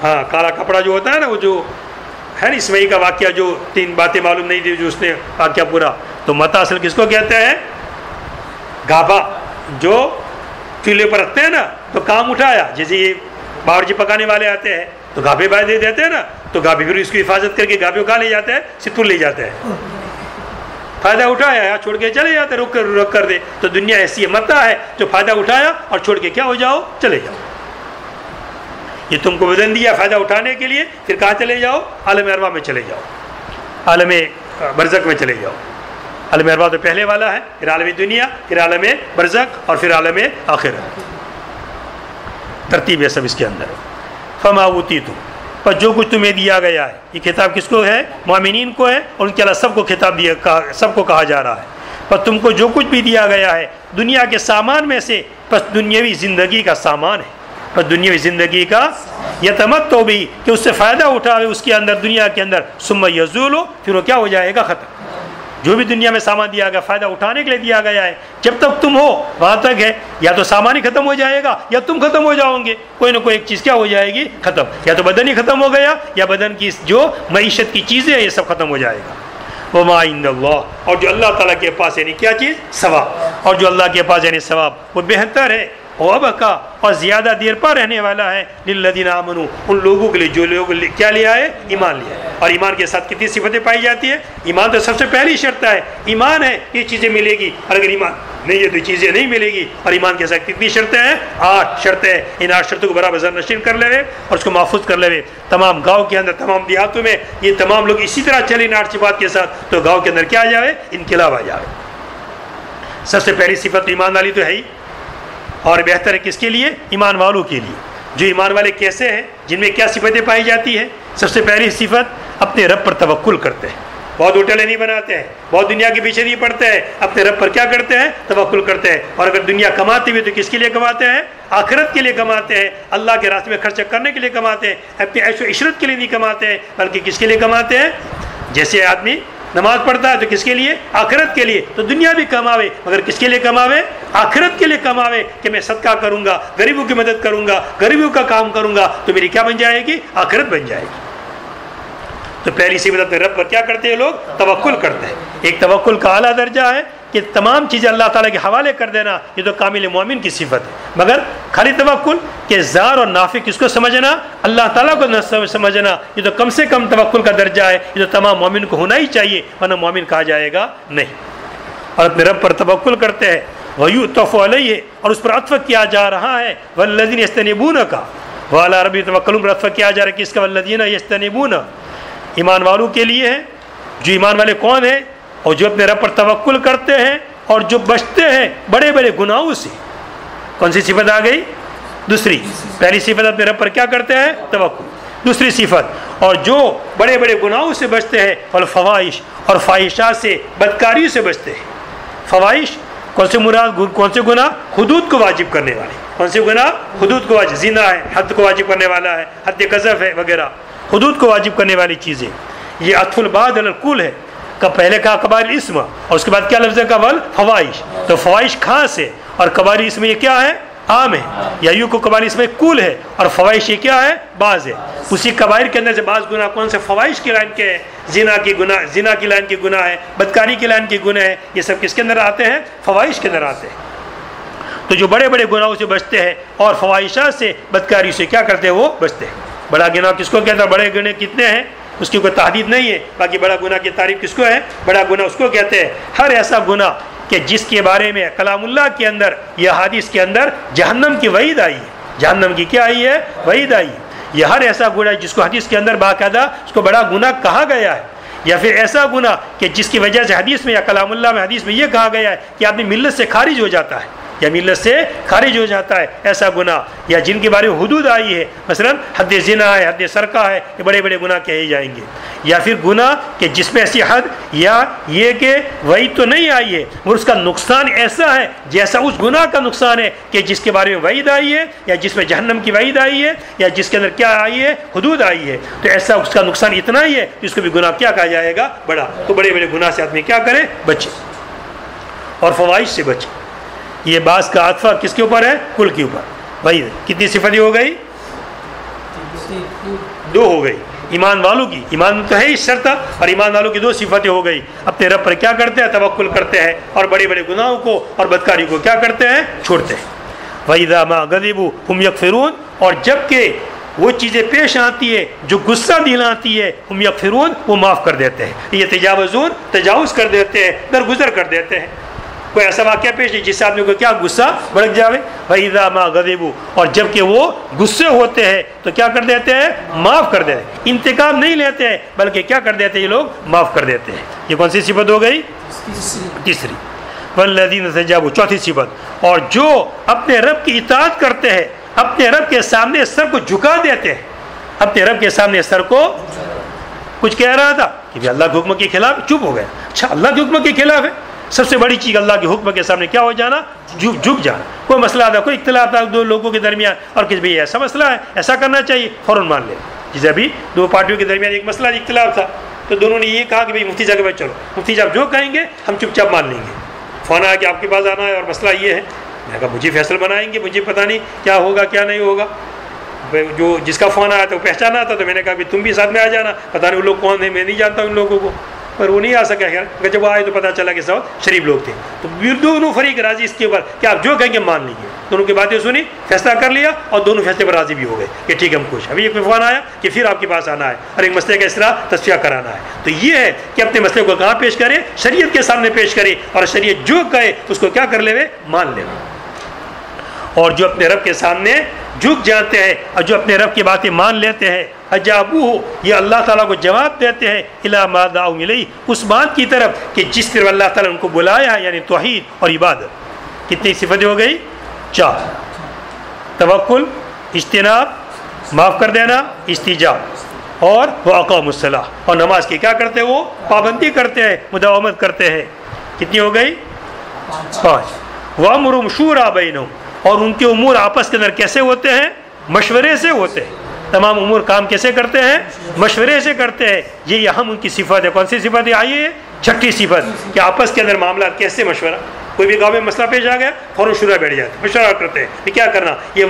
ہاں، کالا کپڑا جو ہوتا ہے نا، وہ جو ہے نا اسماعیل کا واقعہ، جو 3 باتیں معلوم نہیں تھی جو اس نے واقعہ پورا، تو متاع اصل کس کو کہتے ہیں؟ گھابا، جو چولہے پر رکھتے ہیں نا تو کام اٹھایا، جیسے یہ باورچی پکانے والے آتے ہیں تو گھابے بھائی دے دیتے ہیں نا، تو گھابے پھر اس کی حفاظت کر کے گھابے کو کہاں لے جاتے ہیں؟ ستر لے جاتے ہیں۔ فائدہ اٹھایا یا چھوڑ کے چلے جاتے، رک کر دے۔ تو دنیا ایسی ہے، متاع ہے جو فائدہ اٹھایا اور چھوڑ کے کیا ہو جاؤ؟ چلے جاؤ۔ یہ تم کو بدن دیا فائدہ اٹھانے کے لیے، پھر کہاں چلے جاؤ؟ عالم ارواح میں چلے جاؤ، عالم برزخ میں چلے جاؤ۔ عالم ارواح تو پہلے والا ہے، پھر عالم دنیا، پھر عالم برزخ، اور پھر عالم آخرت۔ ترتیب ہے سب اس کے اندر۔ فما اوتیتم، پر جو کچھ تمہیں دیا گیا ہے، یہ خطاب کس کو ہے؟ مومنین کو ہے، اور ان کے علاوہ سب کو خطاب دیا، سب کو کہا جا رہا ہے۔ پر تم کو جو کچھ بھی دیا گیا ہے دنیا کے سامان میں سے، بس دنیاوی زندگی کا سامان ہے، پر دنیاوی زندگی کا یتمتع بھی، کہ اس سے فائدہ اٹھاوے اس کے اندر، دنیا کے اندر، ثم یزول، پھر وہ کیا ہو جائے گا؟ ختم۔ جو بھی دنیا میں سامان دیا گیا فائدہ اٹھانے کے لیے دیا گیا ہے، جب تک تم ہو وہاں تک ہے، یا تو سامان ہی ختم ہو جائے گا یا تم ختم ہو جاؤ گے، کوئی نہ کوئی ایک چیز کیا ہو جائے گی؟ ختم۔ یا تو بدن ہی ختم ہو گیا، یا بدن کی جو معیشت کی چیزیں ہیں یہ سب ختم ہو جائے گا۔ وما عند اللہ، اور جو اللہ تعالیٰ کے پاس یعنی کیا چیز؟ ثواب، اور جو اللہ کے پاس یعنی ثواب وہ بہتر ہے، وابقا، اور زیادہ دیر پر رہنے والا ہے، للذین آمنوا، ان لوگوں کے لیے جو لوگ کیا لے آئے؟ ایمان لے آئے۔ اور ایمان کے ساتھ کتنی صفتیں پائی جاتی ہے؟ ایمان تو سب سے پہلی شرط ہے، ایمان ہے یہ چیزیں ملے گی، اور اگر ایمان نہیں ہے تو چیزیں نہیں ملے گی۔ اور ایمان کے ساتھ کتنی شرطیں ہیں؟ 8 شرطیں۔ ان 8 شرطوں کو برابر ذہن نشین کر لے اور اس کو محفوظ کر لے۔ تمام گاؤں کے اندر، تمام دیہاتوں میں یہ تمام لوگ اسی طرح چلے ان 8 صفات کے ساتھ، تو گاؤں کے اندر کیا آ جائے؟ انقلاب آ جائے۔ سب سے پہلی صفت ایمان والی تو ہے ہی، اور بہتر ہے کس کے لیے؟ ایمان والوں کے لیے۔ جو ایمان والے کیسے ہیں، جن میں کیا صفتیں پائی جاتی ہیں؟ سب سے پہلی صفت اپنے رب پر توکل کرتے ہیں، بہت ہوٹلیں نہیں بناتے ہیں، بہت دنیا کے پیچھے نہیں پڑتے ہیں، اپنے رب پر کیا کرتے ہیں؟ توکل کرتے ہیں۔ اور اگر دنیا کماتے ہوئے تو کس کے لیے کماتے ہیں؟ آخرت کے لیے کماتے ہیں، اللہ کے راستے میں خرچ کرنے کے لیے کماتے ہیں، اپنی عیش و عشرت کے لیے نہیں کماتے ہیں، بلکہ کس کے لیے کماتے ہیں؟ جیسے آدمی نماز پڑھتا ہے تو کس کے لیے؟ آخرت کے لیے. تو دنیا بھی کماوے مگر کس کے لیے کماوے؟ آخرت کے لیے کماوے کہ میں صدقہ کروں گا, غریبوں کی مدد کروں گا, غریبوں کا کام کروں گا, تو میری کیا بن جائے گی؟ آخرت بن جائے گی. تو پہلی صفت اپنے رب پر کیا کرتے ہیں لوگ؟ توکل کرتے ہیں. ایک توکل کا اعلیٰ درجہ ہے کہ تمام چیزیں اللہ تعالیٰ کے حوالے کر دینا, یہ تو کامل مومن کی صفت ہے. مگر خالی توکل کہ زار اور نافع کس کو سمجھنا؟ اللہ تعالیٰ کو نہ سمجھنا, یہ تو کم سے کم توکل کا درجہ ہے. یہ تو تمام مومن کو ہونا ہی چاہیے, ورنہ مومن کہا جائے گا نہیں. اور اپنے رب پر توکل کرتے ہیں. وَيُؤْتَفُ عَلَيْهِ, اور اس پر عطف کیا جا رہا ہے وَالَّذِينَ يَسْتَنِبُونَ کا, وَعَلَىٰ رَبِّهِمْ يَتَوَكَّلُونَ پر عطف کیا جا رہا ہے کس کا؟ وَالَّذِينَ يَسْتَنِبُونَ, ایمان والوں کے لیے ہے. جو ایمان والے کون ہیں؟ اور جو اپنے رب پر توکل کرتے ہیں اور جو بچتے ہیں بڑے بڑے گناہوں سے. کون سی صفت آ گئی؟ دوسری. پہلی صفت اپنے رب پر کیا کرتے ہیں؟ توکل. دوسری صفت, اور جو بڑے بڑے گناہوں سے بچتے ہیں, والفواحش, اور فاحشات سے, بدکاریوں سے بچتے ہیں. فواحش کون سے مراد؟ کون سے گناہ؟ حدود کو واجب کرنے والے. کون سے گناہ؟ حدود کو واجب. زنا ہے, حد کو واجب کرنے والا ہے, حد قذف ہے وغیرہ, حدود کو واجب کرنے والی چیزیں. یہ عطف البعد علی الکل ہے. پہلے کہا کبائر الاسم, اور اس کے بعد کیا لفظ ہے؟ فواحش. تو فواحش خاص ہے اور کبائر الاسم یہ کیا ہے؟ عام ہے. یا یوں کو کبائر الاسم کل ہے اور فواحش یہ کیا ہے؟ بعض ہے. اسی کبائر کے اندر سے بعض گناہ کون سے؟ فواحش کی لائن کے ہیں. زنا کی گناہ, زنا کی لائن کے گناہ ہے, بدکاری کی لائن کے گناہ ہے. یہ سب کس کے اندر آتے ہیں؟ فواحش کے اندر آتے ہیں. تو جو بڑے بڑے گناہوں سے بچتے ہیں اور فواحشات سے, بدکاری سے کیا کرتے ہیں؟ وہ بچتے ہیں. بڑا گناہ کس کو کہتا ہے؟ بڑے گناہ کتنے ہیں اس کی کوئی تحدید نہیں ہے. باقی بڑا گناہ کی تعریف کس کو ہے؟ بڑا گناہ اس کو کہتے ہیں ہر ایسا گناہ کہ جس کے بارے میں کلام اللہ کے اندر یا حدیث کے اندر جہنم کی وعید آئی ہے. جہنم کی کیا آئی ہے؟ وعید آئی ہے. یہ ہر ایسا گناہ جس کو حدیث کے اندر باقاعدہ اس کو بڑا گناہ کہا گیا ہے. یا پھر ایسا گناہ کہ جس کی وجہ سے حدیث میں یا کلام اللہ میں, حدیث میں یہ کہا گیا ہے کہ آدمی ملت سے خارج ہو جاتا ہے یا ملت سے خارج ہو جاتا ہے. ایسا گناہ یا جن کے بارے میں حدود آئی ہے, مثلا حد زنا ہے, حد سرقہ ہے, یہ بڑے بڑے گناہ کہے جائیں گے. یا پھر گناہ کہ جس میں ایسی حد یا یہ کہ وعید تو نہیں آئی ہے اور اس کا نقصان ایسا ہے جیسا اس گناہ کا نقصان ہے کہ جس کے بارے میں وعید آئی ہے یا جس میں جہنم کی وعید آئی ہے یا جس کے اندر کیا آئی ہے؟ حدود آئی ہے. تو ایسا اس کا نقصان اتنا ہی ہے کہ اس کو بھی گناہ کیا کہا جائے گا؟ بڑا. تو بڑے بڑے گناہ سے آدمی کیا کرے؟ بچے, اور فواحش سے بچے. یہ بعض کا عطفہ کس کے اوپر ہے؟ کل کے اوپر. بھائی کتنی صفتیں ہو گئی؟ 2 ہو گئی. ایمان والوں کی, ایمان تو ہے ہی شرط, اور ایمان والوں کی 2 صفتیں ہو گئی. اپنے رب پر کیا کرتے ہیں؟ توکل کرتے ہیں, اور بڑے بڑے گناہوں کو اور بدکاری کو کیا کرتے ہیں؟ چھوڑتے ہیں. وَإِذَا مَا غَضِبُوا هُمْ يَغْفِرُونَ, اور جب کہ وہ چیزیں پیش آتی ہے جو غصہ دلاتی ہے, ہم یغفرون, وہ معاف کر دیتے ہیں. یہ تجاوزون, تجاوز کر دیتے ہیں, درگزر کر دیتے ہیں. کوئی ایسا واقعہ پیش ہے جس سے آدمی کو کیا غصہ بھڑک جاوے؟ وَإِذَا مَا غَضِبُوا, اور جب کہ وہ غصے ہوتے ہیں تو کیا کر دیتے ہیں؟ معاف کر دیتے ہیں. انتقام نہیں لیتے ہیں بلکہ کیا کر دیتے ہیں؟ یہ لوگ معاف کر دیتے ہیں. یہ کون سی صفت ہو گئی؟ تیسری. وَالَّذِينَ اسْتَجَابُوا, چوتھی صفت, اور جو اپنے رب کی اطاعت کرتے ہیں, اپنے رب کے سامنے سر کو جھکا دیتے ہیں. اپنے رب کے سامنے سر کو, کچھ کہہ رہا تھا کہ اللہ کے حکم کے خلاف, چپ ہو گیا. اچھا اللہ کے حکم کے خلاف ہے؟ سب سے بڑی چیز اللہ کے حکم کے سامنے کیا ہو جانا؟ جھک جانا. کوئی مسئلہ تھا, کوئی اختلاف تھا 2 لوگوں کے درمیان, اور کہ بھئی ایسا مسئلہ ہے, ایسا کرنا چاہیے, فوراً مان لے. جیسے ابھی 2 پارٹیوں کے درمیان ایک مسئلہ اختلاف تھا, تو دونوں نے یہ کہا کہ بھئی مفتی صاحب کے پاس چلو, مفتی صاحب جو کہیں گے ہم چپ چاپ مان لیں گے. فون آیا کہ آپ کے پاس آنا ہے اور مسئلہ یہ ہے. میں نے کہا مجھے فیصلہ بنائیں گے, مجھے پتہ نہیں کیا ہوگا کیا نہیں ہوگا. جو جس کا فون آیا تھا وہ پہچانا تھا, تو میں نے کہا کہ تم بھی ساتھ میں آ جانا. پتہ نہیں وہ لوگ کون ہیں, میں نہیں جانتا ان لوگوں کو, پر وہ نہیں آ سکا. خیر جب وہ آئے تو پتہ چلا کہ سب شریف لوگ تھے. تو دونوں فریق راضی اس کے اوپر کہ آپ جو کہیں گے مان لیجیے. دونوں کی باتیں سنی, فیصلہ کر لیا, اور دونوں فیصلے پر راضی بھی ہو گئے کہ ٹھیک ہے ہم خوش. ابھی ایک فون آیا کہ پھر آپ کے پاس آنا ہے اور ایک مسئلے کا اصلاح تصفیہ کرانا ہے. تو یہ ہے کہ اپنے مسئلے کو کہاں پیش کرے؟ شریعت کے سامنے پیش کرے, اور شریعت جو کہے اس کو کیا کر لے؟ مان لے. اور جو اپنے رب کے سامنے جھک جاتے ہیں اور جو اپنے رب کی باتیں مان لیتے ہیں, اجابوہ, یہ اللہ تعالیٰ کو جواب دیتے ہیں, الی ما دعوا الیہ, اس بات کی طرف کہ جس طرف اللہ تعالیٰ نے ان کو بلایا ہے, یعنی توحید اور عبادت. کتنی صفتیں ہو گئی؟ 4. توکل, اجتناب, معاف کر دینا, استجاب, اور واقاموا الصلاۃ, اور نماز کی کیا کرتے ہیں؟ وہ پابندی کرتے ہیں, مداومت کرتے ہیں. کتنی ہو گئی؟ 5. وَأَمْرُهُمْ شُورَىٰ بَيْنَهُمْ, اور ان کے امور آپس کے اندر کیسے ہوتے ہیں؟ مشورے سے ہوتے ہیں. تمام امور کام کیسے کرتے ہیں؟ مشورے سے کرتے ہیں. یہ اہم ان کی صفت ہے. کون سی صفت ہے؟ آئیے چھٹی صفت کہ آپس کے اندر معاملات کیسے مشورہ. کوئی بھی گاؤں میں مسئلہ پیش آ گیا فوراً شورا بیٹھ جاتے ہیں, مشورہ کرتے ہیں کہ کیا کرنا, یہ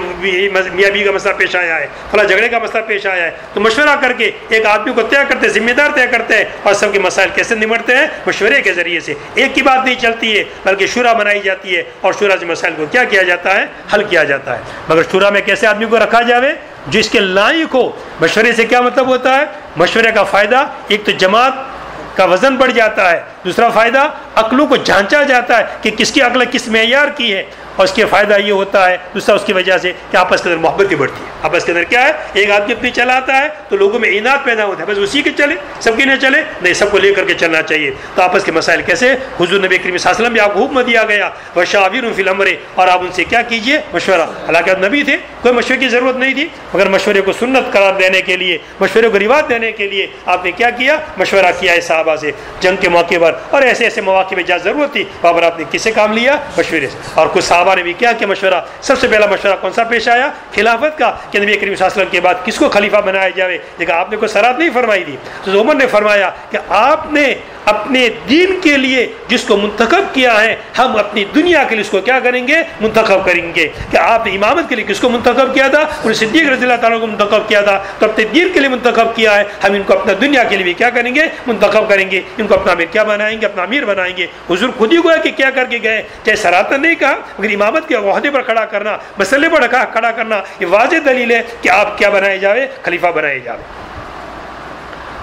میاں بیوی کا مسئلہ پیش آیا ہے, فلاں جھگڑے کا مسئلہ پیش آیا ہے, تو مشورہ کر کے ایک آدمی کو طے کرتے ہیں, ذمہ دار طے کرتے ہیں, اور سب کے مسائل کیسے نمٹتے ہیں؟ مشورے کے ذریعے سے. ایک کی بات نہیں چلتی ہے بلکہ شورا بنائی جاتی ہے, اور شورا سے مسائل کو کیا کیا جاتا ہے؟ حل کیا جاتا ہے. مگر شورا میں کیسے آدمی کو رکھا جاوے؟ جو اس کے لائق ہو. مشورے سے کیا مطلب ہوتا ہے؟ مشورے کا فائدہ ایک تو جماعت کا وزن بڑھ جاتا ہے, دوسرا فائدہ عقلوں کو جانچا جاتا ہے کہ کس کی عقل کس معیار کی ہے, اور اس کے فائدہ یہ ہوتا ہے دوسرا اس کی وجہ سے کہ آپس کے اندر محبت بھی بڑھتی ہے. آپس کے اندر کیا ہے, ایک آدمی اپنی چلاتا ہے تو لوگوں میں اناد پیدا ہوتا ہے, بس اسی کے چلے, سب کی نہ چلے, نہیں, سب کو لے کر کے چلنا چاہیے. تو آپس کے مسائل کیسے؟ حضور نبی کریم صلی اللہ علیہ وسلم بھی آپ کو حکم دیا گیا وشاورہم فی الامر, اور آپ ان سے کیا کیجیے؟ مشورہ. حالانکہ آپ نبی تھے, کوئی مشورے کی ضرورت نہیں تھی, مگر مشورے کو سنت قرار دینے کے لیے, مشورے کو رواج دینے کے لیے آپ نے کیا کیا؟ مشورہ کیا ہے صحابہ سے. جنگ کے موقع پر اور ایسے ایسے مواقع میں جہاں ضرورت تھی وہاں پر آپ نے کس سے کام لیا؟ مشورے سے. اور کچھ صحابہ نے بھی کیا کہ مشورہ. سب سے پہلا مشورہ کون سا پیش آیا؟ خلافت کا, کہ نبی کریم صلی اللہ علیہ وسلم کے بعد کس کو خلیفہ بنایا جائے. لیکن آپ نے کوئی سرات نہیں فرمائی تھی. تو عمر نے فرمایا کہ آپ نے اپنے دین کے لیے جس کو منتخب کیا ہے, ہم اپنی دنیا کے لیے اس کو کیا کریں گے؟ منتخب کریں گے. کہ آپ نے امامت کے لیے کس کو منتخب کیا تھا؟ انہیں صدیق رضی اللہ تعالیٰ کو منتخب کیا تھا, تو اپنے دین کے لیے منتخب کیا ہے, ہم ان کو اپنا دنیا کے لیے بھی کیا کریں گے؟ منتخب کریں گے. ان کو اپنا امیر کیا بنائیں گے؟ اپنا امیر بنائیں گے. حضور خود ہی گویا کہ کیا کر کے گئے, چاہے سراتن نہیں کہا, مگر امامت کے عہدے پر کھڑا کرنا, مسئلے پر کھڑا کرنا, یہ واضح دلیل ہے کہ آپ کیا بنائے جاوے؟ خلیفہ بنائے جاوے.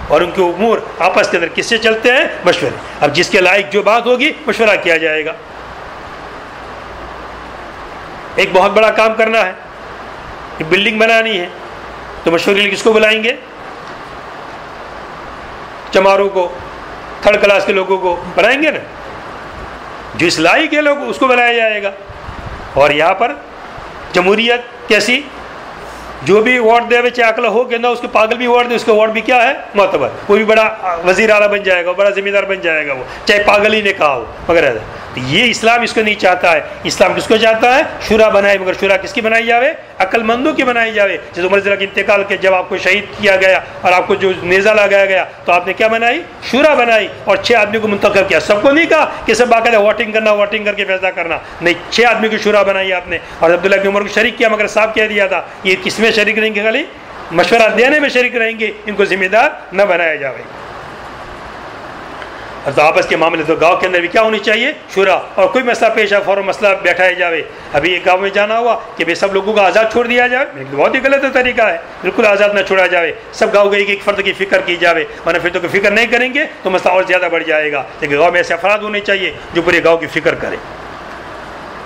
اور ان کے امور آپس کے اندر کس سے چلتے ہیں؟ مشورے. اب جس کے لائق جو بات ہوگی مشورہ کیا جائے گا. ایک بہت بڑا کام کرنا ہے, ایک بلڈنگ بنانی ہے, تو مشورے کے لیے کس کو بلائیں گے؟ چماروں کو, تھرڈ کلاس کے لوگوں کو بلائیں گے نا. جو اس لائق ہے لوگ اس کو بلایا جائے گا. اور یہاں پر جمہوریت کیسی؟ جو بھی ووٹ دے چاہے عقل ہو کہ نہ, اس کے پاگل بھی ووٹ دے, اس کا ووٹ بھی کیا ہے؟ معتبر. کوئی بھی بڑا وزیر اعلیٰ بن جائے گا, بڑا ذمہ دار بن جائے گا, وہ چاہے پاگل ہی نے کہا ہو. مگر تو یہ اسلام اس کو نہیں چاہتا ہے. اسلام کس کو چاہتا ہے؟ شورا بنائے. مگر شورا کس کی بنائی جاوے؟ عقل مندوں کی بنائی جاوے. جیسے عمر رضی اللہ کے انتقال کے جب آپ کو شہید کیا گیا اور آپ کو جو نیزہ لگایا گیا, تو آپ نے کیا بنائی؟ شورا بنائی, اور 6 آدمی کو منتخب کیا. سب کو نہیں کہا کہ سب باقاعدہ ووٹنگ کرنا, ووٹنگ کر کے فیصلہ کرنا, نہیں, 6 آدمی کی شورا بنائی آپ نے. اور عبداللہ بن عمر کو شریک کیا, مگر صاحب کہہ دیا تھا یہ کس میں شریک رہیں گے؟ خالی مشورہ دینے میں شریک رہیں گے, ان کو ذمہ دار نہ بنایا جائے. تو آپس کے معاملے تو گاؤں کے اندر بھی کیا ہونی چاہیے؟ شورا. اور کوئی مسئلہ پیش ہے فوراً مسئلہ بیٹھایا جاوے. ابھی ایک گاؤں میں جانا ہوا کہ بھائی سب لوگوں کو آزاد چھوڑ دیا جائے, بہت ہی غلط طریقہ ہے. بالکل آزاد نہ چھوڑا جائے, سب گاؤں گئی کہ ایک فرد کی فکر کی جاوے, ورنہ پھر تو کوئی فکر نہیں کریں گے تو مسئلہ اور زیادہ بڑھ جائے گا. لیکن گاؤں میں ایسے افراد ہونے چاہیے جو پورے گاؤں کی فکر کرے,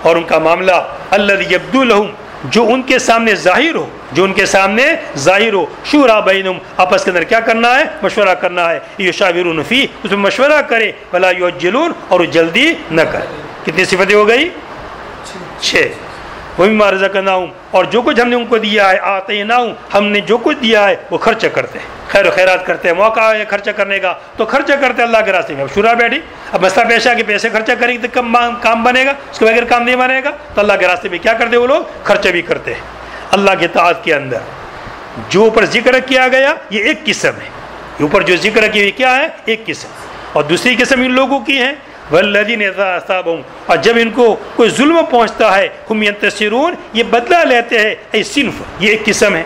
اور ان کا معاملہ الذی یبدو لہم, جو ان کے سامنے ظاہر ہو, جو ان کے سامنے ظاہر ہو. شورا بینہم, آپس کے اندر کیا کرنا ہے؟ مشورہ کرنا ہے. یشاورون فی, اس میں مشورہ کرے. ولا یعجلون, اور جلدی نہ کرے. کتنی صفتیں ہو گئی؟ 6. ومما رزقناہم, اور جو کچھ ہم نے ان کو دیا ہے, آتیناہم, ہم نے جو کچھ دیا ہے وہ خرچ کرتے ہیں, خیر و خیرات کرتے ہیں. موقع ہے خرچہ کرنے کا تو خرچہ کرتے ہیں اللہ کے راستے میں. اب شورا بیٹھی, اب مسئلہ پیش ہے کہ پیسے خرچہ کریں گے تو کام بنے گا, اس کے بغیر کام نہیں بنے گا. تو اللہ کے راستے میں کیا کرتے ہیں وہ لوگ؟ خرچہ بھی کرتے ہیں اللہ کے اطاعت کے اندر. جو اوپر ذکر کیا گیا یہ ایک قسم ہے, اوپر جو ذکر کی ہوئی کیا ہے؟ ایک قسم. اور دوسری قسم ان لوگوں کی ہے والذین اذا اصابہم, اور جب ان کو کوئی ظلم پہنچتا ہے, ہم ینتصرون, یہ بدلہ لیتے ہیں. اے صنف, یہ ایک قسم ہے.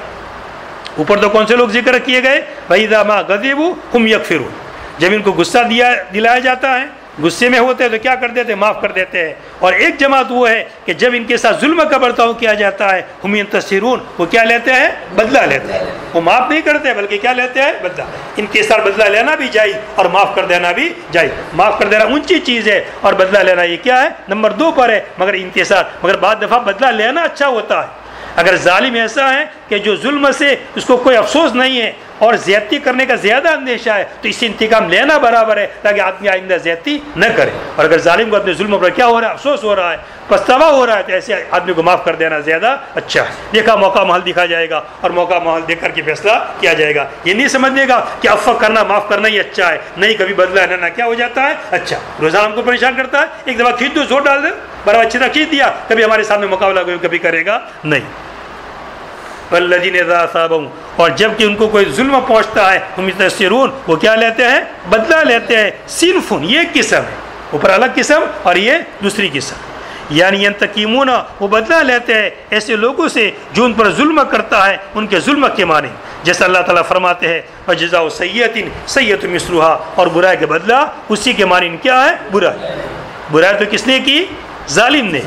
اوپر تو کون سے لوگ ذکر کیے گئے؟ وَإِذَا مَا غَضِبُوا هُمْ يَغْفِرُونَ, جب ان کو غصہ دلایا جاتا ہے, غصے میں ہوتے ہیں تو کیا کر دیتے ہیں؟ معاف کر دیتے ہیں. اور ایک جماعت وہ ہے کہ جب ان کے ساتھ ظلم کا برتاؤ کیا جاتا ہے, ہم ینتصرون, وہ کیا لیتے ہیں؟ بدلہ لیتے ہیں. وہ معاف نہیں کرتے بلکہ کیا لیتے ہیں؟ بدلہ. ان کے ساتھ بدلہ لینا بھی جائز اور معاف کر دینا بھی جائز. معاف کر دینا اونچی چیز ہے, اور بدلہ لینا یہ کیا ہے؟ نمبر 2 پر ہے. مگر ان کے ساتھ, مگر بعض دفعہ بدلہ لینا اچھا ہوتا ہے. اگر ظالم ایسا ہے کہ جو ظلم سے اس کو کوئی افسوس نہیں ہے اور زیادتی کرنے کا زیادہ اندیشہ ہے, تو اس سے انتقام لینا برابر ہے تاکہ آدمی آئندہ زیادتی نہ کرے. اور اگر ظالم کو اپنے ظلم پر کیا ہو رہا ہے؟ افسوس ہو رہا ہے, پچھتاوا ہو رہا ہے, تو ایسے آدمی کو معاف کر دینا زیادہ اچھا ہے. دیکھا موقع محل دکھا جائے گا, اور موقع محل دیکھ کر کے فیصلہ کیا جائے گا. یہ نہیں سمجھنے گا کہ عفو کرنا, معاف کرنا ہی اچھا ہے. نہیں, کبھی بدلہ لینا کیا ہو جاتا ہے؟ اچھا. روزہ ہم کو پریشان کرتا ہے, ایک دفعہ کھینچ دو, زور ڈال دے, بڑا اچھی طرح کھینچ دیا, کبھی ہمارے سامنے مقابلہ کبھی کرے گا نہیں. والذین اذا اصابہم, اور جب کہ ان کو کوئی ظلم پہنچتا ہے ہم یتأثرون، وہ کیا لیتے ہیں؟ بدلہ لیتے ہیں. صنفن یہ قسم ہے، اوپر الگ قسم اور یہ دوسری قسم. یعنی ینتقمون، وہ بدلہ لیتے ہیں ایسے لوگوں سے جو ان پر ظلم کرتا ہے ان کے ظلم کے معنی، جیسا اللہ تعالیٰ فرماتے ہیں وجزاء سیئۃ سیئۃ مثلھا، اور برائی کا بدلہ اسی کے معنی کیا ہے؟ برائی. برائی تو کس نے کی؟ ظالم نے.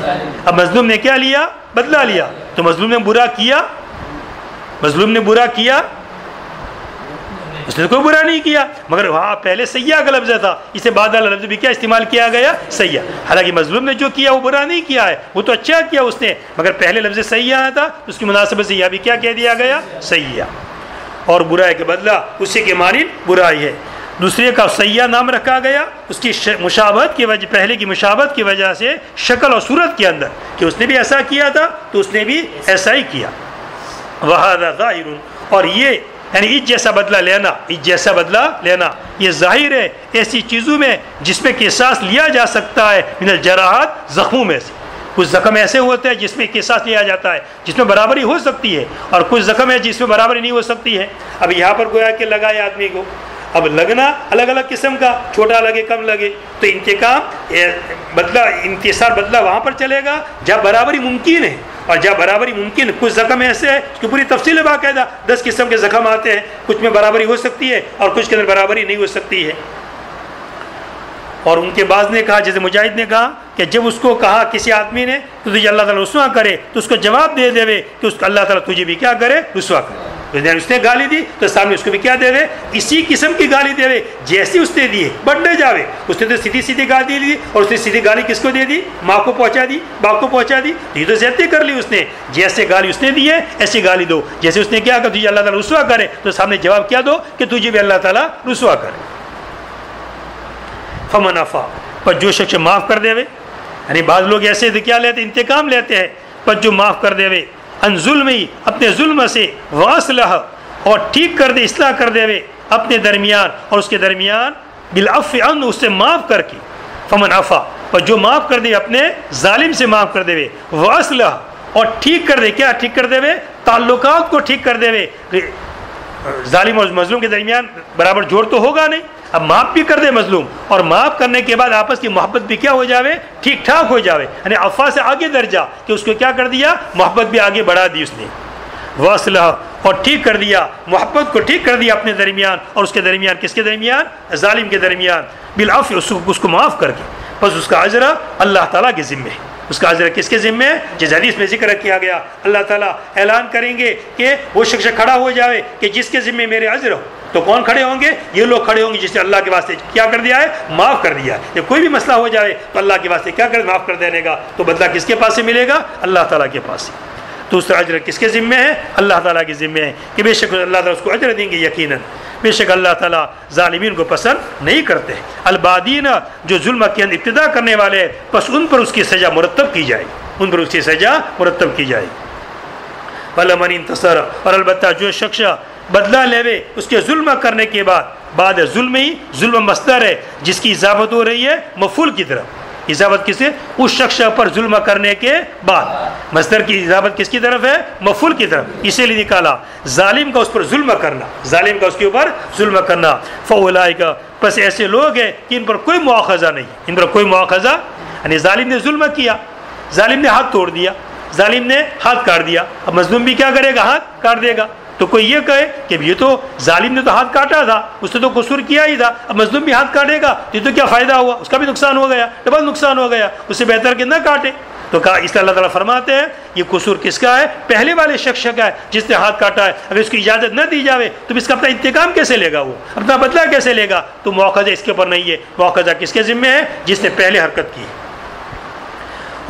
اب مظلوم نے کیا لیا؟ بدلہ لیا. تو مظلوم نے برا کیا؟ مظلوم نے برا کیا؟ اس نے کوئی برا نہیں کیا، مگر وہاں پہلے سیاح کا لفظ تھا، اسے بعد والا لفظ بھی کیا استعمال کیا گیا؟ سیاح. حالانکہ مظلوم نے جو کیا وہ برا نہیں کیا ہے، وہ تو اچھا کیا اس نے، مگر پہلے لفظ سیاح تھا، اس کی مناسبت سے یہ بھی کیا کہہ دیا گیا؟ سیاح. اور برائی کے بدلہ اسی کے معنی برائی ہے. دوسرے کا سیاح نام رکھا گیا اس کی مشابہت کی وجہ، پہلے کی مشابہت کی وجہ سے شکل اور صورت کے اندر، کہ اس نے بھی ایسا کیا تھا تو اس نے بھی ایسا ہی کیا. وَهَذَا ظَاهِرٌ، اور یہ یعنی اس جیسا بدلہ لینا، اس جیسا بدلہ لینا یہ ظاہر ہے ایسی چیزوں میں جس میں قصاص لیا جا سکتا ہے، من الجراحات، زخموں میں سے. کچھ زخم ایسے ہوتے ہیں جس میں قصاص لیا جاتا ہے، جس میں برابری ہو سکتی ہے، اور کچھ زخم ہے جس میں برابری نہیں ہو سکتی ہے. اب یہاں پر گویا کہ لگائے آدمی کو، اب لگنا الگ الگ قسم کا، چھوٹا لگے کم لگے، تو انتقام بدلہ انتصار بدلہ وہاں پر چلے گا جہاں برابری ممکن ہے. اور جہاں برابری ممکن، کچھ زخم ایسے ہے اس کی پوری تفصیل ہے، باقاعدہ 10 قسم کے زخم آتے ہیں، کچھ میں برابری ہو سکتی ہے اور کچھ کے اندر برابری نہیں ہو سکتی ہے. اور ان کے بعض نے کہا، جیسے مجاہد نے کہا کہ جب اس کو کہا کسی آدمی نے تو تجھے اللہ تعالیٰ رسوا کرے تو اس کو جواب دے دے کہ اس کو اللہ تعالیٰ تجھے بھی کیا کرے؟ رسوا کرے. اس نے گالی دی تو سامنے اس کو بھی کیا دے دے؟ اسی قسم کی گالی دے دے جیسی اس نے دی ہے، بڑھنے جاوے. اس نے تو سیدھی سیدھی گالی دی، اور اس نے سیدھی گالی کس کو دے دی؟ ماں کو پہنچا دی، باپ کو پہنچا دی. یہ تو زیادتی کر لی اس نے. جیسے گالی اس نے دی ہے ایسی گالی دو. جیسے اس نے کیا کہ تجھے اللہ تعالیٰ رسوا کرے تو سامنے جواب کیا دو کہ تجھے بھی اللہ تعالیٰ رسوا کرے. فمن عفا، پر جو شخص معاف کر دے وے، یعنی بعض لوگ ایسے کیا لیتے؟ انتقام لیتے ہیں. پر جو معاف کر دے وے ان ظلم ہی، اپنے ظلم سے، واصلح، اور ٹھیک کر دے، اصلاح کر دے وے اپنے درمیان اور اس کے درمیان، بالعفو عنہ، اس سے معاف کر کے. فمن عفا، پر جو معاف کر دے اپنے ظالم سے معاف کر دے وے، واصلح، اور ٹھیک کر دے. کیا ٹھیک کر دے وے؟ تعلقات کو ٹھیک کر دے وے. ظالم اور مظلوم کے درمیان برابر جوڑ تو ہوگا نہیں، اب معاف بھی کر دے مظلوم، اور معاف کرنے کے بعد آپس کی محبت بھی کیا ہو جاوے؟ ٹھیک ٹھاک ہو جاوے. یعنی عفا سے آگے درجہ کہ اس کو کیا کر دیا؟ محبت بھی آگے بڑھا دی اس نے. واصلہ، اور ٹھیک کر دیا، محبت کو ٹھیک کر دیا اپنے درمیان اور اس کے درمیان. کس کے درمیان؟ ظالم کے درمیان. بالعفو، اس کو معاف کر کے. بس اس کا اجر اللہ تعالیٰ کے ذمے ہے. اس کا اجر کس کے ذمے ہے؟ جس حدیث میں ذکر کیا گیا، اللہ تعالیٰ اعلان کریں گے کہ وہ شخص کھڑا ہو جائے کہ جس کے ذمے میرے اجر ہو. تو کون کھڑے ہوں گے؟ یہ لوگ کھڑے ہوں گے جس نے اللہ کے واسطے کیا کر دیا ہے؟ معاف کر دیا ہے. جب کوئی بھی مسئلہ ہو جائے تو اللہ کے واسطے کیا کر معاف کر دینے کا. تو بدلہ کس کے پاس سے ملے گا؟ اللہ تعالیٰ کے پاس سے. تو اس کا اجر کس کے ذمے ہے؟ اللہ تعالیٰ کے ذمے ہے کہ بے شک اللہ تعالیٰ اس کو اجر دیں گے یقیناً. بے شک اللہ تعالیٰ ظالمین کو پسند نہیں کرتے. البادین، جو ظلم کے اندر ابتدا کرنے والے ہیں، بس ان پر اس کی سزا مرتب کی جائے، ان پر اس کی سزا مرتب کی جائے. وَلَمَنِ انتصر، اور البتہ جو شخص بدلہ لیوے اس کے ظلم کرنے کے بعد ظلم ہی، ظلم مصدر ہے جس کی اضافت ہو رہی ہے مفعول کی طرف. اضافت کس ہے؟ اس شخص پر ظلم کرنے کے بعد. مصدر کی اضافت کس کی طرف ہے؟ مفعول کی طرف. اسی لیے نکالا ظالم کا اس پر ظلم کرنا، ظالم کا اس کے اوپر ظلم کرنا. فاولئک، پس ایسے لوگ ہیں کہ ان پر کوئی مواخذہ نہیں، ان پر کوئی مواخذہ. یعنی ظالم نے ظلم کیا، ظالم نے ہاتھ توڑ دیا، ظالم نے ہاتھ کاٹ دیا. اب مظلوم بھی کیا کرے گا؟ ہاتھ کاٹ دے گا. تو کوئی یہ کہے کہ یہ تو ظالم نے تو ہاتھ کاٹا تھا، اس نے تو قصور کیا ہی تھا، اب مظلوم بھی ہاتھ کاٹے گا یہ تو کیا فائدہ ہوا؟ اس کا بھی نقصان ہو گیا، ڈبل نقصان ہو گیا. اس سے بہتر کہ نہ کاٹے. تو کہا اس لیے اللہ تعالیٰ فرماتے ہیں یہ قصور کس کا ہے؟ پہلے والے شخص کا ہے جس نے ہاتھ کاٹا ہے. اگر اس کی اجازت نہ دی جاوے تو اس کا اپنا انتقام کیسے لے گا؟ وہ اپنا بدلہ کیسے لے گا؟ تو مواخذہ اس کے اوپر نہیں ہے. مواخذہ کس کے ذمے ہے؟ جس نے پہلے حرکت کی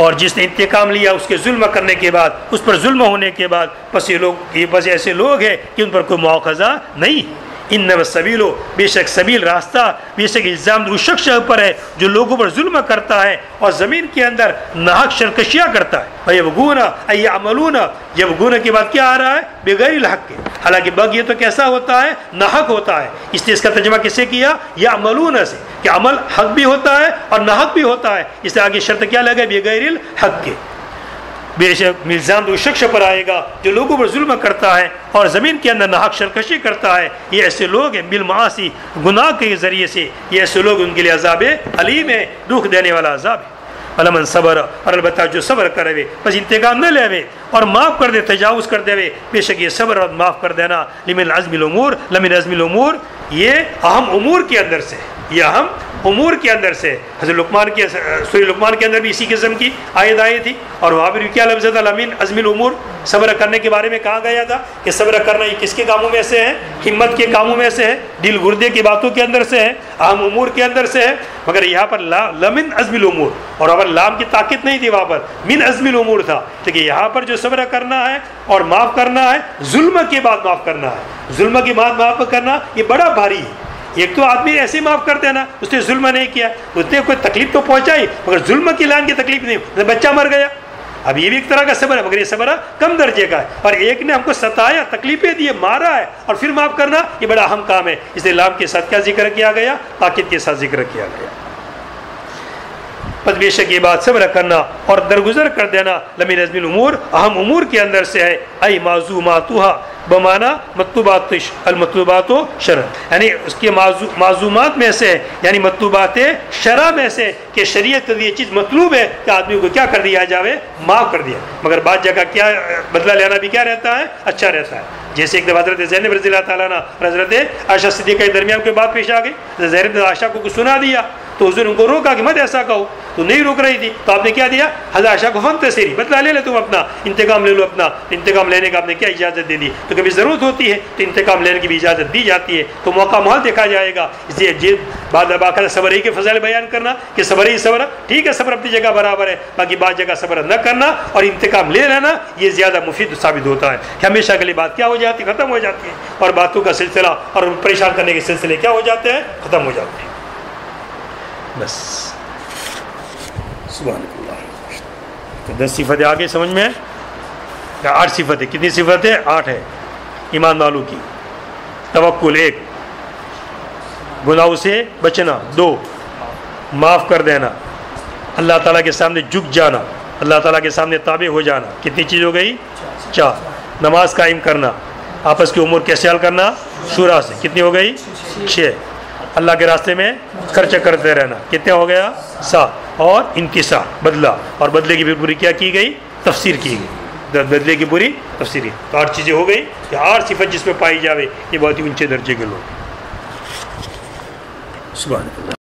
اور جس نے انتقام لیا اس کے ظلم کرنے کے بعد، اس پر ظلم ہونے کے بعد. بس ایسے لوگ ہیں کہ ان پر کوئی مواخذہ نہیں. انما السبیل، بے شک سبیل راستہ، بے شک الزام اس شخص پر ہے جو لوگوں پر ظلم کرتا ہے اور زمین کے اندر ناحق سرکشیاں کرتا ہے. وَيَبْغُونَ أَن يَعْمَلُونَ، یبغون کے بعد کیا آ رہا ہے؟ بغیر الحق کے. حالانکہ بغ یہ تو کیسا ہوتا ہے؟ ناحق ہوتا ہے. اس لیے اس کا ترجمہ کس سے کیا؟ یعملون سے، کہ عمل حق بھی ہوتا ہے اور ناحق بھی ہوتا ہے. اس لیے آگے شرط کیا لگا؟ بغیر الحق کے. بے شک الزام تو اس شخص پر آئے گا جو لوگوں پر ظلم کرتا ہے اور زمین کے اندر ناحق سرکشی کرتا ہے. یہ ایسے لوگ ہیں بالمعاصی گناہ کے ذریعے سے، یہ ایسے لوگ ان کے لیے عذاب علیم ہے، دکھ دینے والا عذاب ہے. علمن صبر، اور البتہ جو صبر کرے بس انتقام نہ لے اور معاف کر دے، تجاوز کر دے، بے شک یہ صبر اور معاف کر دینا لمن عزم الامور، لمن عزم الامور، یہ اہم امور کے اندر سے، یہ اہم امور کے اندر سے. حضرت لقمان کے سورہ لقمان کے اندر بھی اسی قسم کی آیت آئی تھی، اور وہاں پر بھی کیا لفظ تھا؟ لمن عزم الامور. صبر کرنے کے بارے میں کہا گیا تھا کہ صبر کرنا یہ کس کے کاموں میں سے ہے؟ ہمت کے کاموں میں سے ہے، دل گردے کی باتوں کے اندر سے ہے، اہم امور کے اندر سے ہے. مگر یہاں پر لمن عزم الامور، اور اگر لام کی طاقت نہیں تھی، وہاں پر من عزم الامور تھا. لیکن یہاں پر جو صبر کرنا ہے اور معاف کرنا ہے، ظلم کے بعد معاف کرنا ہے، ظلم کے بعد معاف کرنا یہ بڑا بھاری ہے. ایک تو آدمی ایسے معاف کر دینا، اس نے ظلم نہیں کیا، اس نے کوئی تکلیف تو پہنچائی مگر ظلم کی لان کی تکلیف نہیں، بچہ مر گیا. اب یہ بھی ایک طرح کا صبر ہے، مگر یہ صبر کم درجے کا ہے. اور ایک نے ہم کو ستایا، تکلیفیں دی، مارا ہے، اور پھر معاف کرنا یہ بڑا اہم کام ہے. اس لیے لام کے ساتھ کیا ذکر کیا گیا؟ طاقت کے ساتھ ذکر کیا گیا. بے شک یہ بات صبر کرنا اور درگزر کر دینا لمن عزم الامور، اہم امور کے اندر سے ہے. ای معزوماتها بمانا مطلوبات المطلوبات شرع، یعنی اس کے معزومات میں سے، یعنی مطلوبات شرع میں سے، کہ شریعت کے یہ چیز مطلوب ہے کہ آدمی کو کیا کر دیا جاوے؟ معاف کر دیا. مگر بعض جگہ کیا بدلہ لینا بھی کیا رہتا ہے؟ اچھا رہتا ہے. جیسے ایک دفعہ حضرت زینب رضی اللہ تعالیٰ عنہ حضرت عائشہ صدیقہ کے درمیان کوئی بات پیش آ گئی، زینب نے عائشہ کو کچھ سنا دیا تو حضور ان کو روکا کہ مت ایسا کہو، تو نہیں روک رہی تھی، تو آپ نے کیا دیا؟ حضرت عائشہ کو فانتظری، بدلہ لے لے تم اپنا، انتقام لے لو اپنا. انتقام لینے کا آپ نے کیا اجازت دے دی؟ تو کبھی ضرورت ہوتی ہے تو انتقام لینے کی بھی اجازت دی جاتی ہے، تو موقع محال دیکھا جائے گا. اس لیے بعد باقاعدہ صبر ہی کے فضائل بیان کرنا کہ صبر ہی صبر، ٹھیک ہے صبر اپنی جگہ برابر ہے، باقی بعض جگہ صبر نہ کرنا اور انتقام لے لینا یہ زیادہ مفید ثابت ہوتا ہے کہ ہمیشہ کے لیے بات کیا ہو جاتی ہے؟ ختم ہو جاتی ہے، اور باتوں کا سلسلہ اور پریشان کرنے کے سلسلے کیا ہو جاتے ہیں؟ ختم ہو جاتے ہیں. بس سبحان اللہ. 10 صفتیں آگے سمجھ میں 8 صفتیں، کتنی صفتیں؟ 8 ہے. ایمان والوں کی توکل 1، گناہوں سے بچنا 2، معاف کر دینا، اللہ تعالیٰ کے سامنے جھک جانا، اللہ تعالیٰ کے سامنے تابع ہو جانا. کتنی چیز ہو گئی؟ 4. نماز قائم کرنا، آپس کے امور کیسے حل کرنا؟ شورا سے. کتنی ہو گئی؟ 6. اللہ کے راستے میں خرچ کرتے رہنا. کتنے ہو گیا؟ 7. اور انتصار، بدلہ، اور بدلے کی پوری کیا کی گئی؟ تفسیر کی گئی، بدلے کی پوری تفسیر. تو 8 چیزیں ہو گئی. کہ 8 صفت جس میں پائی جاوے یہ بہت ہی اونچے درجے کے لوگ. سبحان اللہ.